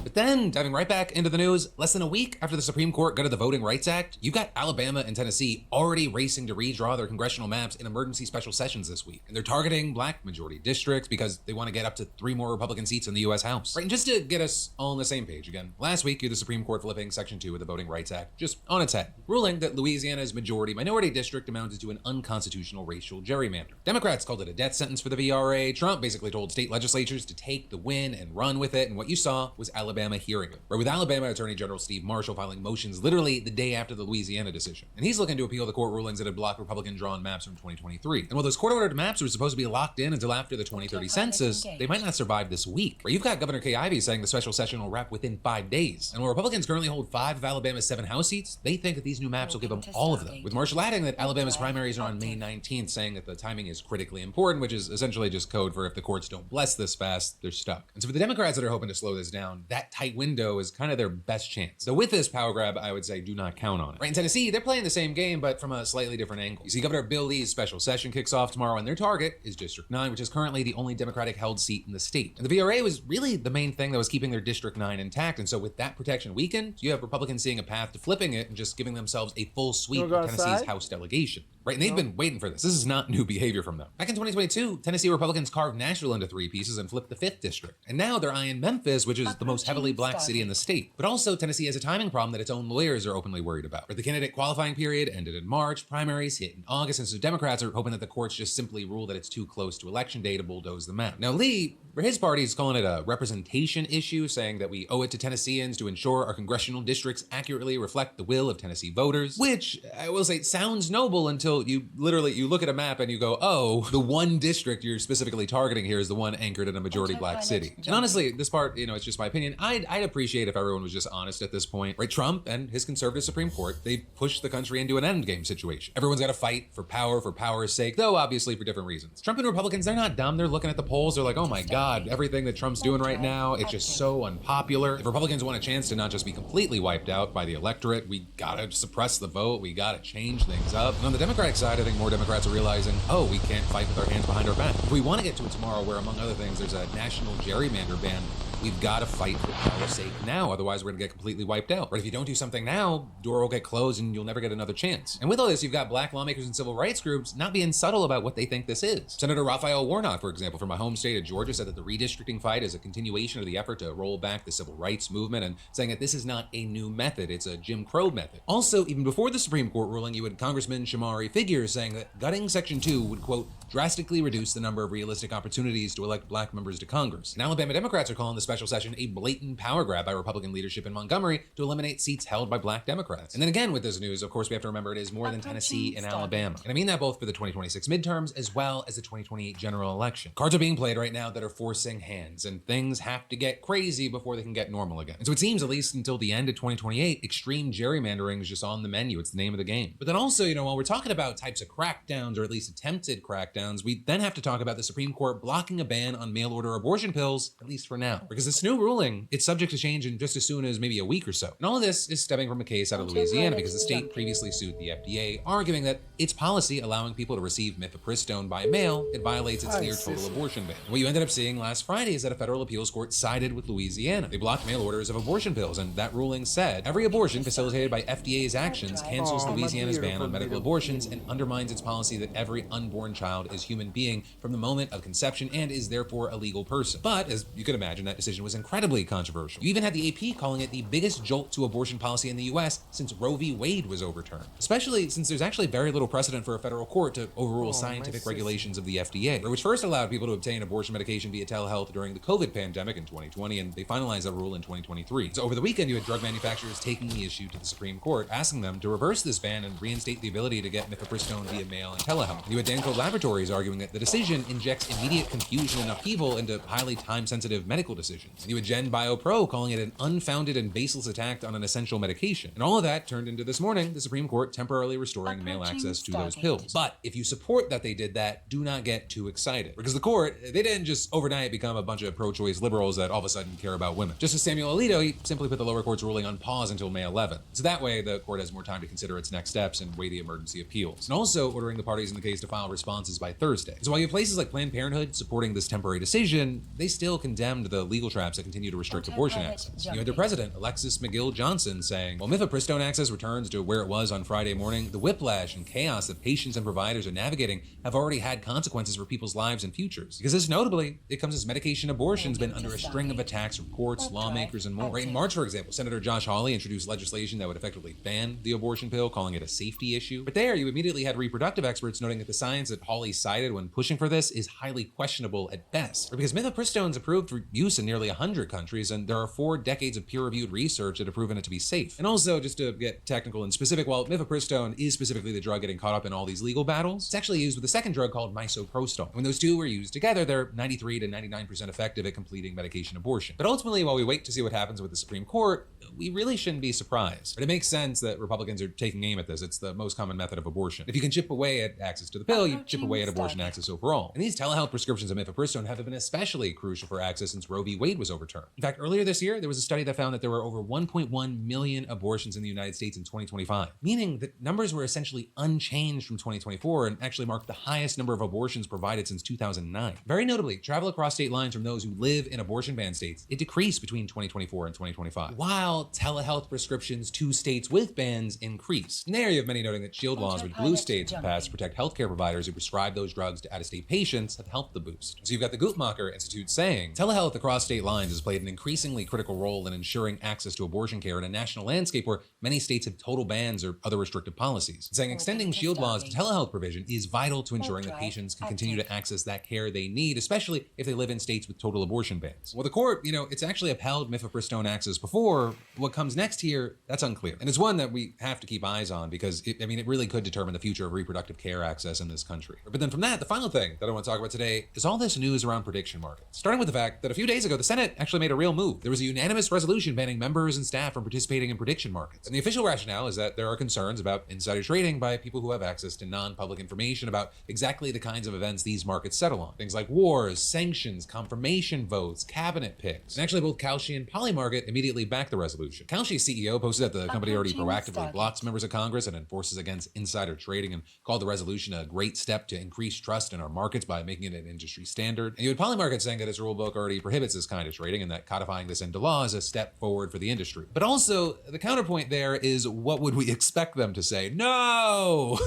But then, diving right back into the news, less than a week after the Supreme Court gutted the Voting Rights Act, you got Alabama and Tennessee already racing to redraw their congressional maps in emergency special sessions this week. And they're targeting black majority districts because they want to get up to 3 more Republican seats in the U.S. House. Right, and just to get us all on the same page again, last week, you had the Supreme Court flipping Section 2 of the Voting Rights Act just on its head, ruling that Louisiana's minority district amounted to an unconstitutional racial gerrymander. Democrats called it a death sentence for the VRA. Trump basically told state legislatures to take the win and run with it, and what you saw was Alabama hearing it. Right, with Alabama Attorney General Steve Marshall filing motions literally the day after the Louisiana decision. And he's looking to appeal the court rulings that had blocked Republican-drawn maps from 2023. And while those court-ordered maps were supposed to be locked in until after the 2030 census, they might not survive this week. Right, you've got Governor Kay Ivey saying the special session will wrap within 5 days. And while Republicans currently hold 5 of Alabama's 7 House seats, they think that these new maps will give them all of them. With Marshall adding that Alabama's primaries are on May 19th, saying that the timing is critically important, which is essentially just code for if the courts don't bless this fast, they're stuck. And so for the Democrats that are hoping to slow this down, that tight window is kind of their best chance. So with this power grab, I would say do not count on it. Right, in Tennessee, they're playing the same game, but from a slightly different angle. You see, Governor Bill Lee's special session kicks off tomorrow, and their target is District 9, which is currently the only Democratic-held seat in the state. And the VRA was really the main thing that was keeping their District 9 intact, and so with that protection weakened, you have Republicans seeing a path to flipping it and just giving themselves a full sweep of Tennessee's House delegation. right? And they've been waiting for this. This is not new behavior from them. Back in 2022, Tennessee Republicans carved Nashville into 3 pieces and flipped the 5th district. And now they're eyeing Memphis, which is the most heavily black city in the state. But also, Tennessee has a timing problem that its own lawyers are openly worried about. Where the candidate qualifying period ended in March, primaries hit in August, and so Democrats are hoping that the courts just simply rule that it's too close to election day to bulldoze the map. Now, Lee, for his party, is calling it a representation issue, saying that we owe it to Tennesseans to ensure our congressional districts accurately reflect the will of Tennessee voters, which I will say sounds noble until you look at a map and you go, oh, the one district you're specifically targeting here is the one anchored in a majority black city. And honestly, this part, it's just my opinion. I'd appreciate if everyone was just honest at this point, right? Trump and his conservative Supreme Court, they pushed the country into an endgame situation. Everyone's got to fight for power's sake, though obviously for different reasons. Trump and Republicans, they're not dumb. They're looking at the polls. They're like, oh my God, everything that Trump's doing right now, it's just so unpopular. If Republicans want a chance to not just be completely wiped out by the electorate, we gotta suppress the vote. We gotta change things up. And on the Democratic side, I think more Democrats are realizing, oh, we can't fight with our hands behind our back. If we want to get to it tomorrow, where among other things, there's a national gerrymander ban, we've got to fight for power's sake now, otherwise we're going to get completely wiped out. But if you don't do something now, door will get closed and you'll never get another chance. And with all this, you've got black lawmakers and civil rights groups not being subtle about what they think this is. Senator Raphael Warnock, for example, from my home state of Georgia, said that the redistricting fight is a continuation of the effort to roll back the civil rights movement, and saying that this is not a new method, it's a Jim Crow method. Also, even before the Supreme Court ruling, you had Congressman Shamari Figures saying that gutting Section 2 would, quote, drastically reduce the number of realistic opportunities to elect black members to Congress. And Alabama Democrats are calling the special session a blatant power grab by Republican leadership in Montgomery to eliminate seats held by black Democrats. And then again, with this news, of course, we have to remember it is more than Tennessee and Alabama. And I mean that both for the 2026 midterms as well as the 2028 general election. Cards are being played right now that are forcing hands, and things have to get crazy before they can get normal again. And so it seems, at least until the end of 2028, extreme gerrymandering is just on the menu. It's the name of the game. But then also, while we're talking about types of crackdowns, or at least attempted crackdowns, we then have to talk about the Supreme Court blocking a ban on mail-order abortion pills, at least for now. Because this new ruling, it's subject to change in just as soon as maybe a week or so. And all of this is stemming from a case out of Louisiana because the state previously sued the FDA, arguing that its policy allowing people to receive mifepristone by mail, it violates its near total abortion ban. And what you ended up seeing last Friday is that a federal appeals court sided with Louisiana. They blocked mail orders of abortion pills, and that ruling said every abortion facilitated by FDA's actions cancels Louisiana's ban on medical abortions and undermines its policy that every unborn child is human being from the moment of conception and is therefore a legal person. But as you could imagine, that decision was incredibly controversial. You even had the AP calling it the biggest jolt to abortion policy in the US since Roe v. Wade was overturned, especially since there's actually very little precedent for a federal court to overrule scientific regulations of the FDA, which first allowed people to obtain abortion medication via telehealth during the COVID pandemic in 2020, and they finalized that rule in 2023. So over the weekend, you had drug manufacturers taking the issue to the Supreme Court, asking them to reverse this ban and reinstate the ability to get mifepristone via mail and telehealth. And you had Danco Laboratories arguing that the decision injects immediate confusion and upheaval into highly time-sensitive medical decisions. And you had Gen BioPro calling it an unfounded and baseless attack on an essential medication. And all of that turned into this morning, the Supreme Court temporarily restoring mail access to those pills. But if you support that they did that, do not get too excited. Because the court, they didn't just overnight become a bunch of pro-choice liberals that all of a sudden care about women. Justice Samuel Alito, he simply put the lower court's ruling on pause until May 11th. So that way, the court has more time to consider its next steps and weigh the emergency appeals. And also ordering the parties in the case to file responses by Thursday. So while you have places like Planned Parenthood supporting this temporary decision, they still condemned the legal traps that continue to restrict abortion access. You had their president, Alexis McGill Johnson, saying, while mifepristone access returns to where it was on Friday morning, the whiplash and chaos that patients and providers are navigating have already had consequences for people's lives and futures. Because this notably, it comes as medication abortion's been under a string of attacks from courts, lawmakers, and more. Right in March, for example, Senator Josh Hawley introduced legislation that would effectively ban the abortion pill, calling it a safety issue. But there, you immediately had reproductive experts noting that the science that Hawley cited when pushing for this is highly questionable at best. Because mifepristone is approved for use in nearly 100 countries, and there are 4 decades of peer-reviewed research that have proven it to be safe. And also, just to get technical and specific, while mifepristone is specifically the drug getting caught up in all these legal battles, it's actually used with a second drug called misoprostol. When those two are used together, they're 93 to 99% effective at completing medication abortion. But ultimately, while we wait to see what happens with the Supreme Court, we really shouldn't be surprised. But it makes sense that Republicans are taking aim at this. It's the most common method of abortion. If you can chip away at access to the pill, you chip away at abortion access overall. And these telehealth prescriptions of mifepristone have been especially crucial for access since Roe v. Wade was overturned. In fact, earlier this year, there was a study that found that there were over 1.1 million abortions in the United States in 2025, meaning that numbers were essentially unchanged from 2024 and actually marked the highest number of abortions provided since 2009. Very notably, travel across state lines from those who live in abortion ban states, it decreased between 2024 and 2025, while telehealth prescriptions to states with bans increased. And there you have many noting that shield laws with blue states have passed to protect healthcare providers who prescribe those drugs to out-of-state patients have helped the boost. So you've got the Guttmacher Institute saying, telehealth across state lines has played an increasingly critical role in ensuring access to abortion care in a national landscape where many states have total bans or other restrictive policies. Saying extending shield laws to telehealth provision is vital to ensuring that patients can continue to access that care they need, especially if they live in states with total abortion bans. Well, the court, it's actually upheld mifepristone access before. What comes next here, that's unclear. And it's one that we have to keep eyes on because it really could determine the future of reproductive care access in this country. But then from that, the final thing that I want to talk about today is all this news around prediction markets. Starting with the fact that a few days ago, the Senate actually made a real move. There was a unanimous resolution banning members and staff from participating in prediction markets. And the official rationale is that there are concerns about insider trading by people who have access to non-public information about exactly the kinds of events these markets settle on. Things like wars, sanctions, confirmation votes, cabinet picks. And actually both Kalshi and Polymarket immediately backed the resolution. Kalshi's CEO posted that the company already proactively blocks members of Congress and enforces against insider trading and called the resolution a great step to increase trust in our markets by making it an industry standard. And you had Polymarket saying that its rulebook already prohibits this kind of trading and that codifying this into law is a step forward for the industry. But also, the counterpoint there is, what would we expect them to say? No!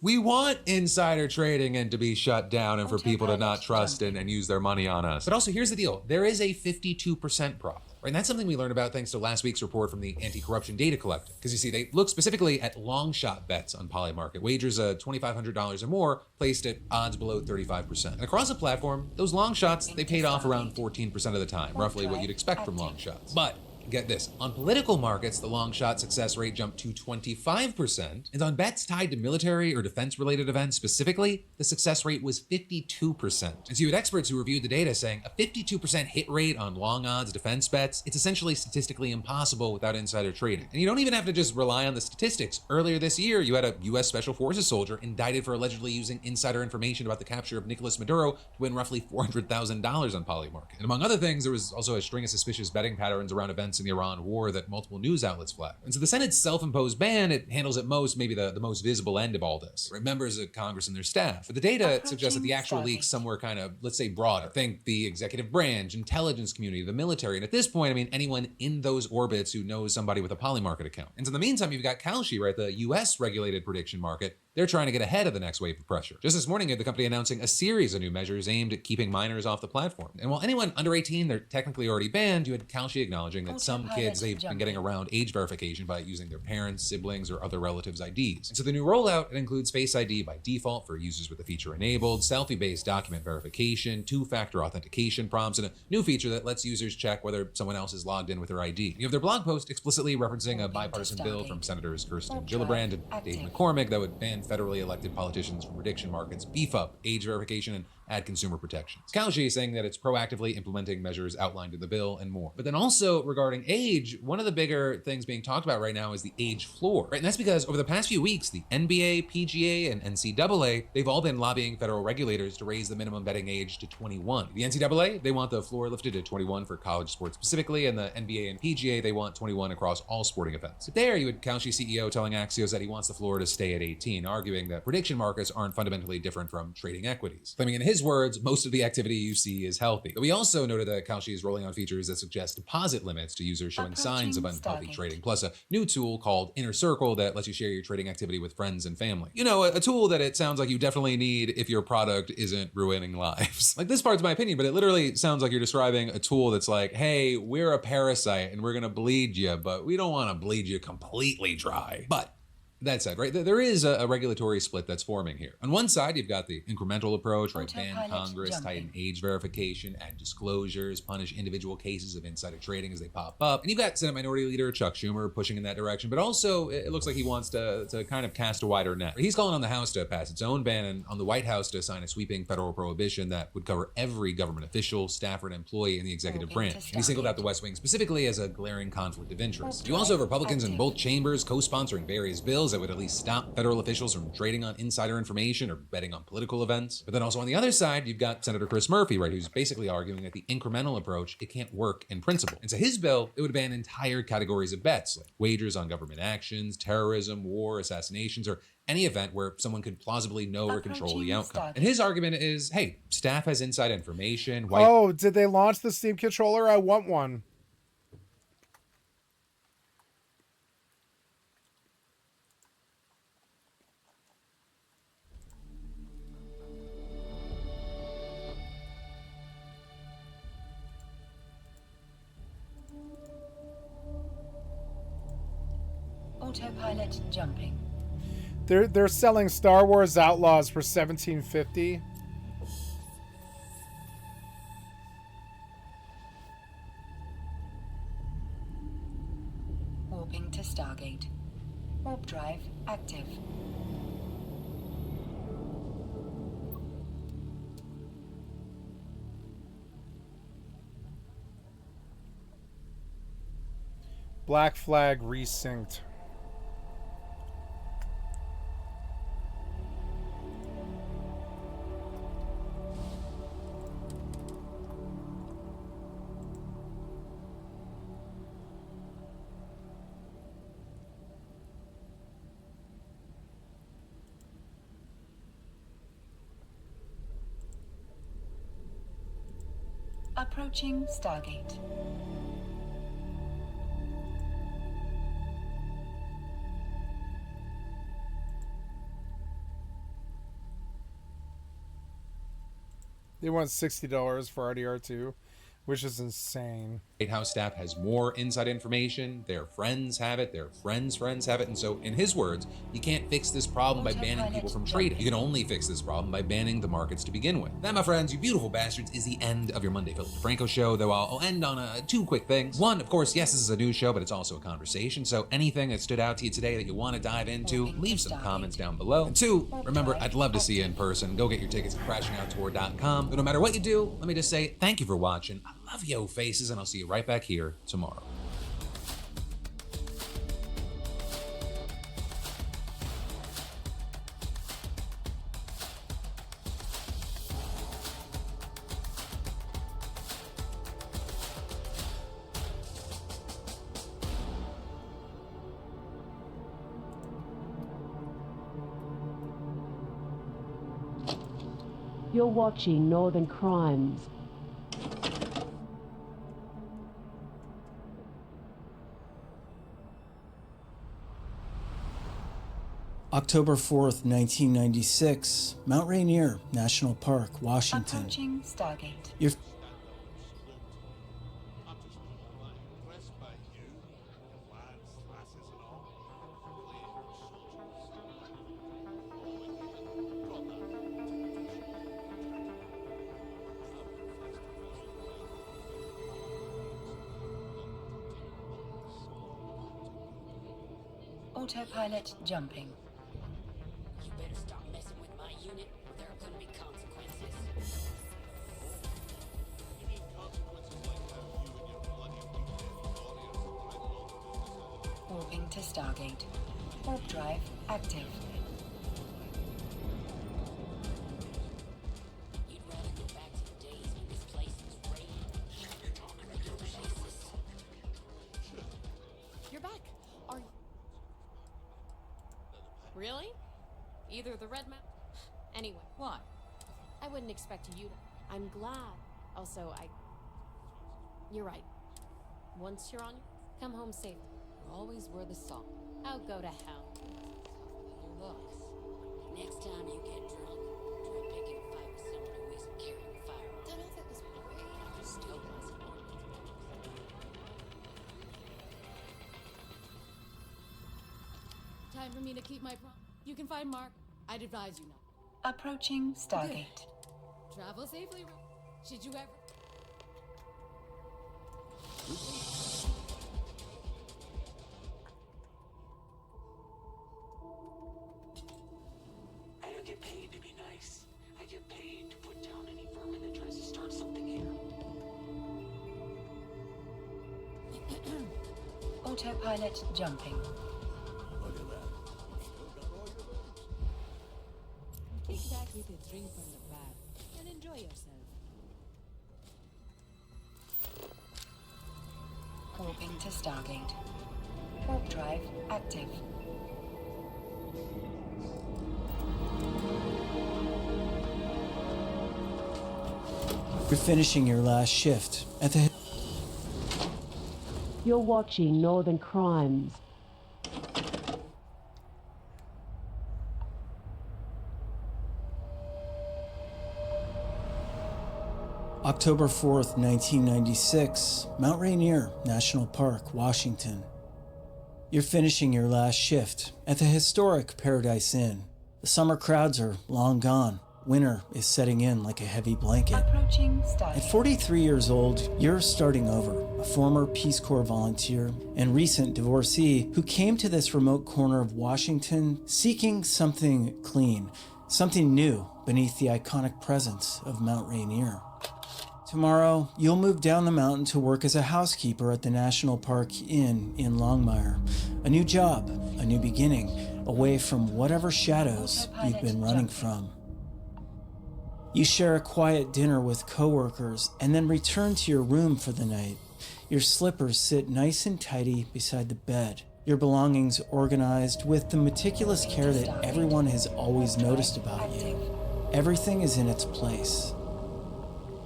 We want insider trading and to be shut down and for people to not trust and use their money on us. But also, here's the deal. There is a 52% problem. Right, and that's something we learned about thanks to last week's report from the Anti-Corruption Data Collective. Because you see, they look specifically at long shot bets on Polymarket, wagers $2,500 or more placed at odds below 35%. And across the platform, those long shots, they paid off around 14% of the time, roughly what you'd expect from long shots. But get this, on political markets, the long shot success rate jumped to 25%, and on bets tied to military or defense-related events specifically, the success rate was 52%. And so you had experts who reviewed the data saying a 52% hit rate on long odds defense bets, it's essentially statistically impossible without insider trading. And you don't even have to just rely on the statistics. Earlier this year, you had a U.S. Special Forces soldier indicted for allegedly using insider information about the capture of Nicolas Maduro to win roughly $400,000 on Polymarket. And among other things, there was also a string of suspicious betting patterns around events in the Iran war that multiple news outlets flagged. And so the Senate's self-imposed ban, it handles at most maybe the most visible end of all this, right? Members of Congress and their staff. But the data suggests that the actual leaks somewhere kind of, let's say, broader. Think the executive branch, intelligence community, the military, and at this point, anyone in those orbits who knows somebody with a Polymarket account. And so in the meantime, you've got Kalshi, right, the U.S. regulated prediction market. They're trying to get ahead of the next wave of pressure. Just this morning, you had the company announcing a series of new measures aimed at keeping minors off the platform. And while anyone under 18, they're technically already banned, you had Kalshi acknowledging that some kids, they've been getting around age verification by using their parents, siblings, or other relatives' IDs. And so the new rollout, it includes Face ID by default for users with the feature enabled, selfie-based document verification, two-factor authentication prompts, and a new feature that lets users check whether someone else is logged in with their ID. You have their blog post explicitly referencing a bipartisan bill from Senators Kirsten Gillibrand and Dave McCormick that would ban federally elected politicians from prediction markets, beef up age verification, and add consumer protections. Kalshi is saying that it's proactively implementing measures outlined in the bill and more. But then also regarding age, one of the bigger things being talked about right now is the age floor, right? And that's because over the past few weeks, the NBA, PGA, and NCAA, they've all been lobbying federal regulators to raise the minimum betting age to 21. The NCAA, they want the floor lifted to 21 for college sports specifically, and the NBA and PGA, they want 21 across all sporting events. But there, you had Kalshi CEO telling Axios that he wants the floor to stay at 18, arguing that prediction markets aren't fundamentally different from trading equities. Claiming in his words, most of the activity you see is healthy. But we also noted that Kalshi is rolling out features that suggest deposit limits to users showing signs of unhealthy trading, plus a new tool called Inner Circle that lets you share your trading activity with friends and family. You know, a tool that it sounds like you definitely need if your product isn't ruining lives. Like, this part's my opinion, but it literally sounds like you're describing a tool that's like, hey, we're a parasite and we're gonna bleed you, but we don't wanna bleed you completely dry. But that said, right, there is a regulatory split that's forming here. On one side, you've got the incremental approach, right, ban Congress, tighten age verification, add disclosures, punish individual cases of insider trading as they pop up. And you've got Senate Minority Leader Chuck Schumer pushing in that direction, but also it looks like he wants to kind of cast a wider net. He's calling on the House to pass its own ban and on the White House to sign a sweeping federal prohibition that would cover every government official, staffer, and employee in the executive branch. And he singled out the West Wing specifically as a glaring conflict of interest. You also have Republicans in both chambers co-sponsoring various bills bills that would at least stop federal officials from trading on insider information or betting on political events. But then also on the other side, you've got Senator Chris Murphy, right, who's basically arguing that the incremental approach, it can't work in principle. And so his bill, it would ban entire categories of bets, like wagers on government actions, terrorism, war, assassinations, or any event where someone could plausibly know or control the outcome. And his argument is, hey, staff has inside information. Oh, did they launch the Steam controller? I want one. Autopilot jumping. They're selling Star Wars Outlaws for $17.50. Warping to Stargate. Warp drive active. Black Flag resynced. Approaching Stargate. They want $60 for RDR2, which is insane. White House staff has more inside information, their friends have it, their friends' friends have it, and so in his words, you can't fix this problem by banning people from trading. You can only fix this problem by banning the markets to begin with. That, my friends, you beautiful bastards, is the end of your Monday Philip DeFranco show, though I'll end on two quick things. One, of course, yes, this is a news show, but it's also a conversation, so anything that stood out to you today that you want to dive into, leave some comments down below. And two, remember, I'd love to see you in person. Go get your tickets at crashingouttour.com. But no matter what you do, let me just say thank you for watching. I love yo faces, and I'll see you right back here tomorrow. You're watching Northern Crimes. October 4th, 1996, Mount Rainier National Park, Washington. Approaching Stargate. You're Autopilot jumping. You better stop messing with my unit, or there are gonna be consequences. Warping to Stargate. Warp drive active. You'd rather go back to the days when this place was raided. You're talking to your faces. You're back. Are you? Really? Either the red map. Anyway, why? I wouldn't expect you to. I'm glad. Also, You're right. Once you're on, come home safe. You always were the salt. Oh, go to hell. Your looks. Next time you get drunk, try picking a fight with someone who isn't carrying a firearm. Don't know if it was You still wasn't. time for me to keep my promise. You can find Mark. I'd advise you not. Approaching Stargate. Travel safely. Should you ever... I don't get paid to be nice. I get paid to put down any vermin that tries to start something here. Autopilot jumping. Look at that. Sit back with a drink from the bar and enjoy yourself. Warping to Stargate. Warp drive active. You're finishing your last shift at the... You're watching Northern Crimes. October 4th, 1996, Mount Rainier National Park, Washington. You're finishing your last shift at the historic Paradise Inn. The summer crowds are long gone. Winter is setting in like a heavy blanket. Approaching Stargate. At 43 years old, you're starting over, a former Peace Corps volunteer and recent divorcee who came to this remote corner of Washington seeking something clean, something new beneath the iconic presence of Mount Rainier. Tomorrow, you'll move down the mountain to work as a housekeeper at the National Park Inn in Longmire. A new job, a new beginning, away from whatever shadows you've been running from. You share a quiet dinner with coworkers and then return to your room for the night. Your slippers sit nice and tidy beside the bed. Your belongings organized with the meticulous care that everyone has always noticed about you. Everything is in its place.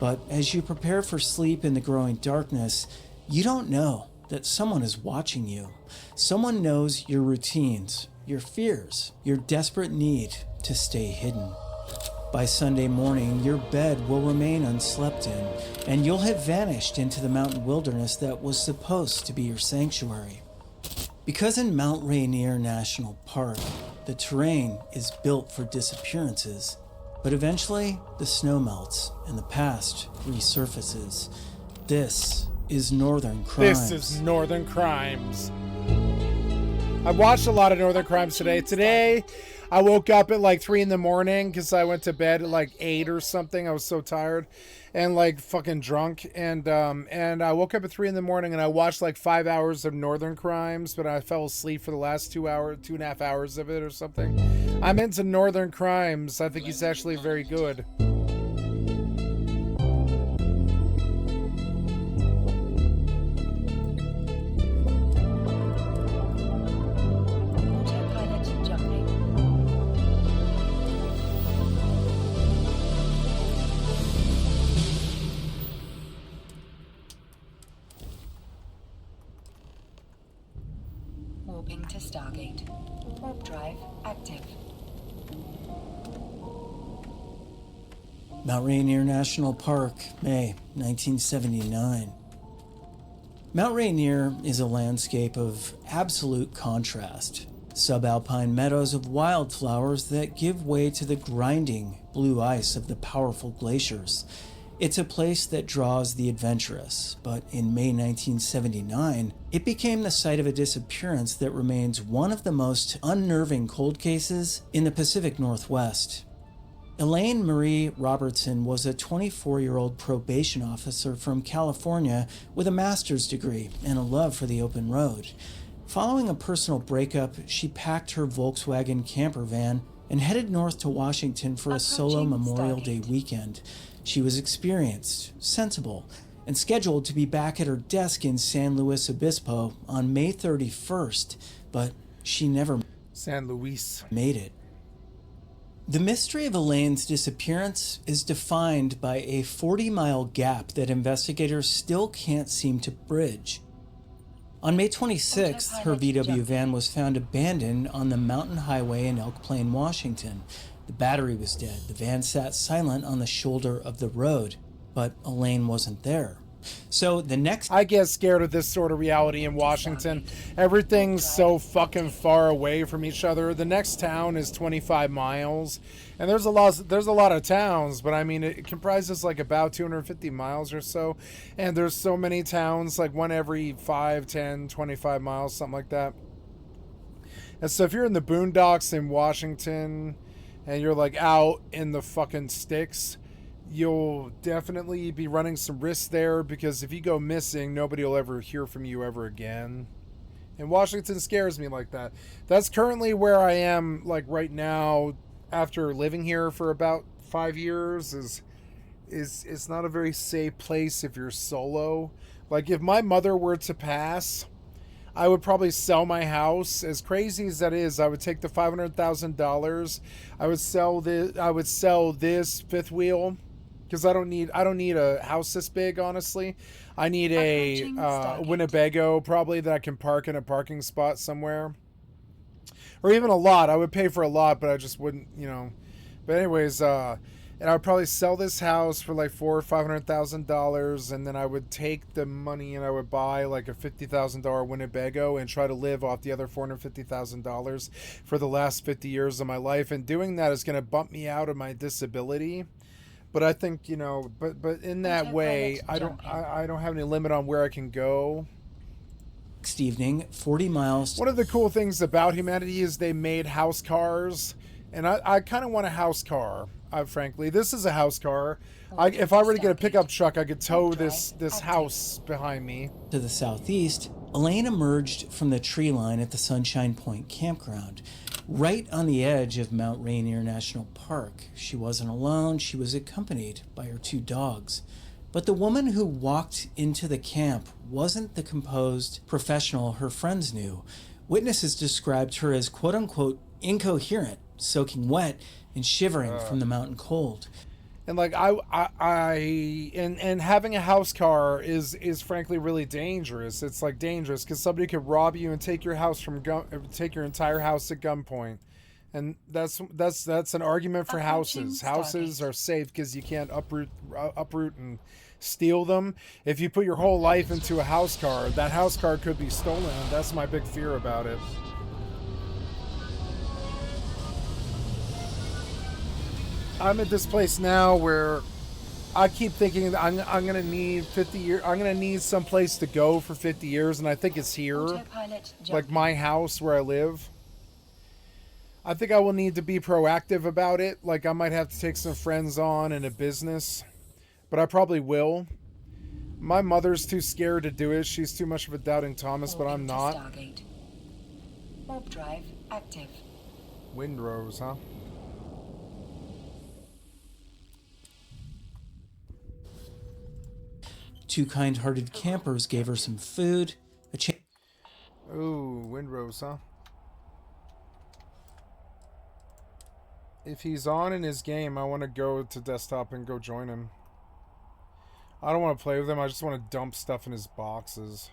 But as you prepare for sleep in the growing darkness, you don't know that someone is watching you. Someone knows your routines, your fears, your desperate need to stay hidden. By Sunday morning, your bed will remain unslept in, and you'll have vanished into the mountain wilderness that was supposed to be your sanctuary. Because in Mount Rainier National Park, the terrain is built for disappearances, but eventually the snow melts and the past resurfaces. This is Northern Crimes. This is Northern Crimes. I watched a lot of Northern Crimes today. Today, I woke up at like 3 in the morning because I went to bed at like 8 or something. I was so tired and like fucking drunk. And I woke up at 3 in the morning and I watched like 5 hours of Northern Crimes, but I fell asleep for the last 2.5 hours of it or something. I'm into Northern Crimes. I think he's actually very good. Warping to Stargate. Warp drive active. Mount Rainier National Park, May 1979. Mount Rainier is a landscape of absolute contrast. Subalpine meadows of wildflowers that give way to the grinding blue ice of the powerful glaciers. It's a place that draws the adventurous, but in May 1979, it became the site of a disappearance that remains one of the most unnerving cold cases in the Pacific Northwest. Elaine Marie Robertson was a 24-year-old probation officer from California with a master's degree and a love for the open road. Following a personal breakup, she packed her Volkswagen camper van and headed north to Washington for a solo Memorial Day weekend. She was experienced, sensible, and scheduled to be back at her desk in San Luis Obispo on May 31st, but she never made it. The mystery of Elaine's disappearance is defined by a 40-mile gap that investigators still can't seem to bridge. On May 26th, her VW van was found abandoned on the mountain highway in Elk Plain, Washington. The battery was dead. The van sat silent on the shoulder of the road, but Elaine wasn't there. So the next... I get scared of this sort of reality in Washington. Everything's so fucking far away from each other. The next town is 25 miles. And there's a lot of towns, but I mean, it comprises like about 250 miles or so. And there's so many towns, like one every 5, 10, 25 miles, something like that. And so if you're in the boondocks in Washington and you're like out in the fucking sticks, you'll definitely be running some risks there, because if you go missing, nobody will ever hear from you ever again. And Washington scares me like that. That's currently where I am, like right now, after living here for about 5 years, is it's not a very safe place if you're solo. Like, if my mother were to pass, I would probably sell my house. As crazy as that is, I would take the $500,000. I would sell this fifth wheel, because I don't need a house this big, honestly. I need a Winnebago probably that I can park in a parking spot somewhere, or even a lot. I would pay for a lot, but I just wouldn't, But anyways, and I would probably sell this house for like $400,000 or $500,000, and then I would take the money and I would buy like a $50,000 Winnebago and try to live off the other $450,000 for the last 50 years of my life. And doing that is going to bump me out of my disability. But I think, but in that way, I don't have any limit on where I can go. Next evening, 40 miles. One of the cool things about humanity is they made house cars, and I kind of want a house car. Frankly, this is a house car. If I were to get a pickup truck, I could tow this house behind me. To the southeast, Elaine emerged from the tree line at the Sunshine Point campground, right on the edge of Mount Rainier National Park. She wasn't alone. She was accompanied by her 2 dogs. But the woman who walked into the camp wasn't the composed professional her friends knew. Witnesses described her as quote-unquote incoherent, soaking wet and shivering from the mountain cold. And like and having a house car is frankly really dangerous. It's like dangerous because somebody could rob you and take your house take your entire house at gunpoint. And that's an argument for houses. Houses are safe because you can't uproot and steal them. If you put your whole life into a house car, that house car could be stolen. And that's my big fear about it. I'm at this place now where I keep thinking I'm gonna need 50 years. I'm gonna need some place to go for 50 years, and I think it's here, like my house where I live. I think I will need to be proactive about it. Like I might have to take some friends on in a business, but I probably will. My mother's too scared to do it. She's too much of a doubting Thomas, but I'm not. Warp drive active. Windrose, huh? Two kind-hearted campers gave her some food, Ooh, Windrose, huh? If he's on in his game, I want to go to desktop and go join him. I don't want to play with him. I just want to dump stuff in his boxes.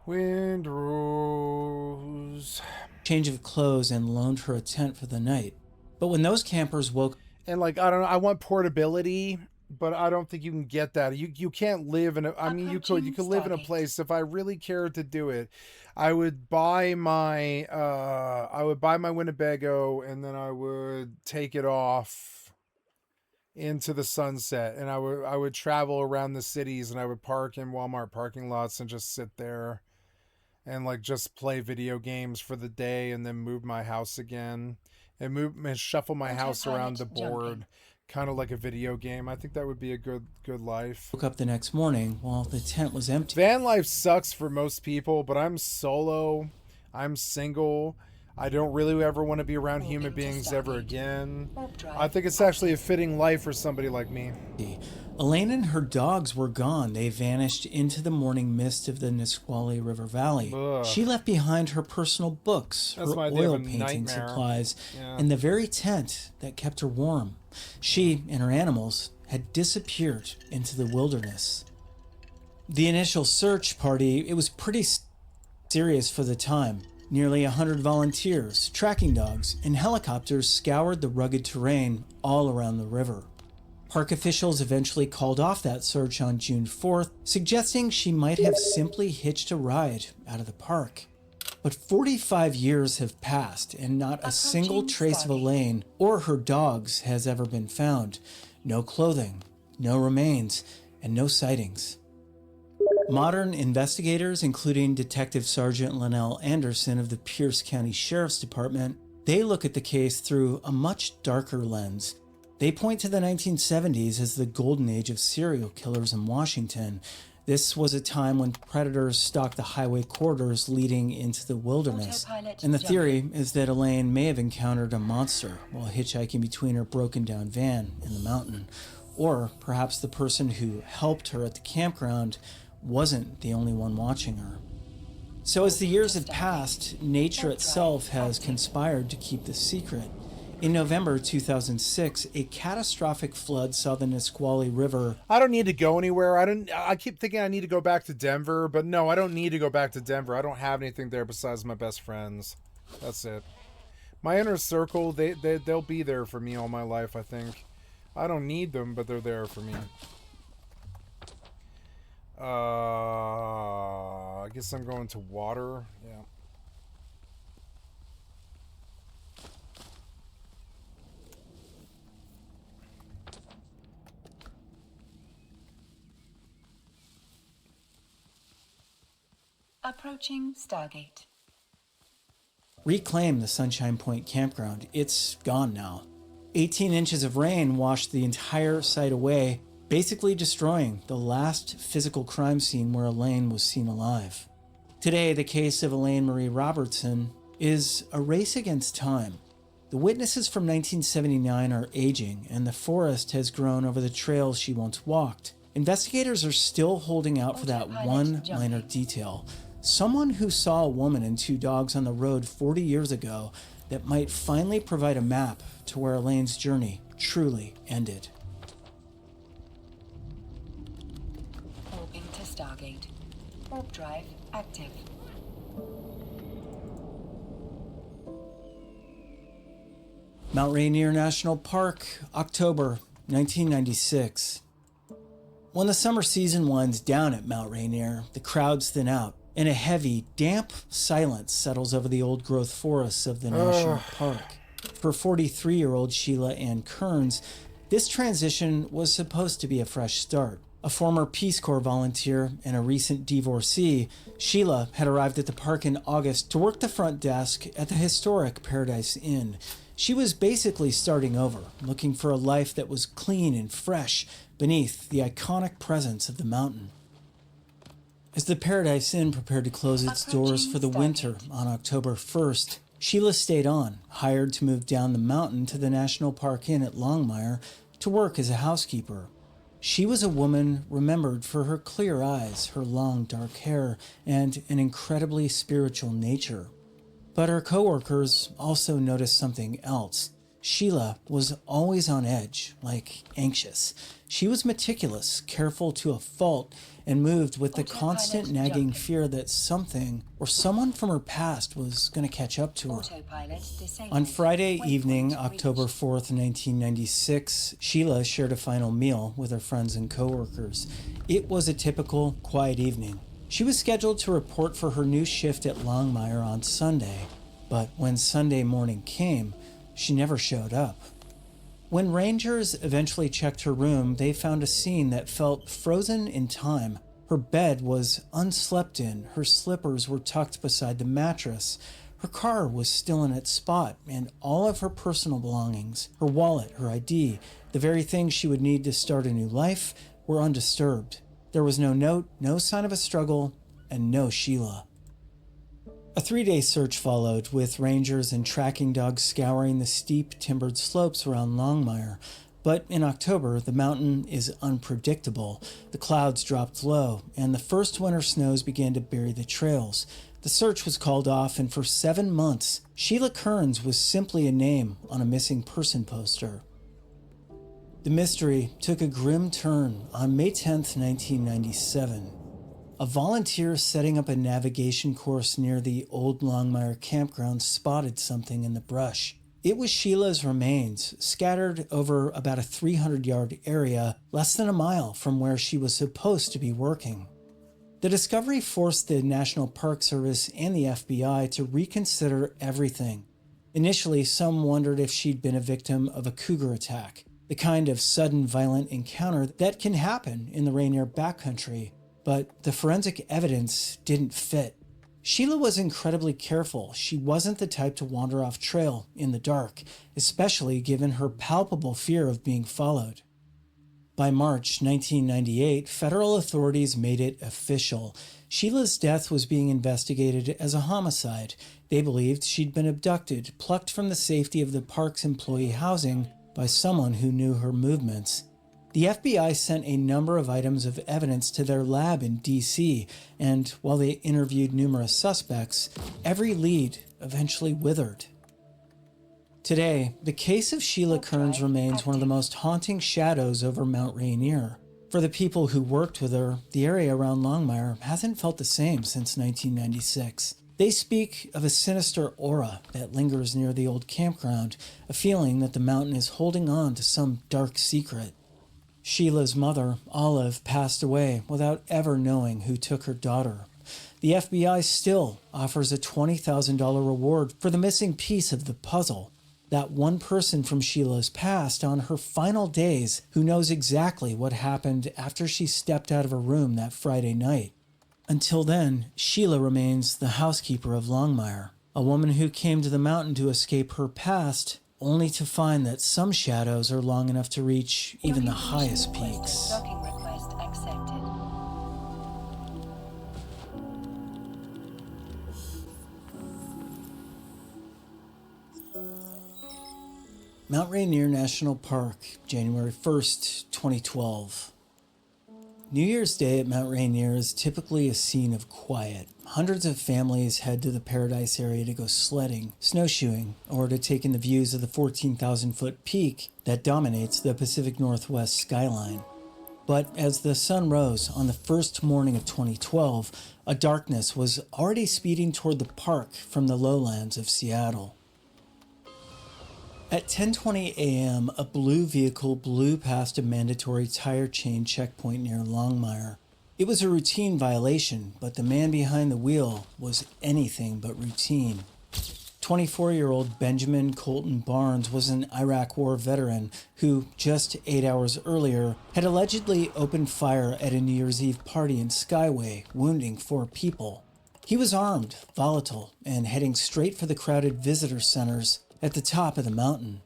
Windrose. Change of clothes and loaned her a tent for the night. But when those campers woke... And like, I don't know, I want portability, but I don't think you can get that. You can't live in a... I mean, you could live in a place. If I really cared to do it, I would buy my Winnebago, and then I would take it off into the sunset, and I would travel around the cities, and I would park in Walmart parking lots and just sit there and like just play video games for the day, and then move my house again and shuffle my house around the board, kind of like a video game. I think that would be a good life. Woke up the next morning while the tent was empty. Van life sucks for most people, but I'm solo. I'm single. I don't really ever want to be around human beings ever again. I think it's actually a fitting life for somebody like me. Elaine and her dogs were gone. They vanished into the morning mist of the Nisqually River Valley. Ugh. She left behind her personal books, her oil painting supplies, and the very tent that kept her warm. She and her animals had disappeared into the wilderness. The initial search party, it was pretty serious for the time. Nearly 100 volunteers, tracking dogs, and helicopters scoured the rugged terrain all around the river. Park officials eventually called off that search on June 4th, suggesting she might have simply hitched a ride out of the park. But 45 years have passed, and not a single trace of Elaine or her dogs has ever been found. No clothing, no remains, and no sightings. Modern investigators, including Detective Sergeant Linnell Anderson of the Pierce County Sheriff's Department, they look at the case through a much darker lens. They point to the 1970s as the golden age of serial killers in Washington, This was a time when predators stalked the highway corridors leading into the wilderness. And the theory is that Elaine may have encountered a monster while hitchhiking between her broken down van and the mountain. Or perhaps the person who helped her at the campground wasn't the only one watching her. So as the years have passed, nature itself has conspired to keep this secret. In November 2006, a catastrophic flood saw the Nisqually River. I don't need to go anywhere. I keep thinking I need to go back to Denver, but no, I don't need to go back to Denver. I don't have anything there besides my best friends. That's it. My inner circle, they'll be there for me all my life, I think. I don't need them, but they're there for me. I guess I'm going to water. Yeah. Approaching Stargate. Reclaim the Sunshine Point campground. It's gone now. 18 inches of rain washed the entire site away, basically destroying the last physical crime scene where Elaine was seen alive. Today, the case of Elaine Marie Robertson is a race against time. The witnesses from 1979 are aging, and the forest has grown over the trails she once walked. Investigators are still holding out for that one minor detail. Someone who saw a woman and two dogs on the road 40 years ago that might finally provide a map to where Elaine's journey truly ended. Orbing to Stargate. Warp drive active. Mount Rainier National Park, October 1996. When the summer season winds down at Mount Rainier, the crowds thin out, and a heavy, damp silence settles over the old-growth forests of the national park. For 43-year-old Sheila Ann Kearns, this transition was supposed to be a fresh start. A former Peace Corps volunteer and a recent divorcee, Sheila had arrived at the park in August to work the front desk at the historic Paradise Inn. She was basically starting over, looking for a life that was clean and fresh beneath the iconic presence of the mountain. As the Paradise Inn prepared to close its doors for the winter on October 1st, Sheila stayed on, hired to move down the mountain to the National Park Inn at Longmire to work as a housekeeper. She was a woman remembered for her clear eyes, her long dark hair, and an incredibly spiritual nature. But her coworkers also noticed something else. Sheila was always on edge, like anxious. She was meticulous, careful to a fault, and moved with the constant nagging fear that something or someone from her past was going to catch up to her. On Friday evening, October 4th, 1996, Sheila shared a final meal with her friends and coworkers. It was a typical, quiet evening. She was scheduled to report for her new shift at Longmire on Sunday, but when Sunday morning came, she never showed up. When rangers eventually checked her room, they found a scene that felt frozen in time. Her bed was unslept in, her slippers were tucked beside the mattress, her car was still in its spot, and all of her personal belongings, her wallet, her ID, the very things she would need to start a new life, were undisturbed. There was no note, no sign of a struggle, and no Sheila. A 3-day search followed, with rangers and tracking dogs scouring the steep, timbered slopes around Longmire. But in October, the mountain is unpredictable. The clouds dropped low, and the first winter snows began to bury the trails. The search was called off, and for 7 months, Sheila Kearns was simply a name on a missing person poster. The mystery took a grim turn on May 10th, 1997. A volunteer setting up a navigation course near the old Longmire campground spotted something in the brush. It was Sheila's remains, scattered over about a 300-yard area, less than a mile from where she was supposed to be working. The discovery forced the National Park Service and the FBI to reconsider everything. Initially, some wondered if she'd been a victim of a cougar attack, the kind of sudden violent encounter that can happen in the Rainier backcountry. But the forensic evidence didn't fit. Sheila was incredibly careful. She wasn't the type to wander off trail in the dark, especially given her palpable fear of being followed. By March 1998, federal authorities made it official. Sheila's death was being investigated as a homicide. They believed she'd been abducted, plucked from the safety of the park's employee housing by someone who knew her movements. The FBI sent a number of items of evidence to their lab in D.C., and while they interviewed numerous suspects, every lead eventually withered. Today, the case of Sheila Kearns remains one of the most haunting shadows over Mount Rainier. For the people who worked with her, the area around Longmire hasn't felt the same since 1996. They speak of a sinister aura that lingers near the old campground, a feeling that the mountain is holding on to some dark secret. Sheila's mother, Olive, passed away without ever knowing who took her daughter. The FBI still offers a $20,000 reward for the missing piece of the puzzle. That one person from Sheila's past on her final days who knows exactly what happened after she stepped out of her room that Friday night. Until then, Sheila remains the housekeeper of Longmire, a woman who came to the mountain to escape her past, only to find that some shadows are long enough to reach even the highest peaks. Docking request accepted. Mount Rainier National Park, January 1st, 2012. New Year's Day at Mount Rainier is typically a scene of quiet. Hundreds of families head to the Paradise area to go sledding, snowshoeing, or to take in the views of the 14,000-foot peak that dominates the Pacific Northwest skyline. But as the sun rose on the first morning of 2012, a darkness was already speeding toward the park from the lowlands of Seattle. At 10:20 a.m., a blue vehicle blew past a mandatory tire chain checkpoint near Longmire. It was a routine violation, but the man behind the wheel was anything but routine. 24-year-old Benjamin Colton Barnes was an Iraq War veteran who, just 8 hours earlier, had allegedly opened fire at a New Year's Eve party in Skyway, wounding 4 people. He was armed, volatile, and heading straight for the crowded visitor centers at the top of the mountain.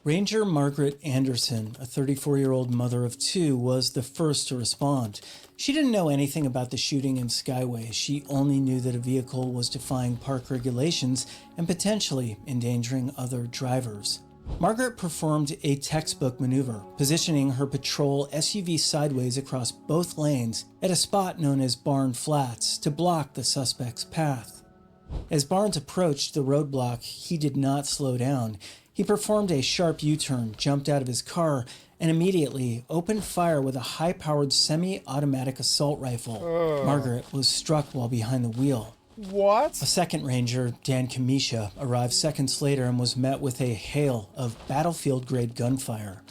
Ranger Margaret Anderson, a 34-year-old mother of 2, was the first to respond. She didn't know anything about the shooting in Skyway. She only knew that a vehicle was defying park regulations and potentially endangering other drivers. Margaret performed a textbook maneuver, positioning her patrol SUV sideways across both lanes at a spot known as Barn Flats to block the suspect's path. As Barnes approached the roadblock, he did not slow down. He performed a sharp U-turn, jumped out of his car, and immediately opened fire with a high-powered semi-automatic assault rifle. Margaret was struck while behind the wheel. What? A second ranger, Dan Kamisha, arrived seconds later and was met with a hail of battlefield-grade gunfire.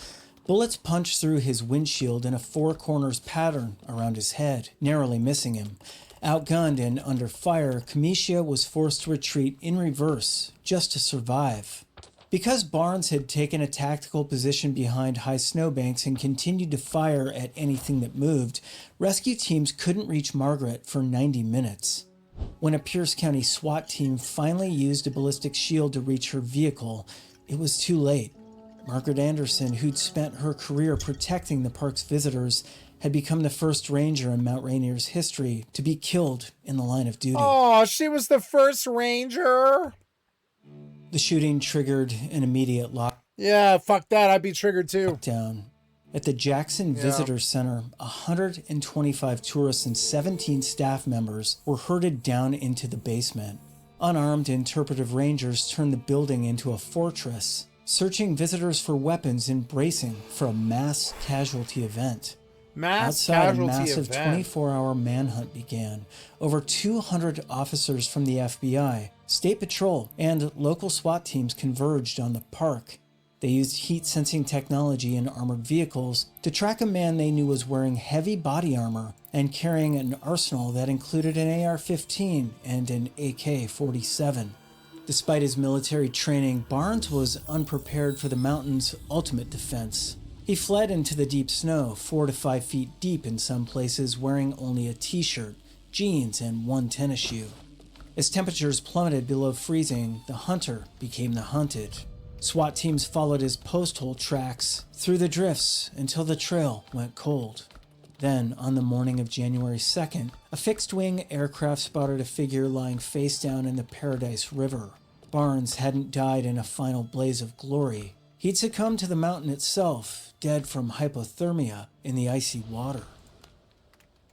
Bullets punched through his windshield in a 4 corners pattern around his head, narrowly missing him. Outgunned and under fire, Kamisha was forced to retreat in reverse just to survive. Because Barnes had taken a tactical position behind high snowbanks and continued to fire at anything that moved, rescue teams couldn't reach Margaret for 90 minutes. When a Pierce County SWAT team finally used a ballistic shield to reach her vehicle, it was too late. Margaret Anderson, who'd spent her career protecting the park's visitors, had become the first ranger in Mount Rainier's history to be killed in the line of duty. Oh, she was the first ranger? The shooting triggered an immediate lockdown. Yeah, fuck that. I'd be triggered too. At the Jackson Visitor Center, 125 tourists and 17 staff members were herded down into the basement. Unarmed interpretive rangers turned the building into a fortress, searching visitors for weapons and bracing for a mass casualty event. Outside, a massive 24-hour manhunt began. Over 200 officers from the FBI, State Patrol, and local SWAT teams converged on the park. They used heat-sensing technology in armored vehicles to track a man they knew was wearing heavy body armor and carrying an arsenal that included an AR-15 and an AK-47. Despite his military training, Barnes was unprepared for the mountain's ultimate defense. He fled into the deep snow, 4 to 5 feet deep in some places, wearing only a t-shirt, jeans, and 1 tennis shoe. As temperatures plummeted below freezing, the hunter became the hunted. SWAT teams followed his post hole tracks through the drifts until the trail went cold. Then, on the morning of January 2nd, a fixed-wing aircraft spotted a figure lying face down in the Paradise River. Barnes hadn't died in a final blaze of glory. He'd succumbed to the mountain itself, dead from hypothermia in the icy water.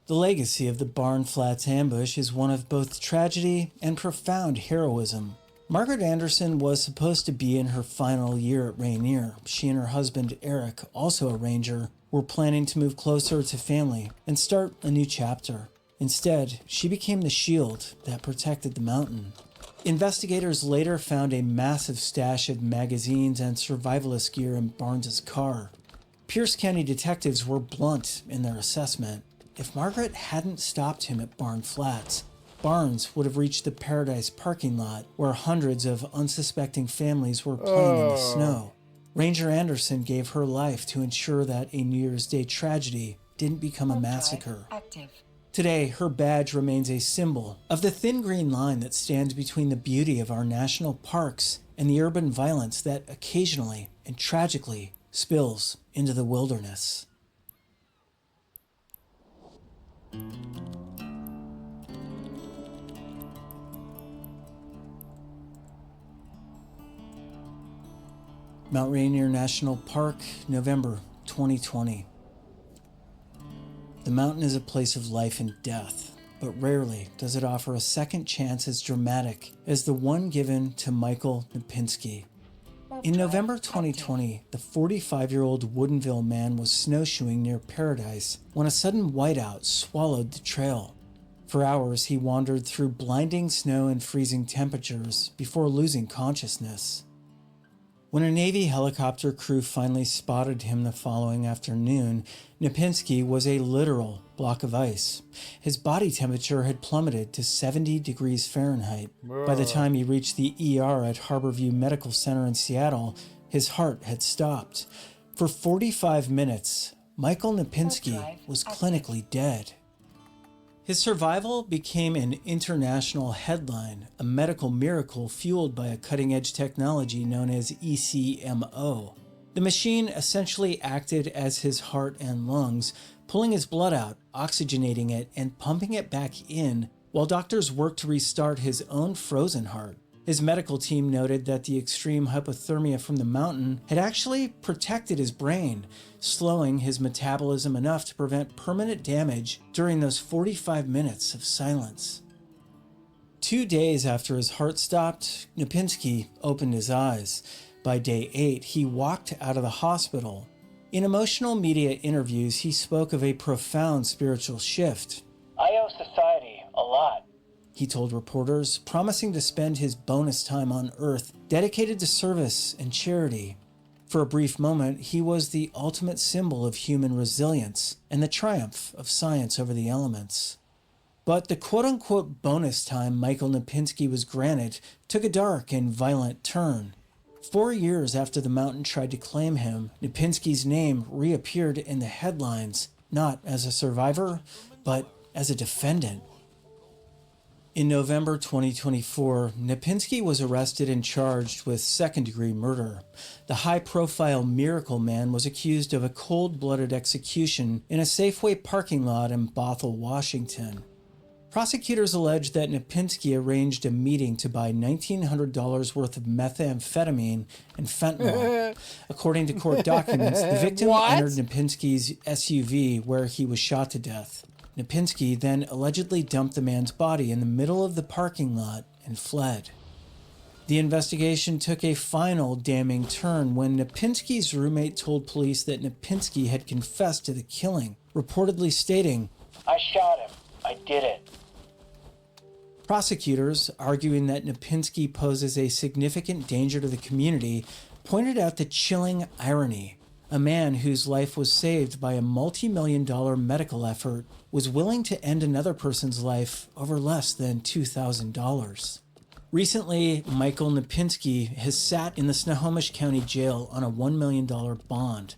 The legacy of the Barn Flats ambush is one of both tragedy and profound heroism. Margaret Anderson was supposed to be in her final year at Rainier. She and her husband, Eric, also a ranger, were planning to move closer to family and start a new chapter. Instead, she became the shield that protected the mountain. Investigators later found a massive stash of magazines and survivalist gear in Barnes's car. Pierce County detectives were blunt in their assessment. If Margaret hadn't stopped him at Barn Flats, Barnes would have reached the Paradise parking lot where hundreds of unsuspecting families were playing in the snow. Ranger Anderson gave her life to ensure that a New Year's Day tragedy didn't become a massacre. Today, her badge remains a symbol of the thin green line that stands between the beauty of our national parks and the urban violence that occasionally and tragically spills into the wilderness. Mount Rainier National Park, November 2020. The mountain is a place of life and death, but rarely does it offer a second chance as dramatic as the one given to Michael Lipinski. In November 2020, the 45-year-old Woodinville man was snowshoeing near Paradise when a sudden whiteout swallowed the trail. For hours, he wandered through blinding snow and freezing temperatures before losing consciousness. When a Navy helicopter crew finally spotted him the following afternoon, Lipinski was a literal block of ice. His body temperature had plummeted to 70 degrees Fahrenheit. By the time he reached the ER at Harborview Medical Center in Seattle, his heart had stopped. For 45 minutes, Michael Lipinski was clinically dead. His survival became an international headline, a medical miracle fueled by a cutting-edge technology known as ECMO. The machine essentially acted as his heart and lungs, pulling his blood out, oxygenating it, and pumping it back in, while doctors worked to restart his own frozen heart. His medical team noted that the extreme hypothermia from the mountain had actually protected his brain, slowing his metabolism enough to prevent permanent damage during those 45 minutes of silence. 2 days after his heart stopped, Lipinski opened his eyes. By day 8, he walked out of the hospital. In emotional media interviews, he spoke of a profound spiritual shift. I owe society a lot. He told reporters, promising to spend his bonus time on Earth dedicated to service and charity. For a brief moment, he was the ultimate symbol of human resilience and the triumph of science over the elements. But the quote-unquote bonus time Michael Lipinski was granted took a dark and violent turn. 4 years after the mountain tried to claim him, Lipinski's name reappeared in the headlines, not as a survivor, but as a defendant. In November 2024, Lipinski was arrested and charged with second-degree murder. The high-profile Miracle Man was accused of a cold-blooded execution in a Safeway parking lot in Bothell, Washington. Prosecutors alleged that Lipinski arranged a meeting to buy $1,900 worth of methamphetamine and fentanyl. According to court documents, the victim entered Lipinski's SUV where he was shot to death. Lipinski then allegedly dumped the man's body in the middle of the parking lot and fled. The investigation took a final damning turn when Lipinski's roommate told police that Lipinski had confessed to the killing, reportedly stating, I shot him. I did it. Prosecutors, arguing that Lipinski poses a significant danger to the community, pointed out the chilling irony. A man whose life was saved by a multi-million-dollar medical effort was willing to end another person's life over less than $2,000. Recently, Michael Lipinski has sat in the Snohomish County Jail on a $1 million bond.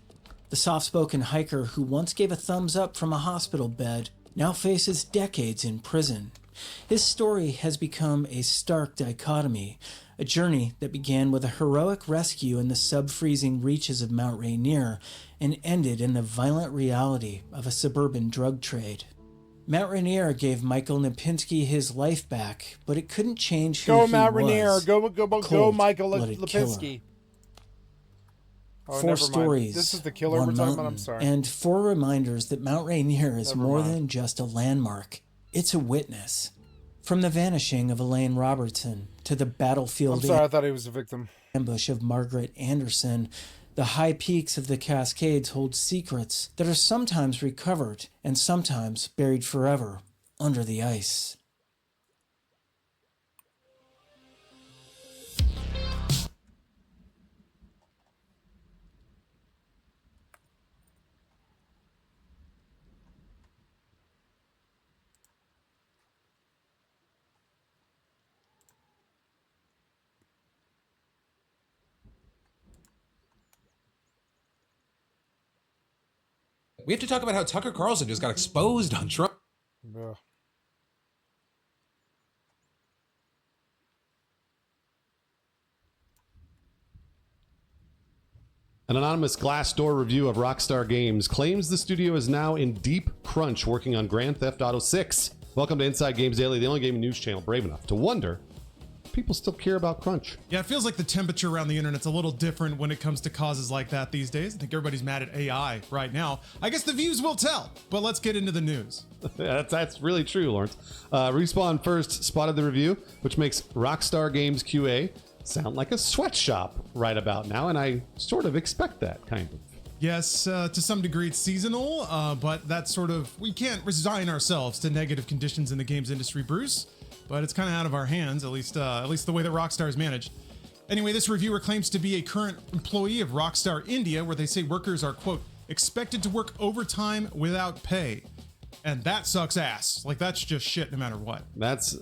The soft-spoken hiker who once gave a thumbs up from a hospital bed now faces decades in prison. His story has become a stark dichotomy, a journey that began with a heroic rescue in the sub-freezing reaches of Mount Rainier and ended in the violent reality of a suburban drug trade. Mount Rainier gave Michael Lipinski his life back, but it couldn't change who he Mount was. Rainier. Go Michael Cold-blooded Lipinski. killer. Oh, 4 never mind. stories, This is the killer one we're talking about. mountain, I'm sorry. and 4 reminders that Mount Rainier is Never more mind. than just a landmark. It's a witness. From the vanishing of Elaine Robertson to the I'm battlefield sorry. I thought he was a victim. ambush of Margaret Anderson, the high peaks of the Cascades hold secrets that are sometimes recovered and sometimes buried forever under the ice. We have to talk about how Tucker Carlson just got exposed on Trump. Ugh. An anonymous Glassdoor review of Rockstar Games claims the studio is now in deep crunch working on Grand Theft Auto 6. Welcome to Inside Games Daily, the only gaming news channel brave enough to wonder if people still care about crunch. Yeah, it feels like the temperature around the internet's a little different when it comes to causes like that these days. I think everybody's mad at AI right now. I guess the views will tell, but let's get into the news. That's really true, Lawrence. Respawn first spotted the review, which makes Rockstar Games QA sound like a sweatshop right about now, and I sort of expect that, kind of. Yes, to some degree it's seasonal, but that's sort of, we can't resign ourselves to negative conditions in the games industry, Bruce, but it's kind of out of our hands, at least the way that Rockstar is managed. Anyway, this reviewer claims to be a current employee of Rockstar India, where they say workers are, quote, expected to work overtime without pay. And that sucks ass. Like, that's just shit no matter what. That's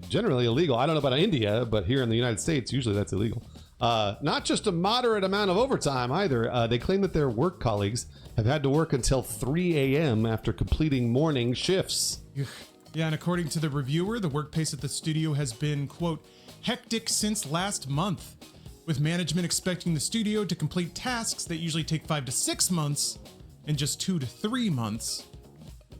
generally illegal. I don't know about India, but here in the United States, usually that's illegal. Not just a moderate amount of overtime either. They claim that their work colleagues have had to work until 3 a.m. after completing morning shifts. Yeah, and according to the reviewer, the work pace at the studio has been, quote, hectic since last month, with management expecting the studio to complete tasks that usually take 5 to 6 months in just 2 to 3 months.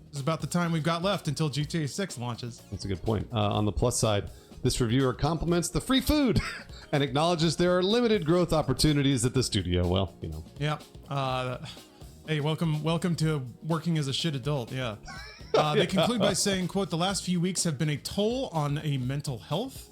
This is about the time we've got left until GTA 6 launches. That's a good point. On the plus side, this reviewer compliments the free food and acknowledges there are limited growth opportunities at the studio. Well, you know. Yep. Hey, welcome to working as a shit adult. Yeah. They conclude by saying, quote, the last few weeks have been a toll on a mental health.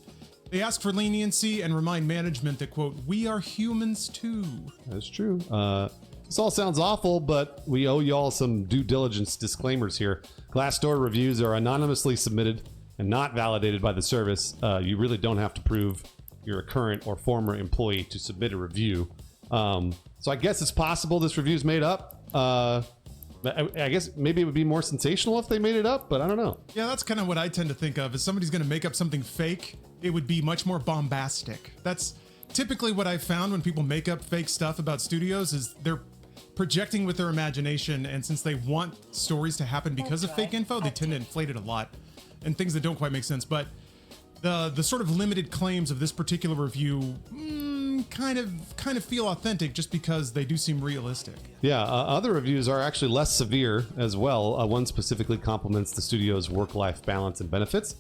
They ask for leniency and remind management that, quote, we are humans too. That's true. This all sounds awful, but we owe y'all some due diligence disclaimers here. Glassdoor reviews are anonymously submitted and not validated by the service. You really don't have to prove you're a current or former employee to submit a review. So I guess it's possible this review is made up. I guess maybe it would be more sensational if they made it up, but I don't know. Yeah, that's kind of what I tend to think of. If somebody's going to make up something fake, it would be much more bombastic. That's typically what I've found when people make up fake stuff about studios is they're projecting with their imagination, and since they want stories to happen because of fake info, they tend to inflate it a lot and things that don't quite make sense. But the sort of limited claims of this particular review kind of feel authentic just because they do seem realistic. Yeah, other reviews are actually less severe as well. One specifically compliments the studio's work-life balance and benefits.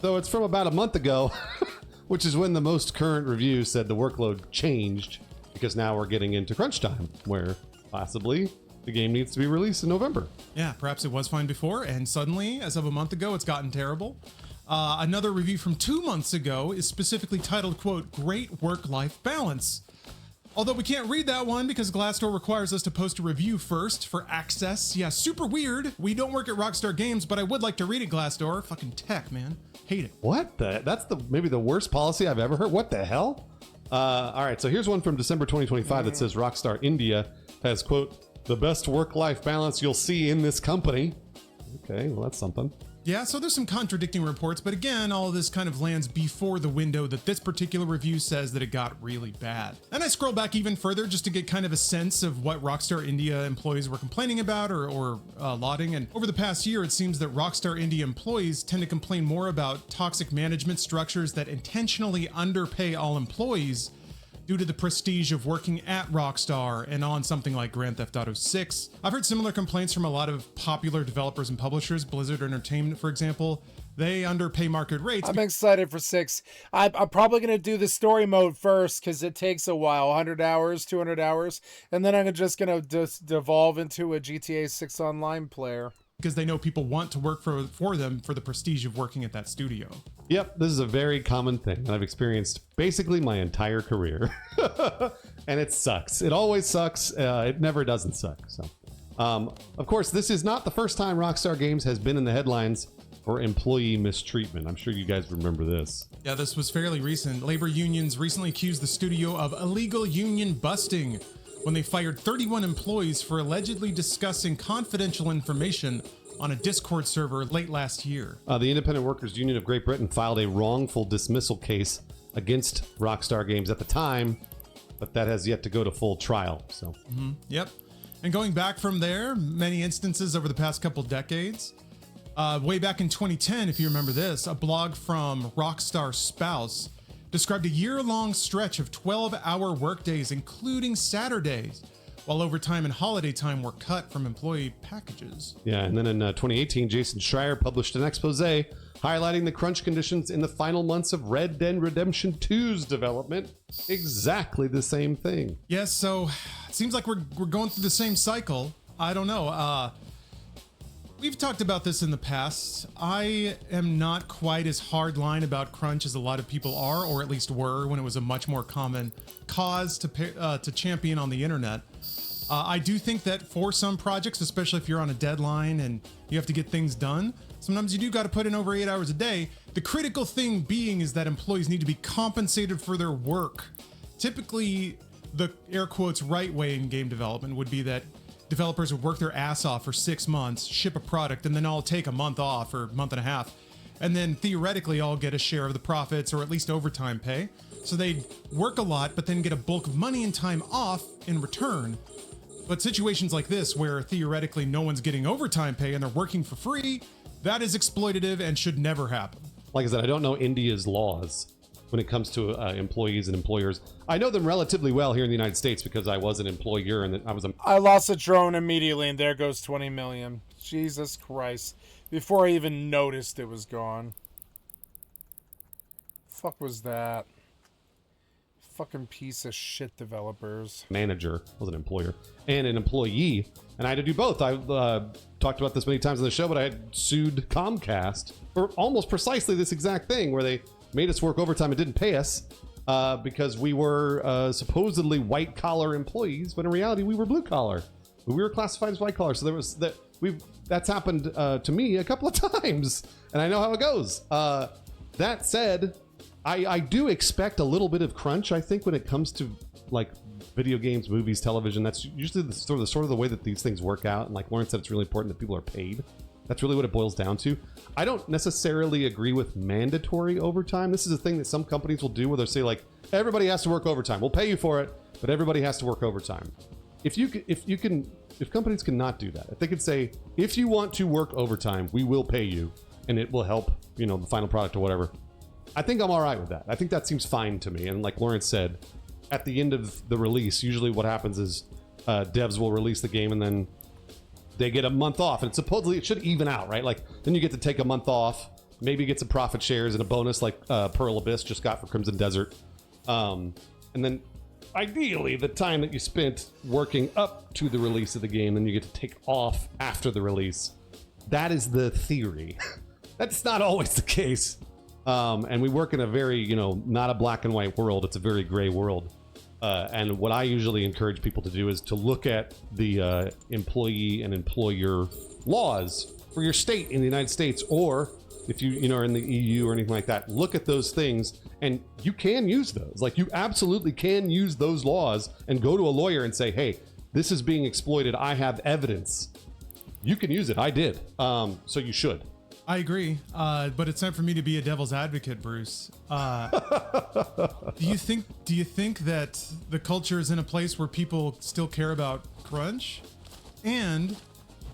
Though it's from about a month ago, which is when the most current review said the workload changed, because now we're getting into crunch time, where possibly the game needs to be released in November. Yeah, perhaps it was fine before, and suddenly, as of a month ago, it's gotten terrible. Another review from 2 months ago is specifically titled, quote, great work-life balance. Although we can't read that one because Glassdoor requires us to post a review first for access. Yeah, super weird. We don't work at Rockstar Games, but I would like to read it, Glassdoor. Fucking tech, man. Hate it. What the? That's maybe the worst policy I've ever heard. What the hell? All right, so here's one from December 2025 that says Rockstar India has, quote, the best work-life balance you'll see in this company. Okay, well, that's something. Yeah, so there's some contradicting reports, but again, all of this kind of lands before the window that this particular review says that it got really bad. And I scroll back even further just to get kind of a sense of what Rockstar India employees were complaining about or lauding. And over the past year, it seems that Rockstar India employees tend to complain more about toxic management structures that intentionally underpay all employees due to the prestige of working at Rockstar and on something like Grand Theft Auto 6. I've heard similar complaints from a lot of popular developers and publishers, Blizzard Entertainment, for example. They underpay market rates. I'm excited for 6. I'm probably going to do the story mode first because it takes a while, 100 hours, 200 hours, and then I'm just going to devolve into a GTA 6 online player. Because they know people want to work for them for the prestige of working at that studio. Yep, this is a very common thing that I've experienced basically my entire career. And it sucks. It always sucks. It never doesn't suck. So, of course, this is not the first time Rockstar Games has been in the headlines for employee mistreatment. I'm sure you guys remember this. Yeah, this was fairly recent. Labor unions recently accused the studio of illegal union busting when they fired 31 employees for allegedly discussing confidential information on a Discord server late last year. The Independent Workers Union of Great Britain filed a wrongful dismissal case against Rockstar Games at the time, but that has yet to go to full trial. So, Yep. And going back from there, many instances over the past couple decades. Way back in 2010, if you remember this, a blog from Rockstar Spouse described a year-long stretch of 12-hour workdays, including Saturdays, while overtime and holiday time were cut from employee packages. yeah, and then in 2018, Jason Schreier published an expose highlighting the crunch conditions in the final months of Red Dead Redemption 2's development. Exactly the same thing. Yes, so it seems like we're going through the same cycle. I don't know. We've talked about this in the past. I am not quite as hardline about crunch as a lot of people are, or at least were when it was a much more common cause to champion on the internet. I do think that for some projects, especially if you're on a deadline and you have to get things done, sometimes you do got to put in over 8 hours a day. The critical thing being is that employees need to be compensated for their work. Typically, the air quotes right way in game development would be that developers would work their ass off for 6 months, ship a product, and then all take a month off or a month and a half. And then theoretically all get a share of the profits or at least overtime pay. So they'd work a lot, but then get a bulk of money and time off in return. But situations like this, where theoretically no one's getting overtime pay and they're working for free, that is exploitative and should never happen. Like I said, I don't know India's laws when it comes to employees and employers. I know them relatively well here in the United States because I was an employer and I lost a drone immediately and there goes 20 million. Jesus Christ. Before I even noticed it was gone. Fuck was that? Fucking piece of shit developers. Manager, was an employer, and an employee, and I had to do both. I talked about this many times on the show, but I had sued Comcast for almost precisely this exact thing, where they made us work overtime and didn't pay us because we were supposedly white-collar employees, but in reality we were blue-collar. We were classified as white-collar, so there was that. That's happened to me a couple of times, and I know how it goes. That said, I do expect a little bit of crunch, I think, when it comes to like video games, movies, television. That's usually the sort of the way that these things work out. And like Lauren said, it's really important that people are paid. That's really what it boils down to. I don't necessarily agree with mandatory overtime. This is a thing that some companies will do where they'll say like, everybody has to work overtime. We'll pay you for it, but everybody has to work overtime. If companies cannot do that, if they could say, if you want to work overtime, we will pay you and it will help, the final product or whatever. I think I'm all right with that. I think that seems fine to me. And like Lawrence said, at the end of the release, usually what happens is devs will release the game and then they get a month off. And supposedly it should even out, right? Like then you get to take a month off, maybe get some profit shares and a bonus like Pearl Abyss just got for Crimson Desert. And then ideally the time that you spent working up to the release of the game, then you get to take off after the release. That is the theory. That's not always the case. And we work in a very, not a black and white world. It's a very gray world. And what I usually encourage people to do is to look at the employee and employer laws for your state in the United States, or if you are in the EU or anything like that, look at those things and you can use those. Like you absolutely can use those laws and go to a lawyer and say, hey, this is being exploited. I have evidence. You can use it. I did. So you should. I agree, but it's time for me to be a devil's advocate, Bruce. Do you think that the culture is in a place where people still care about crunch? And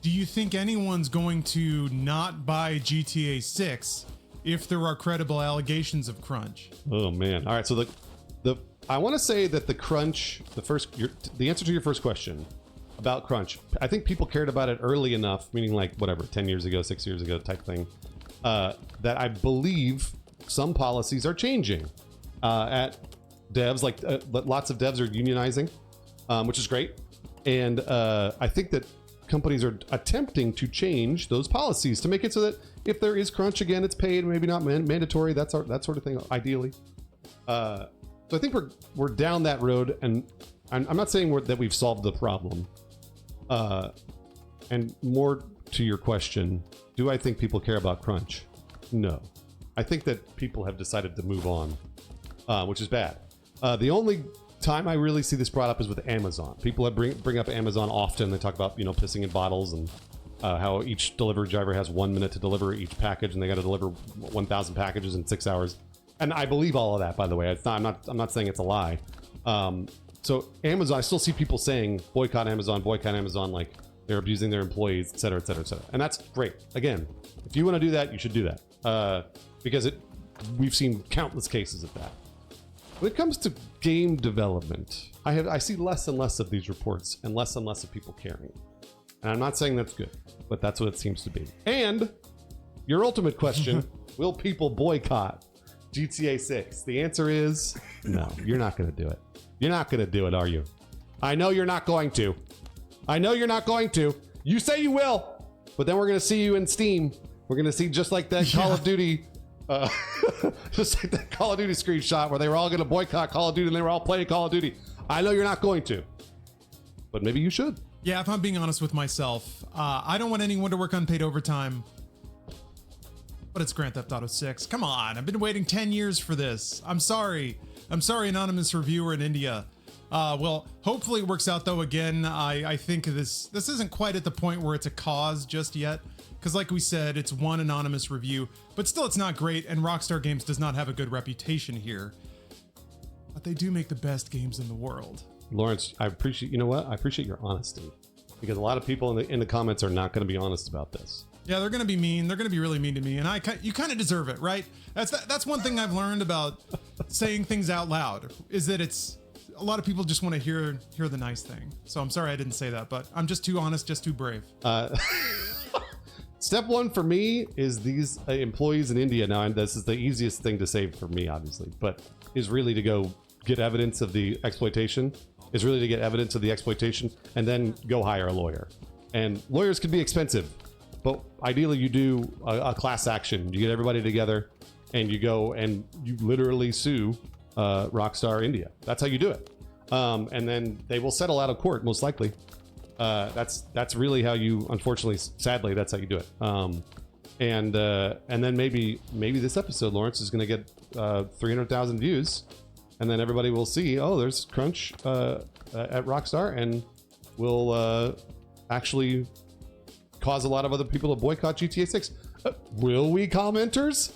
do you think anyone's going to not buy GTA 6 if there are credible allegations of crunch? Oh man! All right, so the I want to say that the crunch, the answer to your first question about crunch, I think people cared about it early enough, meaning like whatever, 10 years ago, 6 years ago type thing, that I believe some policies are changing at devs. Like lots of devs are unionizing, which is great. And I think that companies are attempting to change those policies to make it so that if there is crunch again, it's paid, maybe not mandatory, that sort of thing, ideally. So I think we're down that road, and I'm not saying that we've solved the problem. And more to your question, do I think people care about crunch? No. I think that people have decided to move on, which is bad. The only time I really see this brought up is with Amazon. People bring up Amazon often. They talk about, I'm in bottles and how each delivery driver has 1 minute to deliver each package, and they got to deliver 1,000 packages in 6 hours. And I believe all of that, by the way. I'm not saying it's a lie. So Amazon, I still see people saying boycott Amazon, like they're abusing their employees, et cetera, et cetera, et cetera. And that's great. Again, if you want to do that, you should do that. Because we've seen countless cases of that. When it comes to game development, I see less and less of these reports and less of people caring. And I'm not saying that's good, but that's what it seems to be. And your ultimate question, will people boycott GTA 6? The answer is no, you're not going to do it. You're not going to do it, are you? I know you're not going to. You say you will, but then we're going to see you in Steam. We're going to see just like that Call of Duty, just like that Call of Duty screenshot where they were all going to boycott Call of Duty and they were all playing Call of Duty. I know you're not going to, but maybe you should. Yeah, if I'm being honest with myself, I don't want anyone to work unpaid overtime. But it's Grand Theft Auto 6. Come on, I've been waiting 10 years for this. I'm sorry, anonymous reviewer in India. Well, hopefully it works out though. Again, I think this isn't quite at the point where it's a cause just yet. Because like we said, it's one anonymous review, but still it's not great, and Rockstar Games does not have a good reputation here. But they do make the best games in the world. Lawrence, I appreciate your honesty, because a lot of people in the comments are not going to be honest about this. Yeah, they're going to be mean. They're going to be really mean to me, and you kind of deserve it, right? That's one thing I've learned about saying things out loud, is that it's a lot of people just want to hear the nice thing. So I'm sorry I didn't say that, but I'm just too honest, just too brave. Step one for me is these employees in India now, and this is the easiest thing to say for me, obviously, but is really to go get evidence of the exploitation, and then go hire a lawyer. And lawyers can be expensive, but ideally you do a class action. You get everybody together and you go and you literally sue Rockstar India. That's how you do it. And then they will settle out of court, most likely. That's really how you, unfortunately, sadly, that's how you do it. And then maybe this episode, Lawrence, is going to get 300,000 views, and then everybody will see, oh, there's crunch at Rockstar, and will actually cause a lot of other people to boycott GTA 6. Will we, commenters?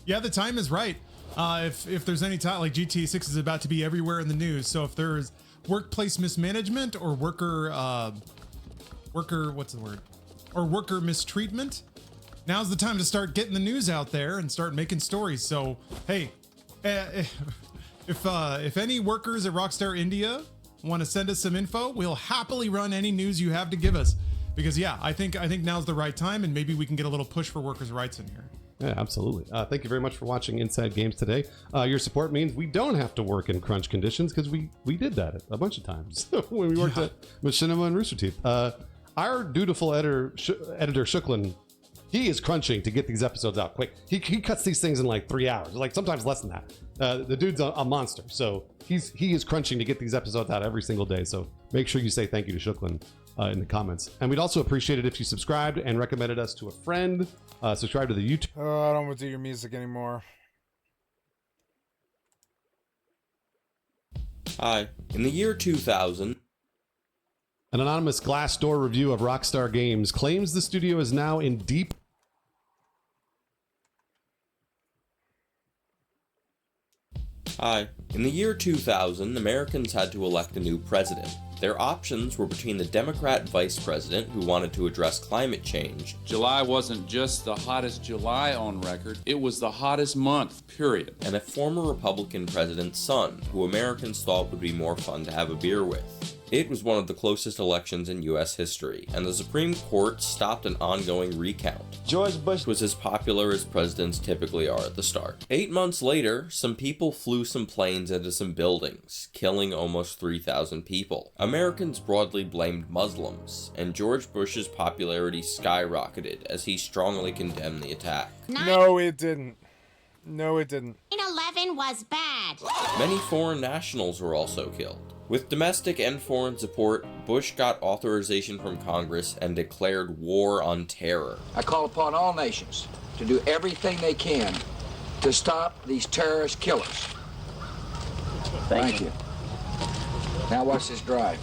Yeah, the time is right. If there's any time, like GTA 6 is about to be everywhere in the news, so if there's workplace mismanagement or worker mistreatment, now's the time to start getting the news out there and start making stories. So hey, if any workers at Rockstar India want to send us some info, we'll happily run any news you have to give us, because yeah, I think now's the right time, and maybe we can get a little push for workers' rights in here. Yeah, absolutely. Thank you very much for watching Inside Games today. Your support means we don't have to work in crunch conditions, because we did that a bunch of times when we worked at Machinima and Rooster Teeth. Our dutiful editor Shuklin, he is crunching to get these episodes out quick. He cuts these things in like 3 hours, like sometimes less than that. The dude's a monster, so he is crunching to get these episodes out every single day. So make sure you say thank you to Shuklin in the comments. And we'd also appreciate it if you subscribed and recommended us to a friend. Subscribe to the YouTube. Oh, I don't want to do your music anymore. Hi. In the year 2000... An anonymous Glassdoor review of Rockstar Games claims the studio is now in deep Hi. In the year 2000, Americans had to elect a new president. Their options were between the Democrat vice president, who wanted to address climate change. July wasn't just the hottest July on record, it was the hottest month, period. And a former Republican president's son, who Americans thought would be more fun to have a beer with. It was one of the closest elections in U.S. history, and the Supreme Court stopped an ongoing recount. George Bush was as popular as presidents typically are at the start. 8 months later, some people flew some planes into some buildings, killing almost 3,000 people. Americans broadly blamed Muslims, and George Bush's popularity skyrocketed as he strongly condemned the attack. No, it didn't. No, it didn't. 9/11 was bad. Many foreign nationals were also killed. With domestic and foreign support, Bush got authorization from Congress and declared war on terror. I call upon all nations to do everything they can to stop these terrorist killers. Thank you. Now watch this drive.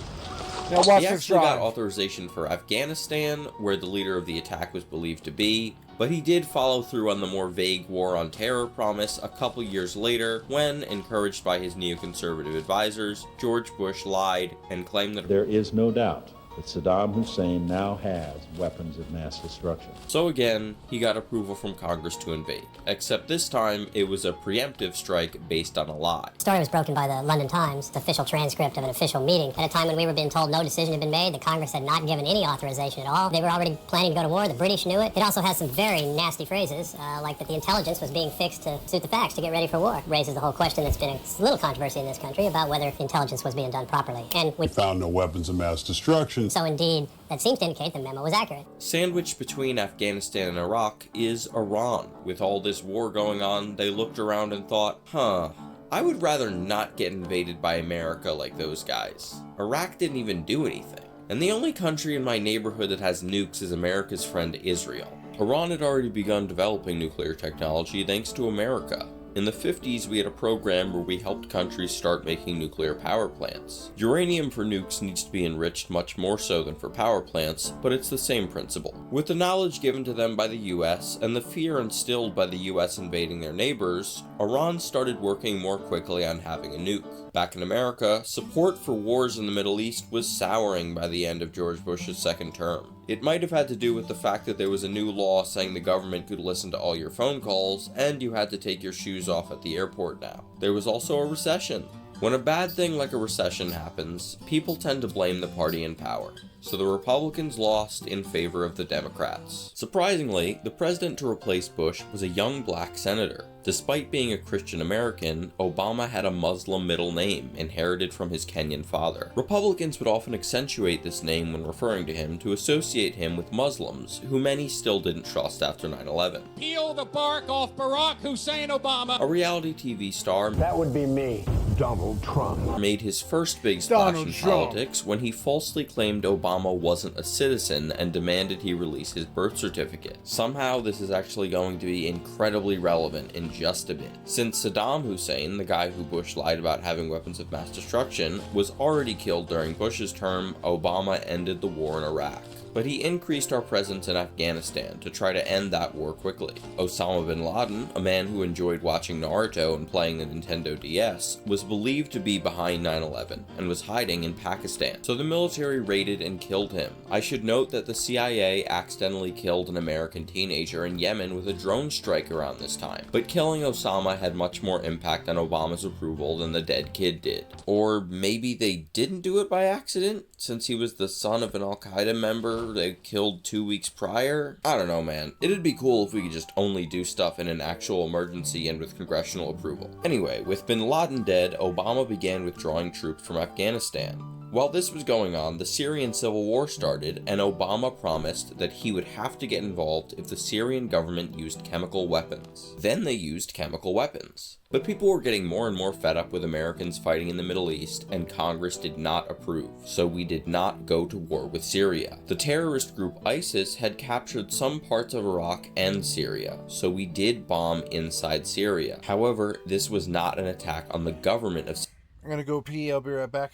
Now watch He this actually got drive. authorization for Afghanistan, where the leader of the attack was believed to be, but he did follow through on the more vague war on terror promise a couple years later when, encouraged by his neoconservative advisors, George Bush lied and claimed that There is no doubt that Saddam Hussein now has weapons of mass destruction. So again, he got approval from Congress to invade, except this time it was a preemptive strike based on a lie. The story was broken by the London Times, the official transcript of an official meeting, at a time when we were being told no decision had been made, that Congress had not given any authorization at all. They were already planning to go to war, the British knew it. It also has some very nasty phrases, like that the intelligence was being fixed to suit the facts to get ready for war. It raises the whole question that's been a little controversy in this country about whether intelligence was being done properly. And we found no weapons of mass destruction. So indeed, that seems to indicate the memo was accurate. Sandwiched between Afghanistan and Iraq is Iran. With all this war going on, they looked around and thought, I would rather not get invaded by America like those guys. Iraq didn't even do anything. And the only country in my neighborhood that has nukes is America's friend Israel. Iran had already begun developing nuclear technology thanks to America. In the 50s, we had a program where we helped countries start making nuclear power plants. Uranium for nukes needs to be enriched much more so than for power plants, but it's the same principle. With the knowledge given to them by the US and the fear instilled by the US invading their neighbors, Iran started working more quickly on having a nuke. Back in America, support for wars in the Middle East was souring by the end of George Bush's second term. It might have had to do with the fact that there was a new law saying the government could listen to all your phone calls, and you had to take your shoes off at the airport now. There was also a recession. When a bad thing like a recession happens, people tend to blame the party in power. So the Republicans lost in favor of the Democrats. Surprisingly, the president to replace Bush was a young black senator. Despite being a Christian American, Obama had a Muslim middle name inherited from his Kenyan father. Republicans would often accentuate this name when referring to him to associate him with Muslims, who many still didn't trust after 9/11. Peel the bark off Barack Hussein Obama. A reality TV star, That would be me, Donald Trump, made his first big splash Donald in Trump. politics when he falsely claimed Obama wasn't a citizen and demanded he release his birth certificate. Somehow this is actually going to be incredibly relevant in just a bit, since Saddam Hussein, the guy who Bush lied about having weapons of mass destruction, was already killed during Bush's term. Obama ended the war in Iraq. But he increased our presence in Afghanistan to try to end that war quickly. Osama bin Laden, a man who enjoyed watching Naruto and playing the Nintendo DS, was believed to be behind 9/11 and was hiding in Pakistan, so the military raided and killed him. I should note that the CIA accidentally killed an American teenager in Yemen with a drone strike around this time, but killing Osama had much more impact on Obama's approval than the dead kid did. Or maybe they didn't do it by accident, since he was the son of an Al-Qaeda member they killed 2 weeks prior? I don't know, man. It'd be cool if we could just only do stuff in an actual emergency and with congressional approval. Anyway, with bin Laden dead, Obama began withdrawing troops from Afghanistan. While this was going on, the Syrian civil war started, and Obama promised that he would have to get involved if the Syrian government used chemical weapons. Then they used chemical weapons. But people were getting more and more fed up with Americans fighting in the Middle East, and Congress did not approve, so we did not go to war with Syria. The terrorist group ISIS had captured some parts of Iraq and Syria, so we did bomb inside Syria. However, this was not an attack on the government of Syria. I'm gonna go pee. I'll be right back.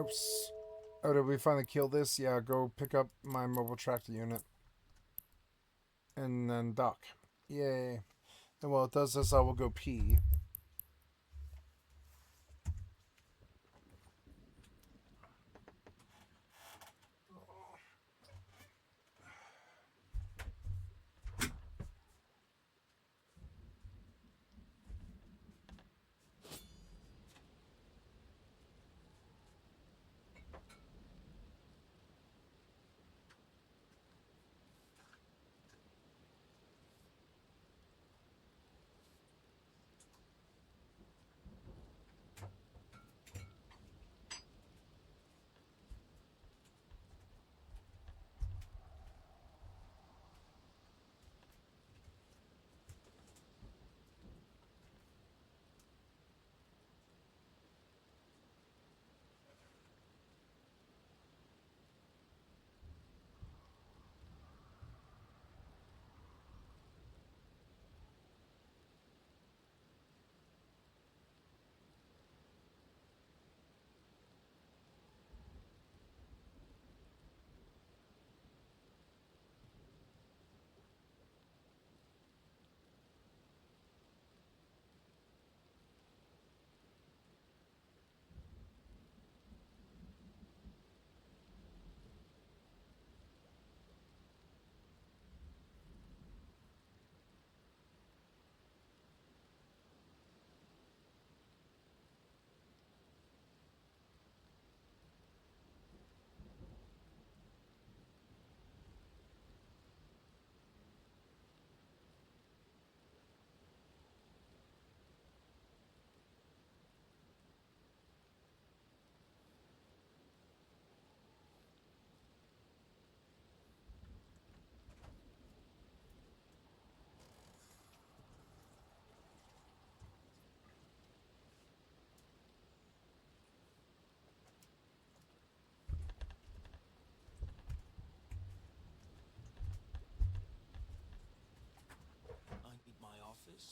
Oops. Oh, did we finally kill this? Yeah, go pick up my mobile tractor unit. And then dock. Yay. And while it does this, I will go pee.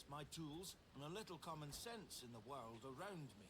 My tools, and a little common sense in the world around me.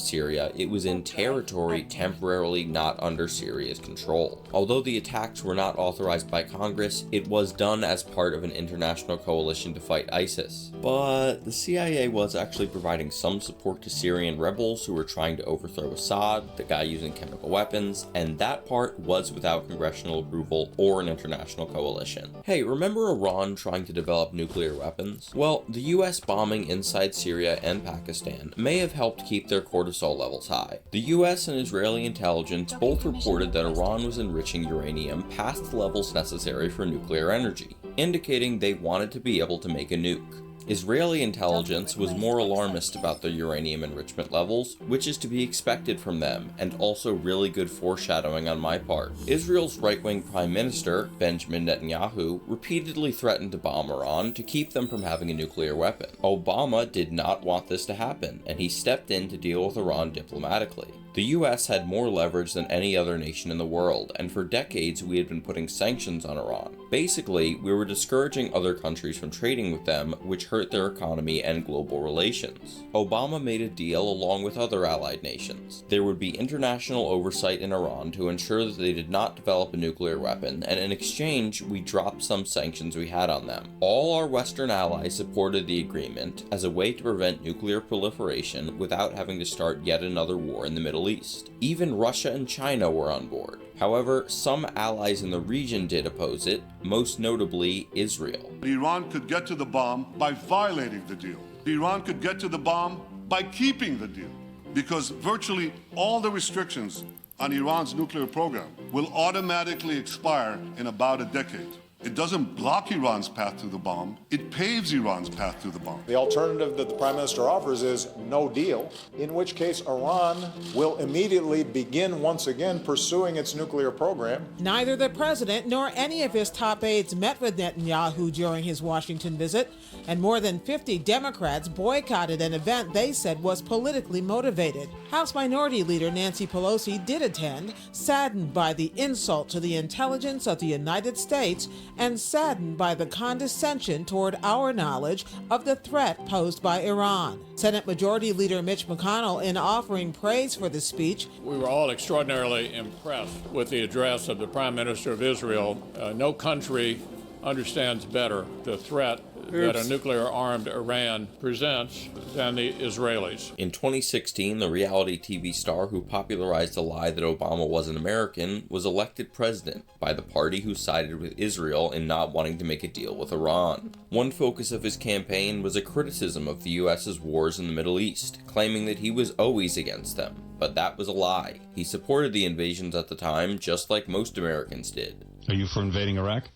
Syria, it was in territory temporarily not under Syria's control. Although the attacks were not authorized by Congress, it was done as part of an international coalition to fight ISIS. But the CIA was actually providing some support to Syrian rebels who were trying to overthrow Assad, the guy using chemical weapons, and that part was without congressional approval or an international coalition. Hey, remember Iran trying to develop nuclear weapons? Well, the US bombing inside Syria and Pakistan may have helped keep their cortisol levels high. The US and Israeli intelligence both reported that Iran was enriching uranium past the levels necessary for nuclear energy, indicating they wanted to be able to make a nuke. Israeli intelligence was more alarmist about their uranium enrichment levels, which is to be expected from them, and also really good foreshadowing on my part. Israel's right-wing Prime Minister, Benjamin Netanyahu, repeatedly threatened to bomb Iran to keep them from having a nuclear weapon. Obama did not want this to happen, and he stepped in to deal with Iran diplomatically. The US had more leverage than any other nation in the world, and for decades we had been putting sanctions on Iran. Basically, we were discouraging other countries from trading with them, which hurt their economy and global relations. Obama made a deal along with other allied nations. There would be international oversight in Iran to ensure that they did not develop a nuclear weapon, and in exchange, we dropped some sanctions we had on them. All our Western allies supported the agreement as a way to prevent nuclear proliferation without having to start yet another war in the Middle Middle East. Even Russia and China were on board. However, some allies in the region did oppose it, most notably Israel. Iran could get to the bomb by violating the deal. Iran could get to the bomb by keeping the deal, because virtually all the restrictions on Iran's nuclear program will automatically expire in about a decade. It doesn't block Iran's path to the bomb, it paves Iran's path to the bomb. The alternative that the Prime Minister offers is no deal, in which case Iran will immediately begin once again pursuing its nuclear program. Neither the president nor any of his top aides met with Netanyahu during his Washington visit, and more than 50 Democrats boycotted an event they said was politically motivated. House Minority Leader Nancy Pelosi did attend, saddened by the insult to the intelligence of the United States and saddened by the condescension toward our knowledge of the threat posed by Iran. Senate Majority Leader Mitch McConnell, in offering praise for the speech, We were all extraordinarily impressed with the address of the Prime Minister of Israel. No country understands better the threat that a nuclear-armed Iran presents than the Israelis. In 2016, the reality TV star who popularized the lie that Obama wasn't American was elected president by the party who sided with Israel in not wanting to make a deal with Iran. One focus of his campaign was a criticism of the US's wars in the Middle East, claiming that he was always against them. But that was a lie. He supported the invasions at the time, just like most Americans did. Are you for invading Iraq?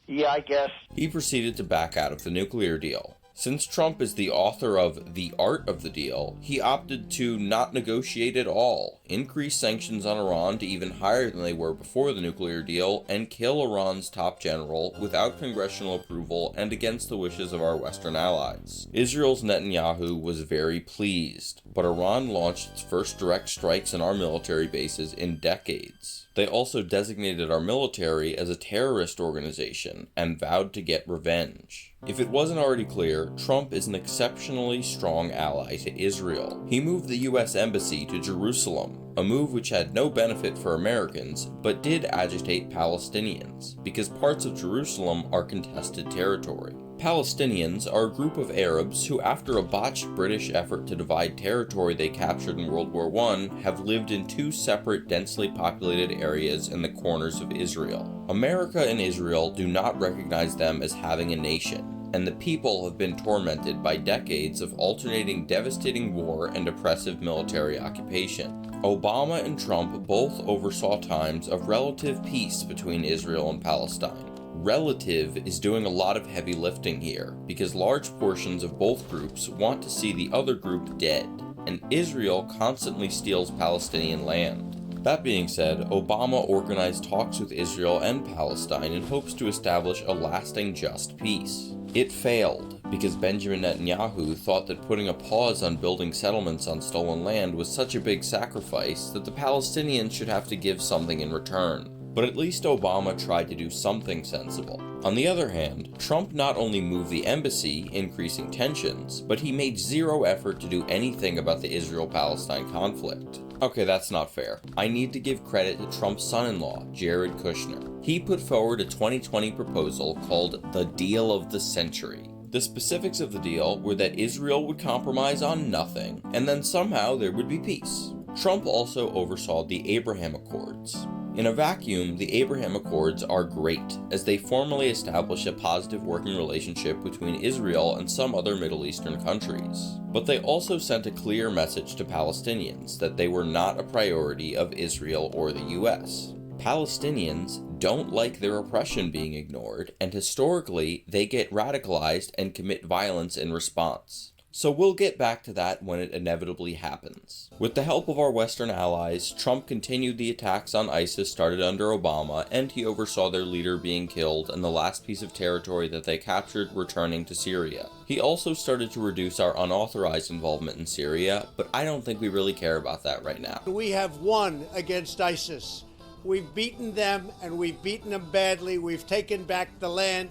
Yeah, I guess. He proceeded to back out of the nuclear deal. Since Trump is the author of The Art of the Deal, he opted to not negotiate at all, increase sanctions on Iran to even higher than they were before the nuclear deal, and kill Iran's top general without congressional approval and against the wishes of our Western allies. Israel's Netanyahu was very pleased, but Iran launched its first direct strikes on our military bases in decades. They also designated our military as a terrorist organization and vowed to get revenge. If it wasn't already clear, Trump is an exceptionally strong ally to Israel. He moved the US Embassy to Jerusalem, a move which had no benefit for Americans, but did agitate Palestinians, because parts of Jerusalem are contested territory. Palestinians are a group of Arabs who, after a botched British effort to divide territory they captured in World War I, have lived in two separate densely populated areas in the corners of Israel. America and Israel do not recognize them as having a nation, and the people have been tormented by decades of alternating devastating war and oppressive military occupation. Obama and Trump both oversaw times of relative peace between Israel and Palestine. Relative is doing a lot of heavy lifting here, because large portions of both groups want to see the other group dead, and Israel constantly steals Palestinian land. That being said, Obama organized talks with Israel and Palestine in hopes to establish a lasting just peace. It failed, because Benjamin Netanyahu thought that putting a pause on building settlements on stolen land was such a big sacrifice that the Palestinians should have to give something in return. But at least Obama tried to do something sensible. On the other hand, Trump not only moved the embassy, increasing tensions, but he made zero effort to do anything about the Israel-Palestine conflict. Okay, that's not fair. I need to give credit to Trump's son-in-law, Jared Kushner. He put forward a 2020 proposal called the Deal of the Century. The specifics of the deal were that Israel would compromise on nothing, and then somehow there would be peace. Trump also oversaw the Abraham Accords. In a vacuum, the Abraham Accords are great, as they formally establish a positive working relationship between Israel and some other Middle Eastern countries. But they also sent a clear message to Palestinians that they were not a priority of Israel or the US. Palestinians don't like their oppression being ignored, and historically, they get radicalized and commit violence in response. So we'll get back to that when it inevitably happens. With the help of our Western allies, Trump continued the attacks on ISIS started under Obama, and he oversaw their leader being killed and the last piece of territory that they captured returning to Syria. He also started to reduce our unauthorized involvement in Syria, but I don't think we really care about that right now. We have won against ISIS. We've beaten them, and we've beaten them badly. We've taken back the land,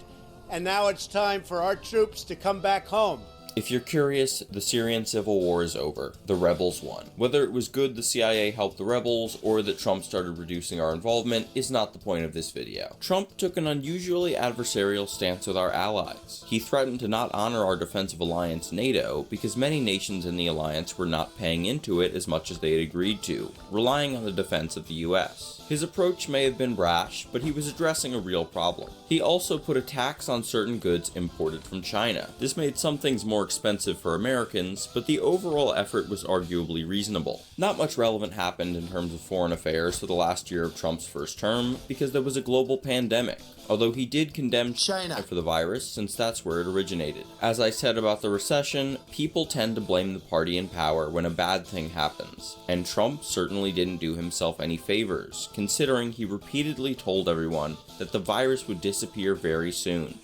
and now it's time for our troops to come back home. If you're curious, the Syrian civil war is over. The rebels won. Whether it was good the CIA helped the rebels or that Trump started reducing our involvement is not the point of this video. Trump took an unusually adversarial stance with our allies. He threatened to not honor our defensive alliance NATO because many nations in the alliance were not paying into it as much as they had agreed to, relying on the defense of the US. His approach may have been brash, but he was addressing a real problem. He also put a tax on certain goods imported from China. This made some things more expensive for Americans, but the overall effort was arguably reasonable. Not much relevant happened in terms of foreign affairs for the last year of Trump's first term, because there was a global pandemic, although he did condemn China for the virus, since that's where it originated. As I said about the recession, people tend to blame the party in power when a bad thing happens, and Trump certainly didn't do himself any favors, considering he repeatedly told everyone that the virus would disappear very soon.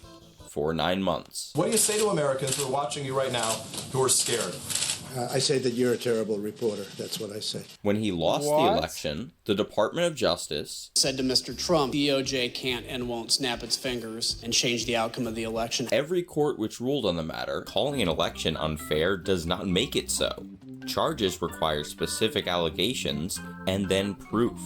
For 9 months. What do you say to Americans who are watching you right now who are scared? I say that you're a terrible reporter. That's what I say. When he lost the election, the Department of Justice said to Mr. Trump, DOJ can't and won't snap its fingers and change the outcome of the election. Every court which ruled on the matter, calling an election unfair does not make it so. Charges require specific allegations and then proof.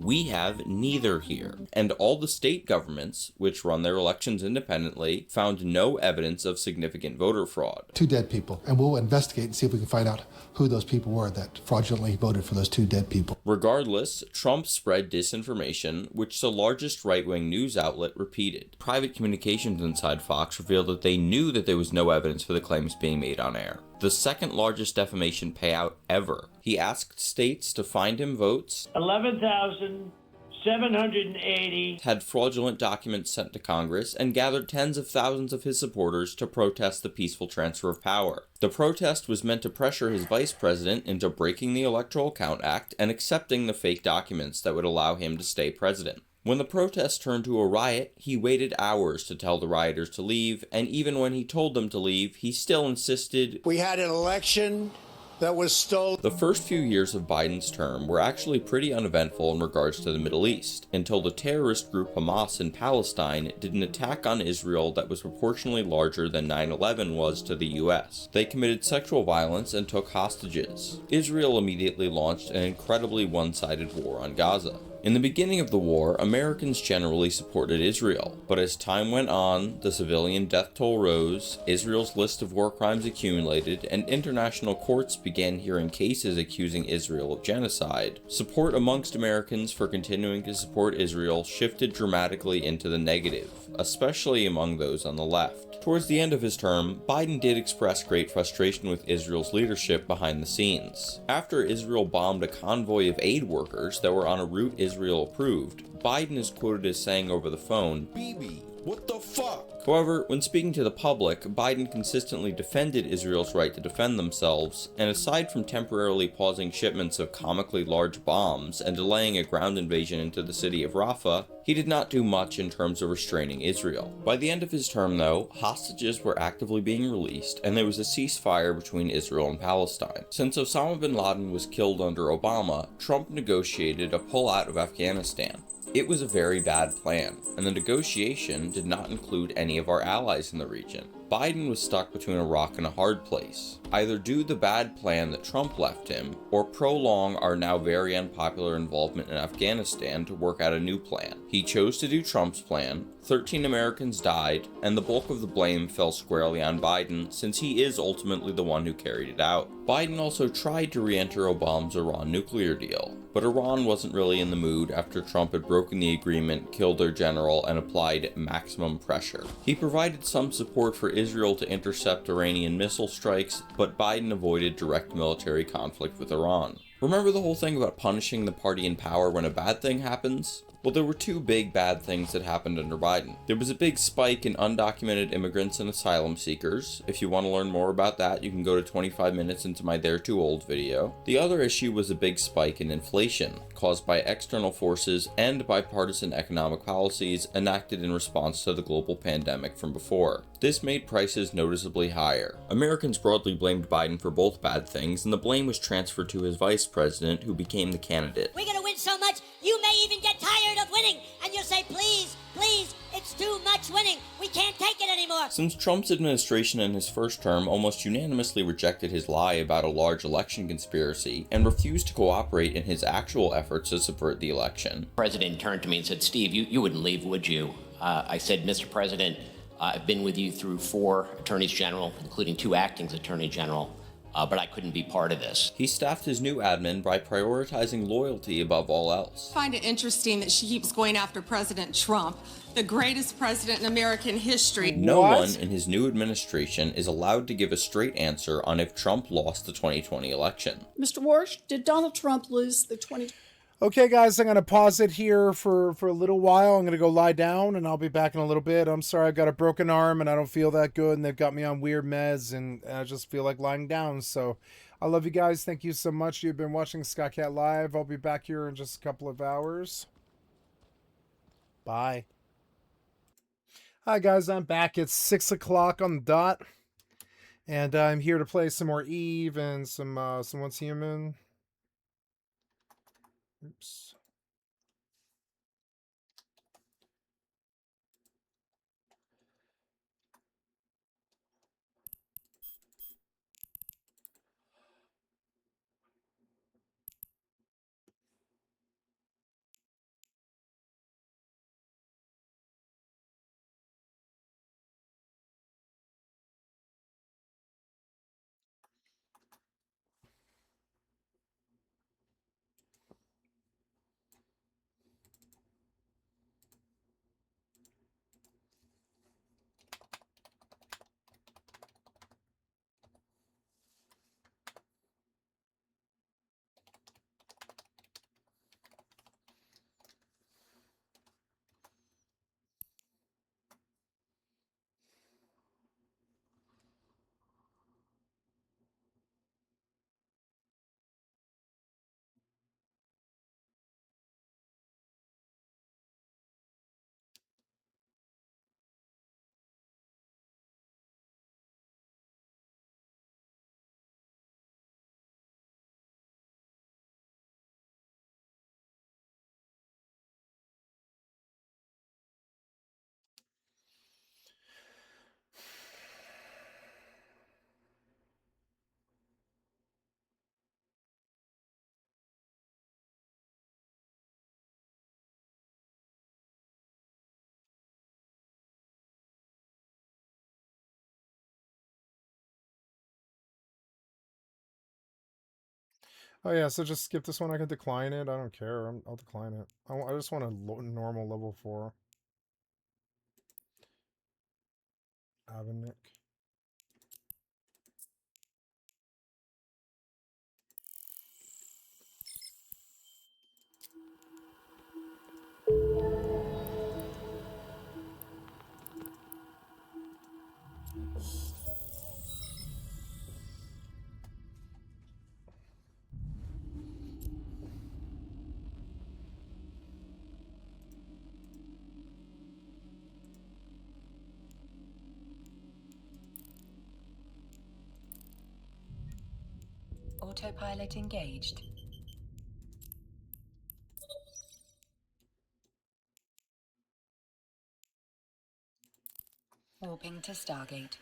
We have neither here, and all the state governments, which run their elections independently, found no evidence of significant voter fraud. 2 dead people, and we'll investigate and see if we can find out who those people were that fraudulently voted for those 2 dead people. Regardless, Trump spread disinformation, which the largest right-wing news outlet repeated. Private communications inside Fox revealed that they knew that there was no evidence for the claims being made on air. The second largest defamation payout ever. He asked states to find him votes. 11,780. Had fraudulent documents sent to Congress and gathered tens of thousands of his supporters to protest the peaceful transfer of power. The protest was meant to pressure his vice president into breaking the Electoral Count Act and accepting the fake documents that would allow him to stay president. When the protest turned to a riot, he waited hours to tell the rioters to leave, and even when he told them to leave, he still insisted, "We had an election that was stolen." The first few years of Biden's term were actually pretty uneventful in regards to the Middle East, until the terrorist group Hamas in Palestine did an attack on Israel that was proportionally larger than 9/11 was to the US. They committed sexual violence and took hostages. Israel immediately launched an incredibly one-sided war on Gaza. In the beginning of the war, Americans generally supported Israel, but as time went on, the civilian death toll rose, Israel's list of war crimes accumulated, and international courts began hearing cases accusing Israel of genocide. Support amongst Americans for continuing to support Israel shifted dramatically into the negative, especially among those on the left. Towards the end of his term, Biden did express great frustration with Israel's leadership behind the scenes. After Israel bombed a convoy of aid workers that were on a route Israel approved, Biden is quoted as saying over the phone, "Bibi, what the fuck?" However, when speaking to the public, Biden consistently defended Israel's right to defend themselves, and aside from temporarily pausing shipments of comically large bombs and delaying a ground invasion into the city of Rafah, he did not do much in terms of restraining Israel. By the end of his term, though, hostages were actively being released, and there was a ceasefire between Israel and Palestine. Since Osama bin Laden was killed under Obama, Trump negotiated a pullout of Afghanistan. It was a very bad plan, and the negotiation did not include any of our allies in the region. Biden was stuck between a rock and a hard place. Either do the bad plan that Trump left him, or prolong our now very unpopular involvement in Afghanistan to work out a new plan. He chose to do Trump's plan, 13 Americans died, and the bulk of the blame fell squarely on Biden, since he is ultimately the one who carried it out. Biden also tried to re-enter Obama's Iran nuclear deal, but Iran wasn't really in the mood after Trump had broken the agreement, killed their general, and applied maximum pressure. He provided some support for Israel to intercept Iranian missile strikes, but Biden avoided direct military conflict with Iran. Remember the whole thing about punishing the party in power when a bad thing happens? Well, there were 2 big bad things that happened under Biden. There was a big spike in undocumented immigrants and asylum seekers. If you want to learn more about that, you can go to 25 minutes into my They're Too Old video. The other issue was a big spike in inflation, caused by external forces and bipartisan economic policies enacted in response to the global pandemic from before. This made prices noticeably higher. Americans broadly blamed Biden for both bad things, and the blame was transferred to his vice president, who became the candidate. We're gonna win so much, you may even get tired of winning, and you'll say, please, please, it's That's too much winning. We can't take it anymore. Since Trump's administration in his first term almost unanimously rejected his lie about a large election conspiracy and refused to cooperate in his actual efforts to subvert the election. The president turned to me and said, Steve, you wouldn't leave, would you? I said, Mr. President, I've been with you through 4 attorneys general, including 2 acting attorney general, but I couldn't be part of this. He staffed his new admin by prioritizing loyalty above all else. I find it interesting that she keeps going after President Trump, the greatest president in American history. No one in his new administration is allowed to give a straight answer on if Trump lost the 2020 election. Mr. Warsh, did Donald Trump lose the 2020? Okay, guys, I'm going to pause it here for a little while. I'm going to go lie down, and I'll be back in a little bit. I'm sorry, I've got a broken arm, and I don't feel that good, and they've got me on weird meds, and I just feel like lying down. So I love you guys. Thank you so much. You've been watching Skycat Live. I'll be back here in just a couple of hours. Bye. Hi, guys. I'm back. It's 6 o'clock on the dot, and I'm here to play some more Eve and some Someone's Human. Oops. Oh yeah, so just skip this one. I can decline it. I don't care. I'll decline it. I just want a normal level 4. Avenick. Autopilot engaged. Warping to Stargate.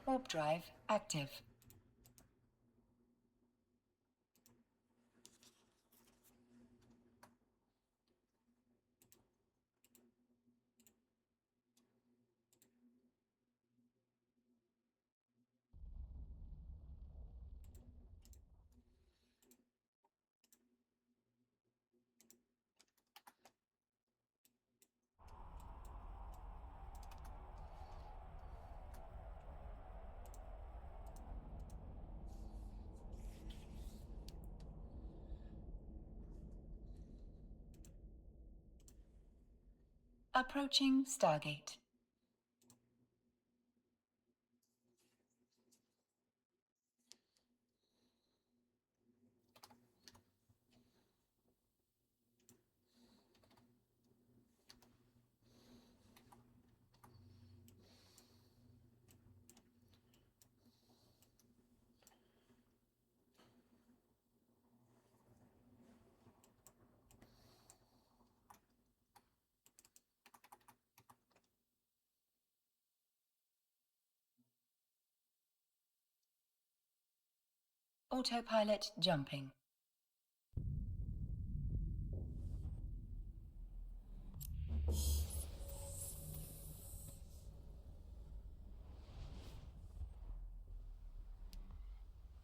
Warp drive active. Approaching Stargate. Autopilot jumping.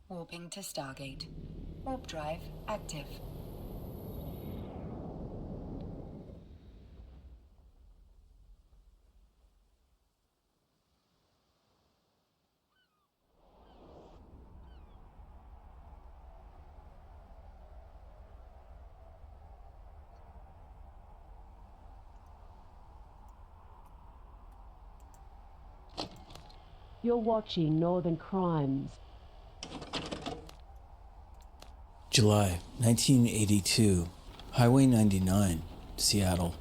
Warping to Stargate. Warp drive active. You're watching Northern Crimes. July 1982, Highway 99, Seattle.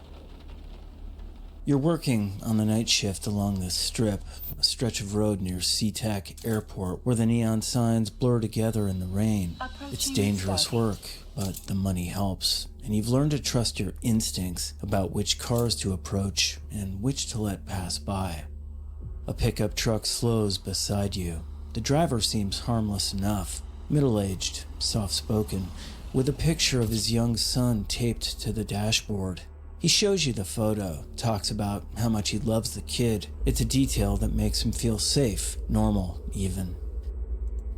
You're working on the night shift along this strip, a stretch of road near SeaTac Airport where the neon signs blur together in the rain. It's dangerous work, but the money helps, and you've learned to trust your instincts about which cars to approach and which to let pass by. A pickup truck slows beside you. The driver seems harmless enough, middle-aged, soft-spoken, with a picture of his young son taped to the dashboard. He shows you the photo, talks about how much he loves the kid. It's a detail that makes him feel safe, normal even.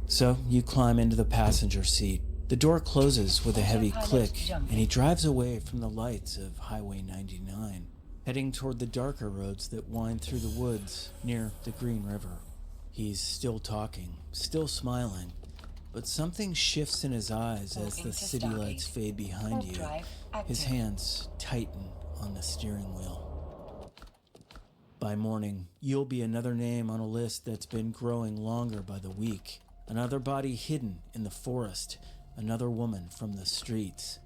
So you climb into the passenger seat. The door closes with a heavy click, and he drives away from the lights of Highway 99. Heading toward the darker roads that wind through the woods near the Green River. He's still talking, still smiling, but something shifts in his eyes as the city lights fade behind you. His hands tighten on the steering wheel. By morning, you'll be another name on a list that's been growing longer by the week. Another body hidden in the forest, another woman from the streets.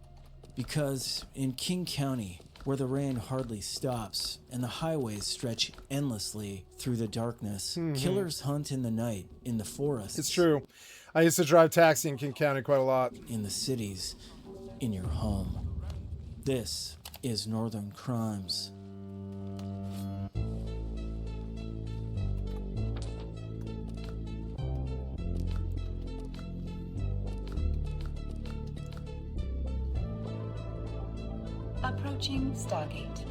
Because in King County, where the rain hardly stops and the highways stretch endlessly through the darkness, killers hunt in the night, in the forests. It's true. I used to drive taxi in King County quite a lot. In the cities, in your home. This is Northern Crimes. Approaching Stargate.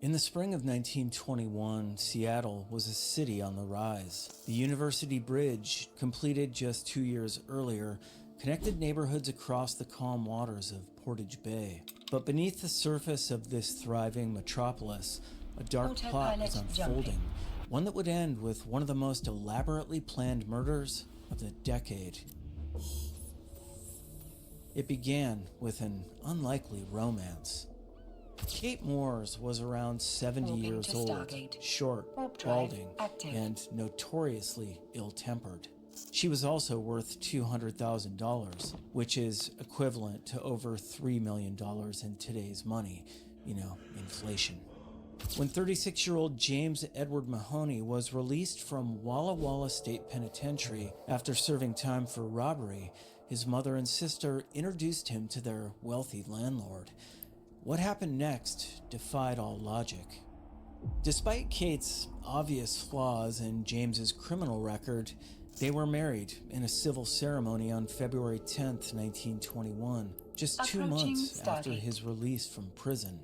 In the spring of 1921, Seattle was a city on the rise. The University Bridge, completed just 2 years earlier, connected neighborhoods across the calm waters of Portage Bay. But beneath the surface of this thriving metropolis, a dark plot was unfolding, one that would end with one of the most elaborately planned murders of the decade. It began with an unlikely romance. Kate Moores was around 70 years old, short, balding, and notoriously ill-tempered. She was also worth $200,000, which is equivalent to over $3 million in today's money, inflation. When 36-year-old James Edward Mahoney was released from Walla Walla State Penitentiary after serving time for robbery, his mother and sister introduced him to their wealthy landlord. What happened next defied all logic. Despite Kate's obvious flaws and James's criminal record, they were married in a civil ceremony on February 10th, 1921, just 2 months after his release from prison.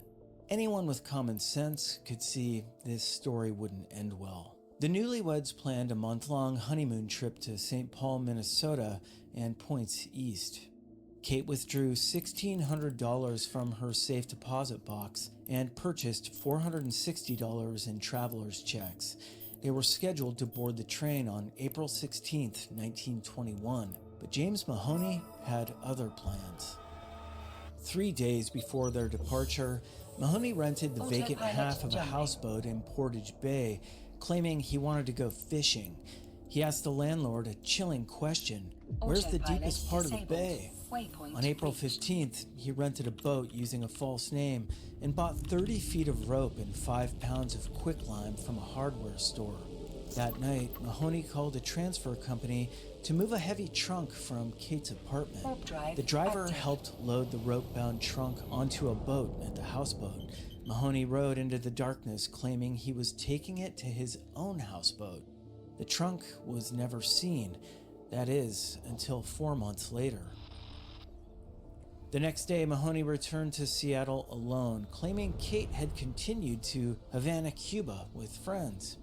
Anyone with common sense could see this story wouldn't end well. The newlyweds planned a month-long honeymoon trip to St. Paul, Minnesota, and points east. Kate withdrew $1,600 from her safe deposit box and purchased $460 in traveler's checks. They were scheduled to board the train on April 16, 1921, but James Mahoney had other plans. 3 days before their departure, Mahoney rented the vacant half of a houseboat in Portage Bay, claiming he wanted to go fishing. He asked the landlord a chilling question: "Where's the deepest part of the bay?" On April 15th, he rented a boat using a false name and bought 30 feet of rope and 5 pounds of quicklime from a hardware store. That night, Mahoney called a transfer company to move a heavy trunk from Kate's apartment. The driver helped load the rope-bound trunk onto a boat at the houseboat. Mahoney rode into the darkness, claiming he was taking it to his own houseboat. The trunk was never seen, that is, until 4 months later. The next day, Mahoney returned to Seattle alone, claiming Kate had continued to Havana, Cuba with friends.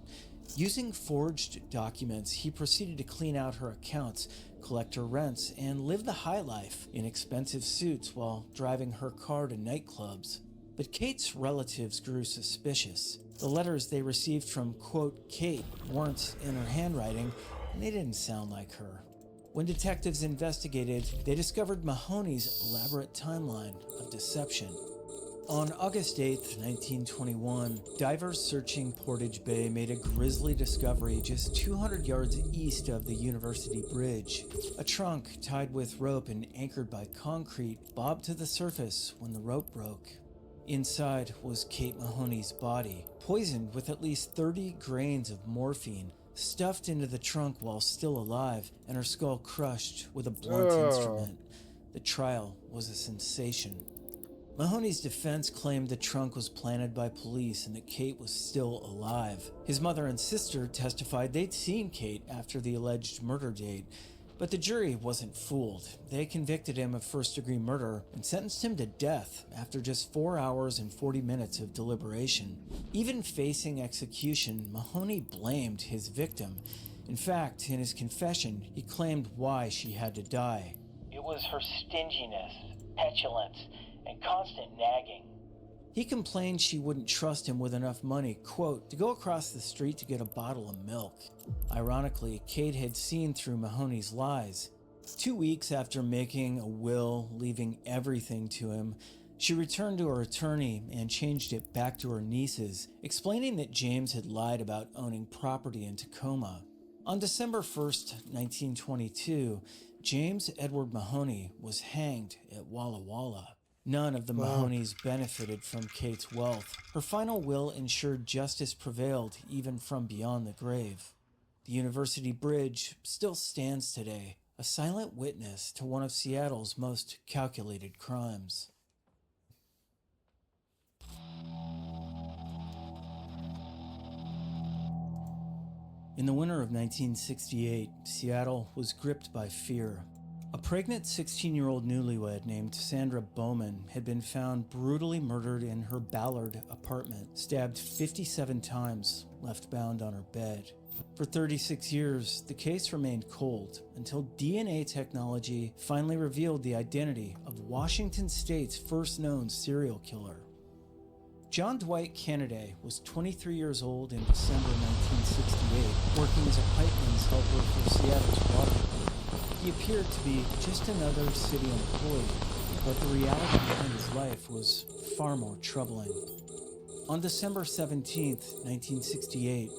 Using forged documents, he proceeded to clean out her accounts, collect her rents, and live the high life in expensive suits while driving her car to nightclubs. But Kate's relatives grew suspicious. The letters they received from, quote, Kate weren't in her handwriting, and they didn't sound like her. When detectives investigated, they discovered Mahoney's elaborate timeline of deception. On August 8, 1921, divers searching Portage Bay made a grisly discovery just 200 yards east of the University Bridge. A trunk tied with rope and anchored by concrete bobbed to the surface when the rope broke. Inside was Kate Mahoney's body, poisoned with at least 30 grains of morphine, stuffed into the trunk while still alive, and her skull crushed with a blunt instrument. The trial was a sensation. Mahoney's defense claimed the trunk was planted by police and that Kate was still alive. His mother and sister testified they'd seen Kate after the alleged murder date, but the jury wasn't fooled. They convicted him of first-degree murder and sentenced him to death after just 4 hours and 40 minutes of deliberation. Even facing execution, Mahoney blamed his victim. In fact, in his confession, he claimed why she had to die. It was her stinginess, petulance, and constant nagging. He complained she wouldn't trust him with enough money, quote, to go across the street to get a bottle of milk. Ironically, Kate had seen through Mahoney's lies. 2 weeks after making a will, leaving everything to him, she returned to her attorney and changed it back to her nieces, explaining that James had lied about owning property in Tacoma. On December 1st, 1922, James Edward Mahoney was hanged at Walla Walla. None of the Mahoneys benefited from Kate's wealth. Her final will ensured justice prevailed even from beyond the grave. The University Bridge still stands today, a silent witness to one of Seattle's most calculated crimes. In the winter of 1968, Seattle was gripped by fear. A pregnant 16-year-old newlywed named Sandra Bowman had been found brutally murdered in her Ballard apartment, stabbed 57 times, left bound on her bed. For 36 years, the case remained cold until DNA technology finally revealed the identity of Washington State's first known serial killer. John Dwight Kennedy was 23 years old in December 1968, working as a pipeman's helper for Seattle's water. He appeared to be just another city employee, but the reality behind his life was far more troubling. On December 17, 1968,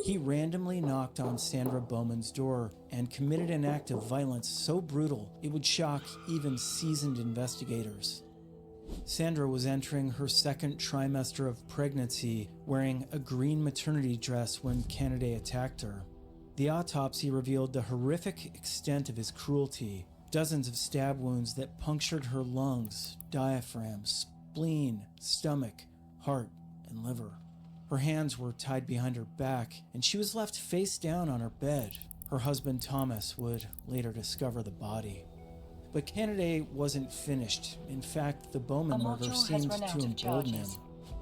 he randomly knocked on Sandra Bowman's door and committed an act of violence so brutal it would shock even seasoned investigators. Sandra was entering her second trimester of pregnancy, wearing a green maternity dress when Kennedy attacked her. The autopsy revealed the horrific extent of his cruelty. Dozens of stab wounds that punctured her lungs, diaphragm, spleen, stomach, heart, and liver. Her hands were tied behind her back, and she was left face down on her bed. Her husband Thomas would later discover the body. But Kennedy wasn't finished. In fact, the Bowman murder seemed to embolden him.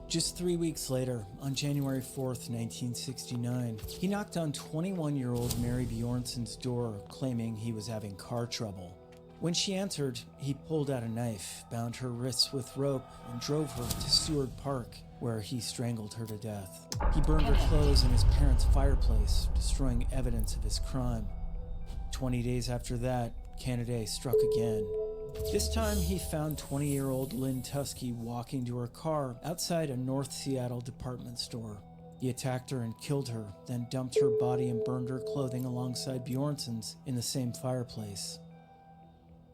Just 3 weeks later, on January 4th, 1969, he knocked on 21-year-old Mary Bjornson's door, claiming he was having car trouble. When she answered, he pulled out a knife, bound her wrists with rope, and drove her to Seward Park, where he strangled her to death. He burned her clothes in his parents' fireplace, destroying evidence of his crime. 20 days after that, Kennedy struck again. This time, he found 20-year-old Lynn Tusky walking to her car outside a North Seattle department store. He attacked her and killed her, then dumped her body and burned her clothing alongside Bjornson's in the same fireplace.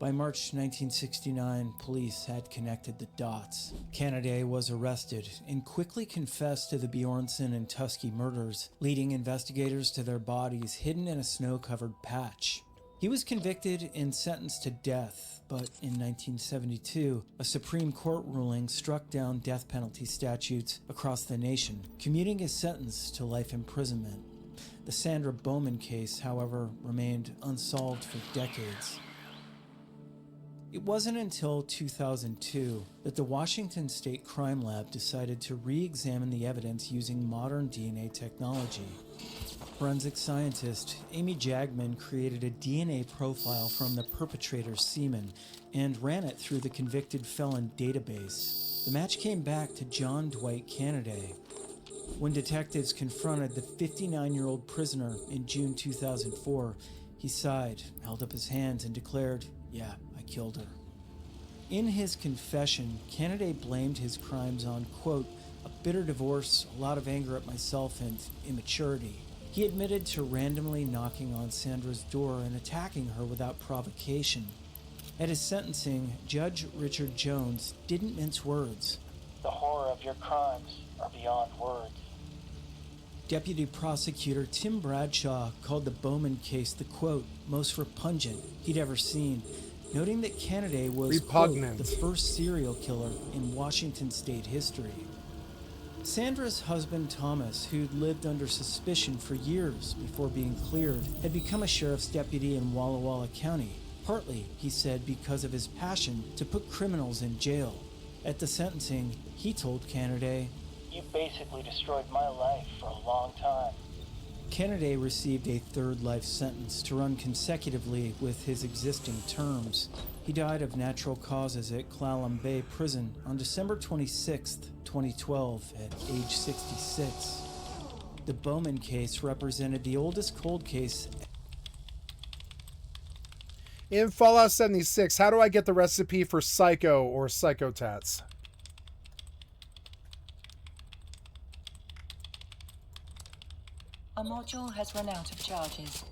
By March 1969, police had connected the dots. Kennedy was arrested and quickly confessed to the Bjornson and Tusky murders, leading investigators to their bodies hidden in a snow-covered patch. He was convicted and sentenced to death, but in 1972, a Supreme Court ruling struck down death penalty statutes across the nation, commuting his sentence to life imprisonment. The Sandra Bowman case, however, remained unsolved for decades. It wasn't until 2002 that the Washington State Crime Lab decided to re-examine the evidence using modern DNA technology. Forensic scientist Amy Jagman created a DNA profile from the perpetrator's semen and ran it through the convicted felon database. The match came back to John Dwight Kennedy. When detectives confronted the 59-year-old prisoner in June 2004, he sighed, held up his hands, and declared, "Yeah, I killed her." In his confession, Kennedy blamed his crimes on, quote, "a bitter divorce, a lot of anger at myself, and immaturity." He admitted to randomly knocking on Sandra's door and attacking her without provocation. At his sentencing, Judge Richard Jones didn't mince words. The horror of your crimes are beyond words. Deputy Prosecutor Tim Bradshaw called the Bowman case the, quote, most repugnant he'd ever seen, noting that Kennedy was, quote, the first serial killer in Washington state history. Sandra's husband Thomas, who'd lived under suspicion for years before being cleared, had become a sheriff's deputy in Walla Walla County, partly, he said, because of his passion to put criminals in jail. At the sentencing, he told Kennedy, "You basically destroyed my life for a long time." Kennedy received a third life sentence to run consecutively with his existing terms. He died of natural causes at Clallam Bay Prison on December 26, 2012, at age 66. The Bowman case represented the oldest cold case. In Fallout 76, how do I get the recipe for Psycho or Psychotats? A module has run out of charges.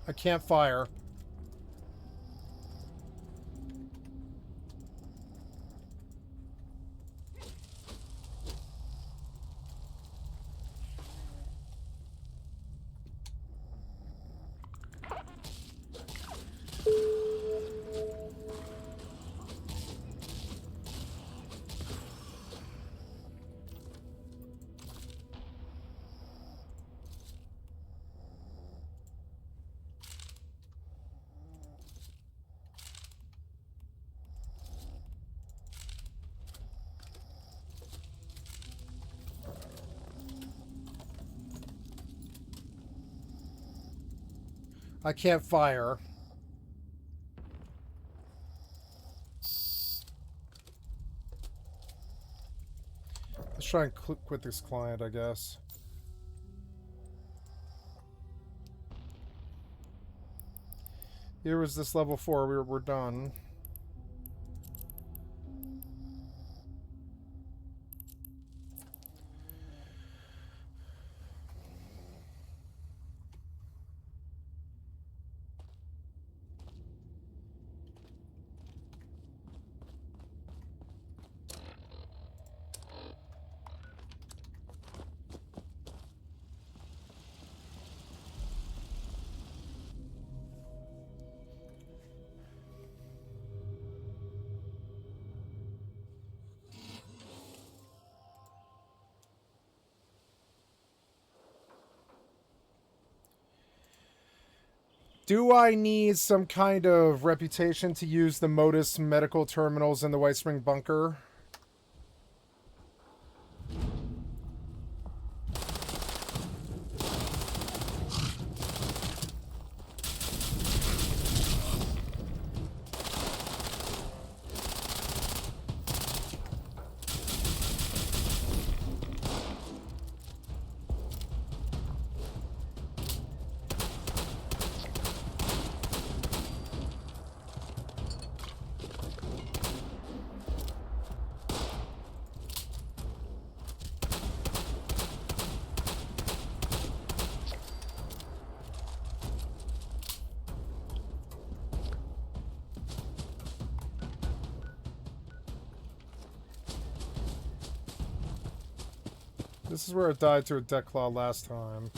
I can't fire. I can't fire. Let's try and quit this client, I guess. Here was this level 4. We're done. Do I need some kind of reputation to use the Modus medical terminals in the White Spring bunker? This is where it died to a death claw last time.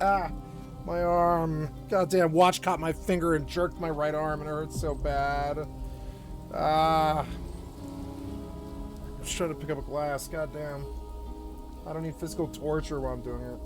Ah, my arm. Goddamn watch caught my finger and jerked my right arm and it hurts so bad. Ah. I'm just trying to pick up a glass. Goddamn. I don't need physical torture while I'm doing it.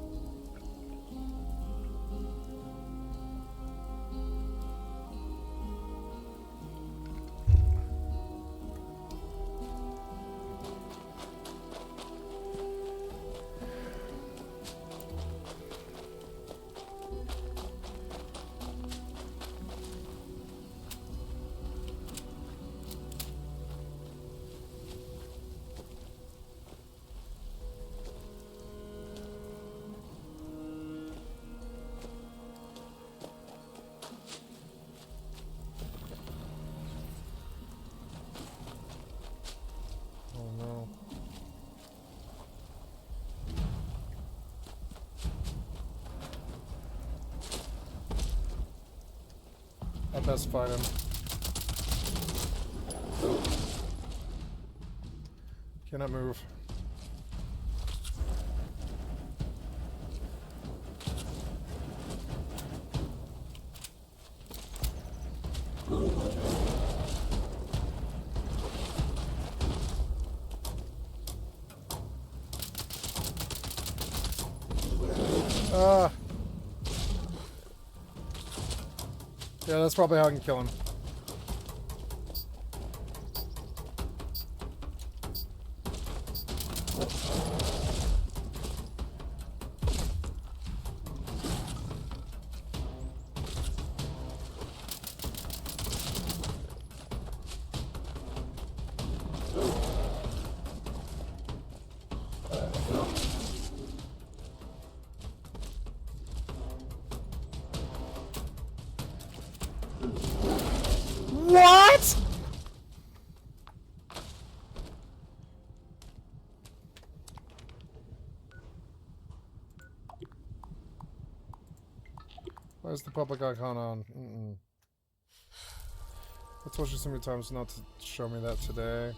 Pacified him. Cannot move. Yeah, that's probably how I can kill him. What? Why is the public icon on? I told you so many times not to show me that today.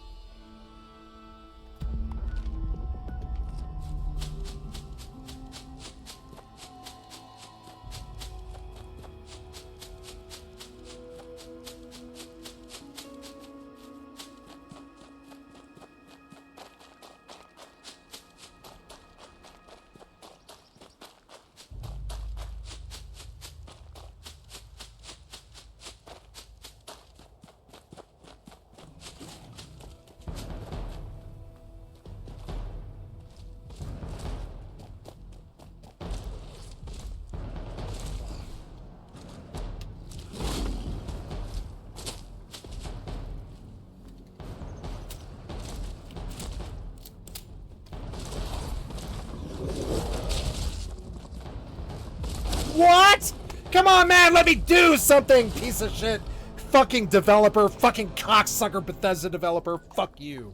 What? Come on, man, let me do something, piece of shit. Fucking developer, fucking cocksucker Bethesda developer, fuck you.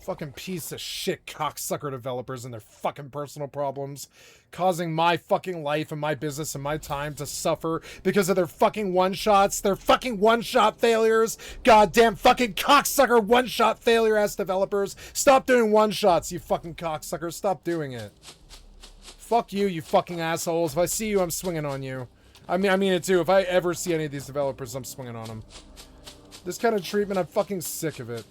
Fucking piece of shit cocksucker developers and their fucking personal problems. Causing my fucking life and my business and my time to suffer because of their fucking one-shots, their fucking one-shot failures. Goddamn fucking cocksucker one-shot failure-ass developers. Stop doing one-shots, you fucking cocksuckers. Stop doing it. Fuck you, you fucking assholes. If I see you, I'm swinging on you. I mean it too. If I ever see any of these developers, I'm swinging on them. This kind of treatment, I'm fucking sick of it.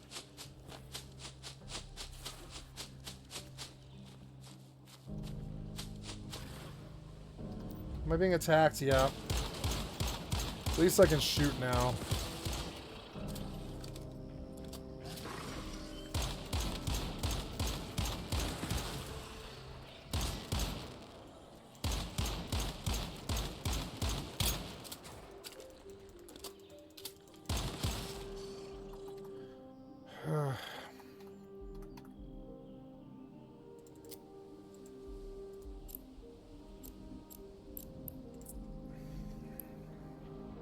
Am I being attacked? Yeah. At least I can shoot now.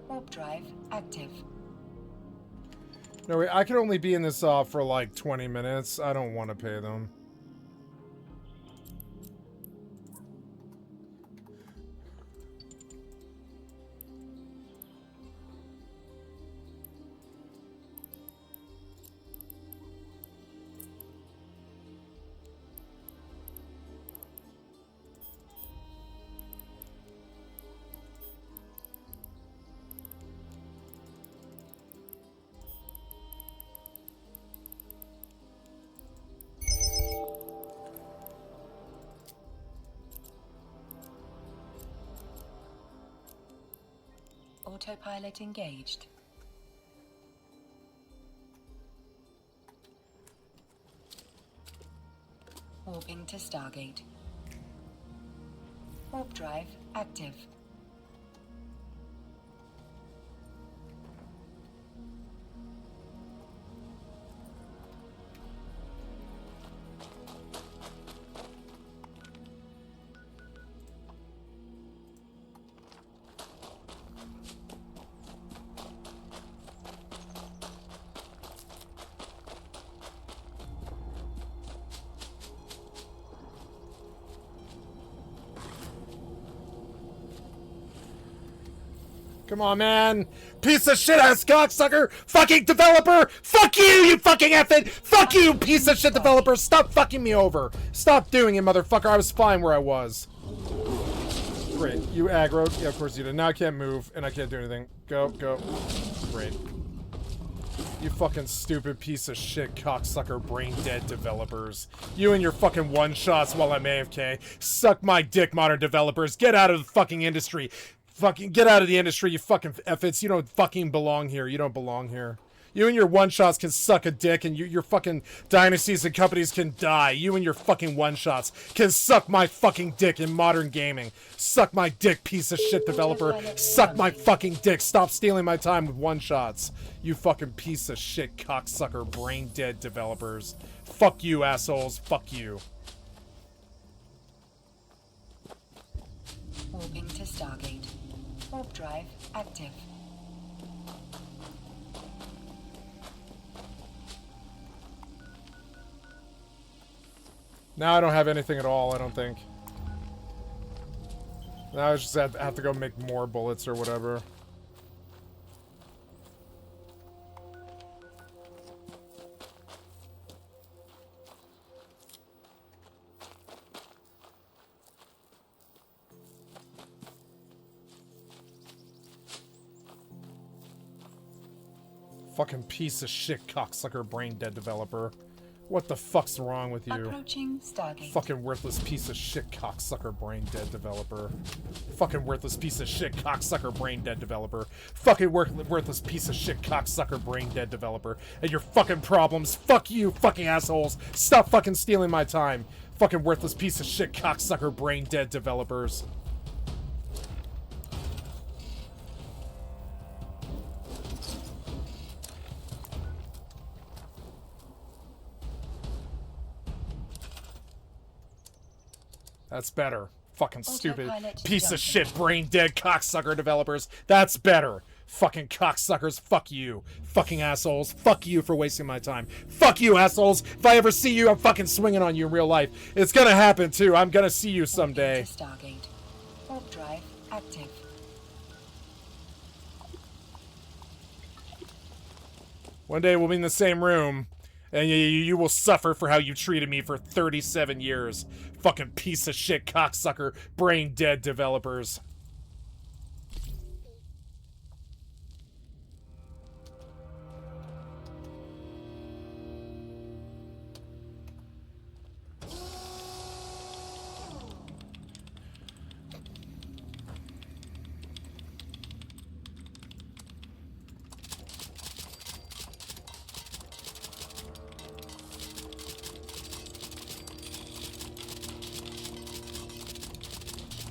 Warp drive active. No, wait, I can only be in this for like 20 minutes. I don't want to pay them. Autopilot engaged. Warping to Stargate. Warp drive active. Come on, man. Piece of shit ass cocksucker. Fucking developer. Fuck you, you fucking effing. Fuck you, piece of shit developer. Stop fucking me over. Stop doing it, motherfucker. I was fine where I was. Great. You aggroed. Yeah, of course you did. Now I can't move, and I can't do anything. Go, go. Great. You fucking stupid piece of shit cocksucker brain dead developers. You and your fucking one-shots while I'm AFK. Suck my dick, modern developers. Get out of the fucking industry. Fucking get out of the industry, you fucking effits. You don't fucking belong here. You don't belong here. You and your one-shots can suck a dick, and your fucking dynasties and companies can die. You and your fucking one-shots can suck my fucking dick in modern gaming. Suck my dick, piece of shit developer. Suck my fucking dick. Stop stealing my time with one-shots. You fucking piece of shit cocksucker brain-dead developers. Fuck you, assholes. Fuck you. Warping to Stargate. Warp drive active. Now I don't have anything at all, I don't think. Now I just have to go make more bullets or whatever. Fucking piece of shit cocksucker brain dead developer. What the fuck's wrong with you? Approaching Stargate. Fucking worthless piece of shit cocksucker brain dead developer. Fucking worthless piece of shit cocksucker brain dead developer. Fucking worthless piece of shit cocksucker brain dead developer. And your fucking problems. Fuck you, fucking assholes. Stop fucking stealing my time. Fucking worthless piece of shit cocksucker brain dead developers. That's better. Fucking stupid piece of shit brain dead cocksucker developers. That's better. Fucking cocksuckers. Fuck you. Fucking assholes. Fuck you for wasting my time. Fuck you, assholes. If I ever see you, I'm fucking swinging on you in real life. It's gonna happen too. I'm gonna see you someday. Stargate. Warp drive active. One day we'll be in the same room. And you will suffer for how you treated me for 37 years. Fucking piece of shit cocksucker brain dead developers.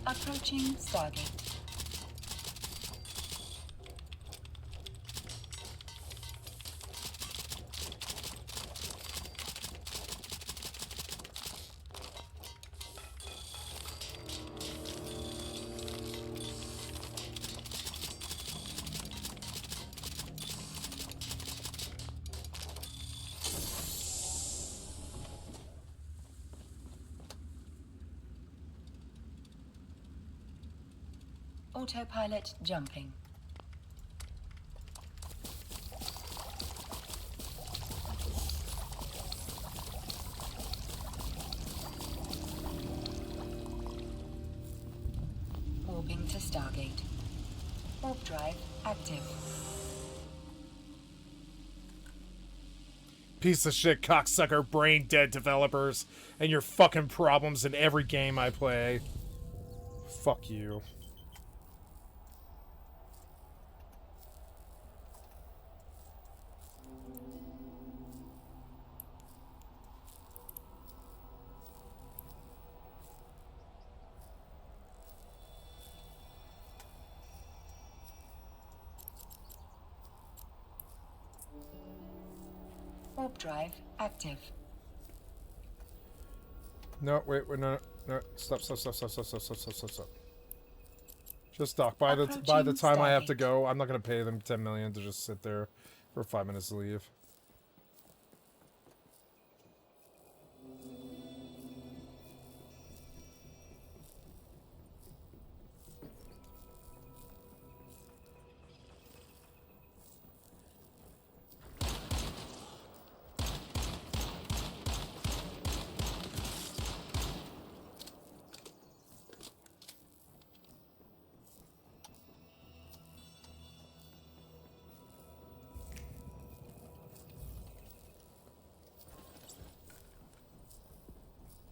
Approaching Stargate. Autopilot jumping. Warping to Stargate. Warp drive active. Piece of shit cocksucker brain dead developers. And your fucking problems in every game I play. Fuck you. Warp drive active. No, wait, no. Stop. Just dock. By the time I have to go, I'm not gonna pay them 10 million to just sit there for 5 minutes to leave.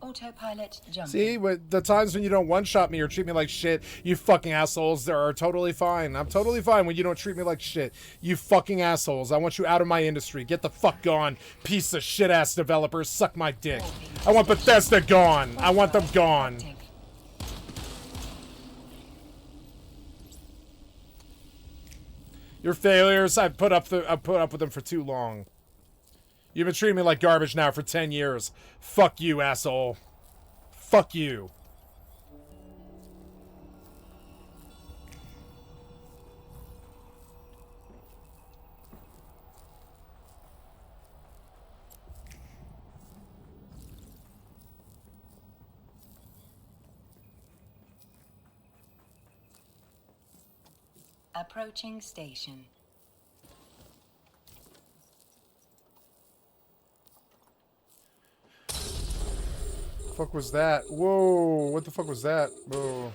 Autopilot jumping. See, with the times when you don't one-shot me or treat me like shit, you fucking assholes, they are totally fine. I'm totally fine when you don't treat me like shit. You fucking assholes. I want you out of my industry. Get the fuck gone, piece of shit-ass developers. Suck my dick. I want Bethesda gone. I want them gone. Your failures, I've put up with them for too long. You've been treating me like garbage now for 10 years. Fuck you, asshole. Fuck you. Approaching station. Fuck was that? Whoa, what the fuck was that? Whoa.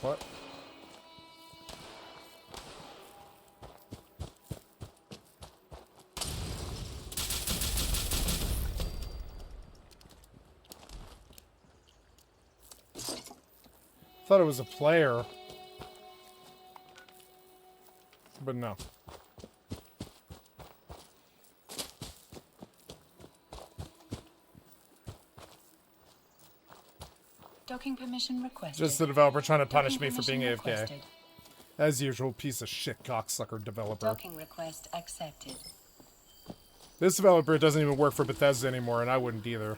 What? Thought it was a player. But no. Docking permission requested. Just the developer trying to punish Docking me for being permission AFK. requested. As usual, piece of shit cocksucker developer. Docking request accepted. This developer doesn't even work for Bethesda anymore, and I wouldn't either.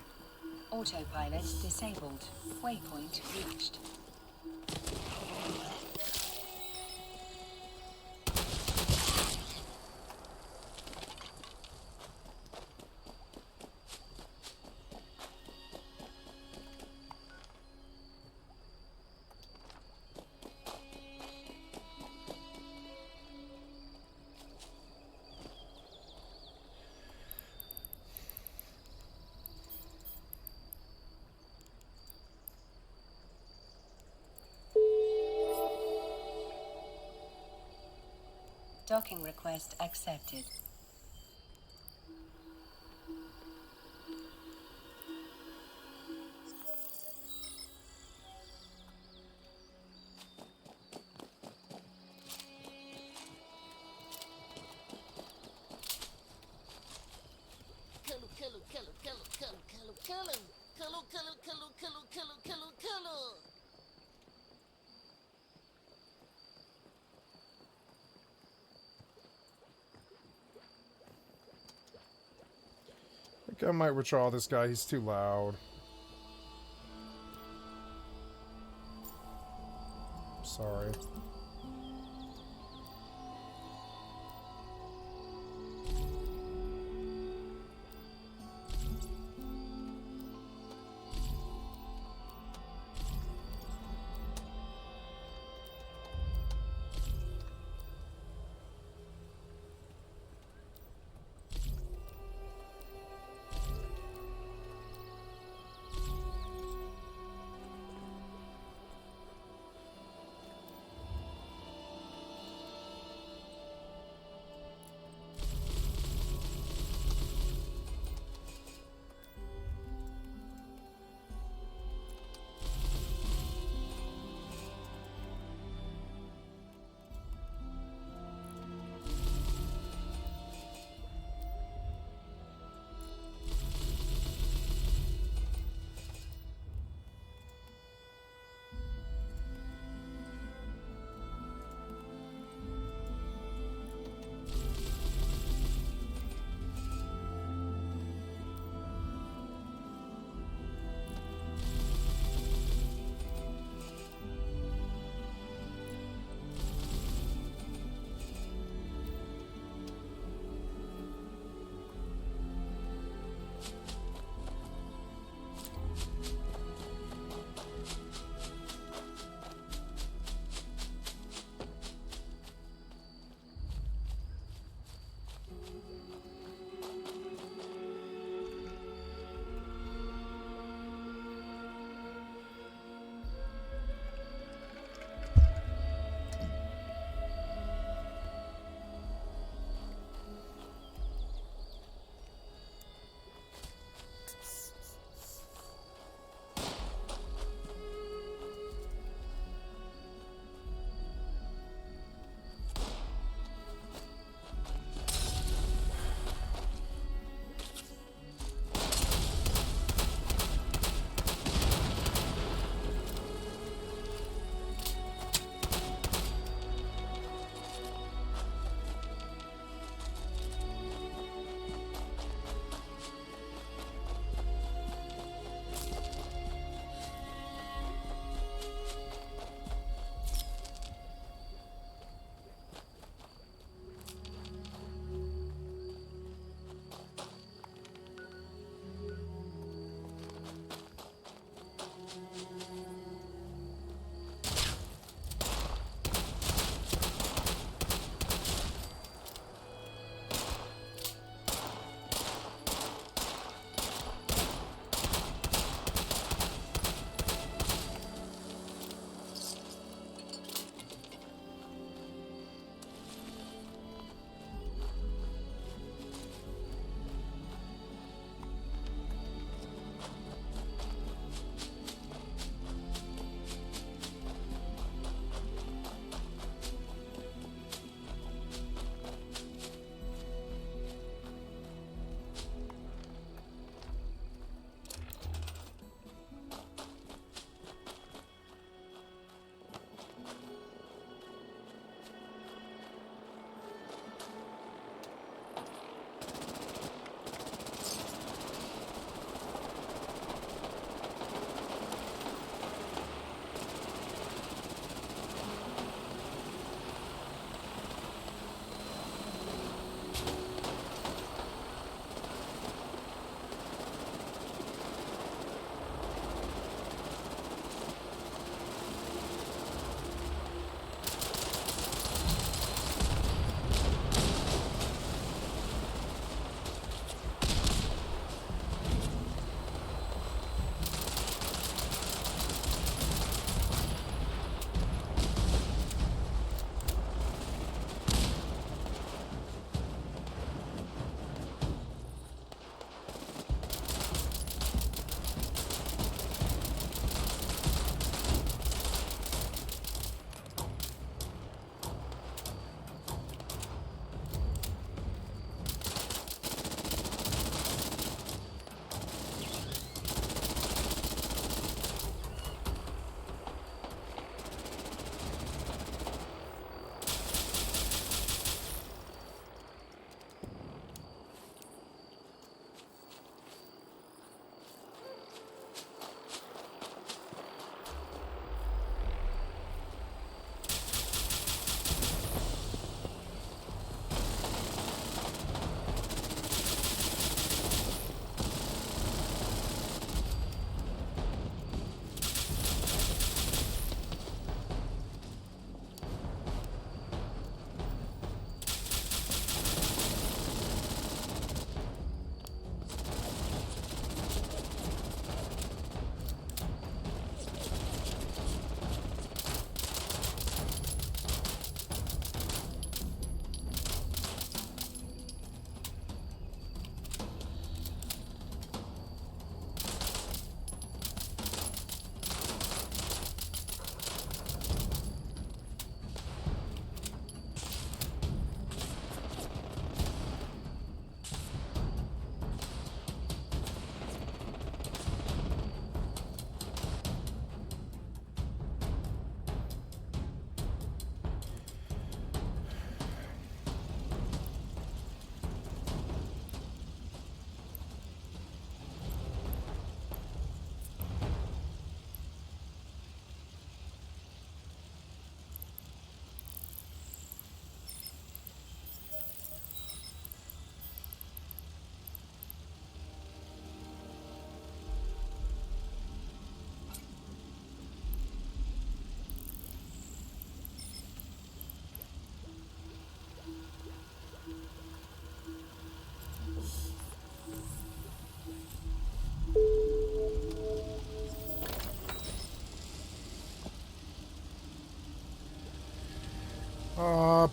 Autopilot disabled. Waypoint reached. Docking request accepted. I think I might withdraw this guy. He's too loud. Sorry.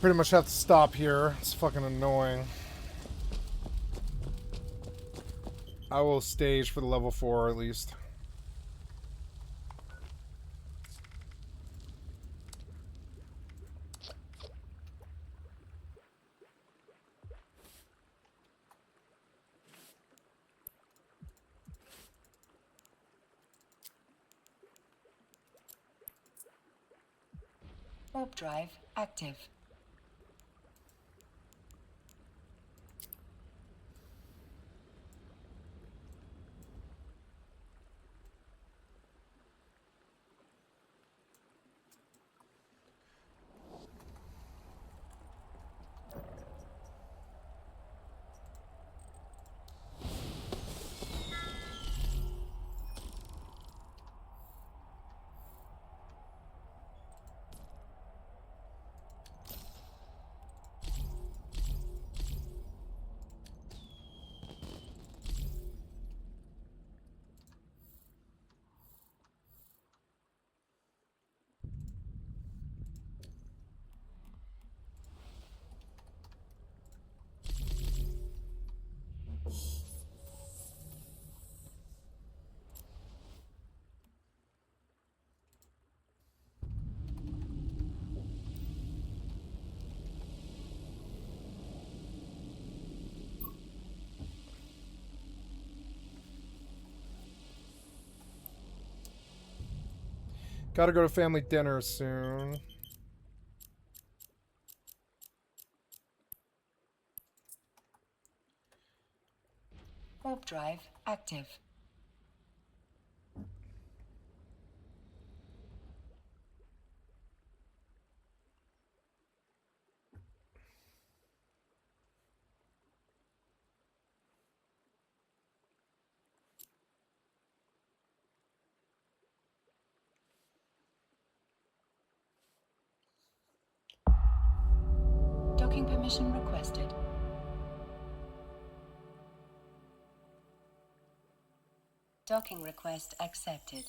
pretty much have to stop here. It's fucking annoying. I will stage for the level 4 at least. Warp drive active. Gotta go to family dinner soon. Warp drive active. Docking permission requested. Docking request accepted.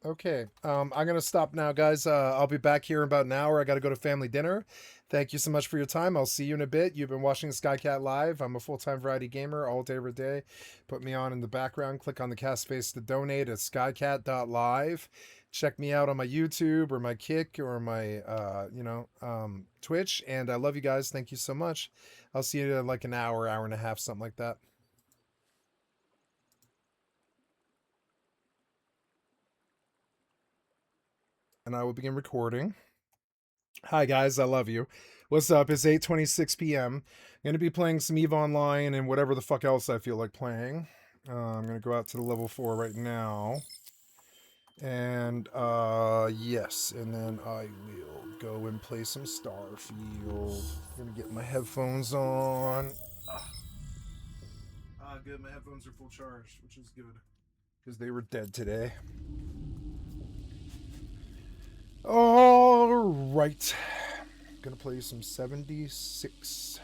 Okay, I'm gonna stop now, guys. I'll be back here in about an hour. I gotta go to family dinner. Thank you so much for your time. I'll see you in a bit. You've been watching Skycat Live. I'm a full-time variety gamer, all day, every day. Put me on in the background. Click on the cast space to donate at skycat.live. Check me out on my YouTube or my Kick or my, Twitch. And I love you guys. Thank you so much. I'll see you in like an hour, hour and a half, something like that. And I will begin recording. Hi guys, I love you. What's up? It's 8:26 p.m. I'm going to be playing some EVE Online and whatever the fuck else I feel like playing. I'm going to go out to the level 4 right now. And, yes. And then I will go and play some Starfield. I'm going to get my headphones on. Good. My headphones are full charge, which is good. Because they were dead today. All right, gonna play some 76.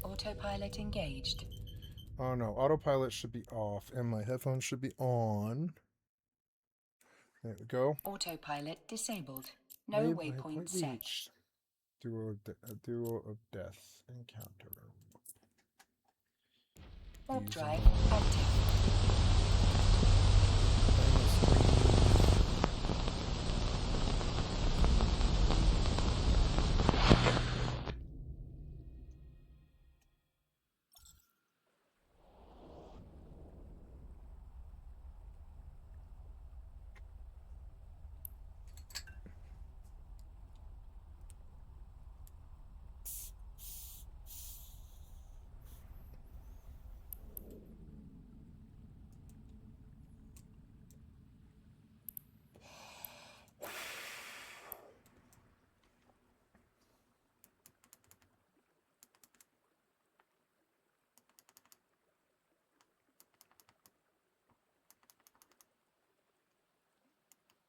Autopilot engaged. Oh no, autopilot should be off, and my headphones should be on. There we go. Autopilot disabled. No waypoint set. Duo of death encounter. Warp drive active.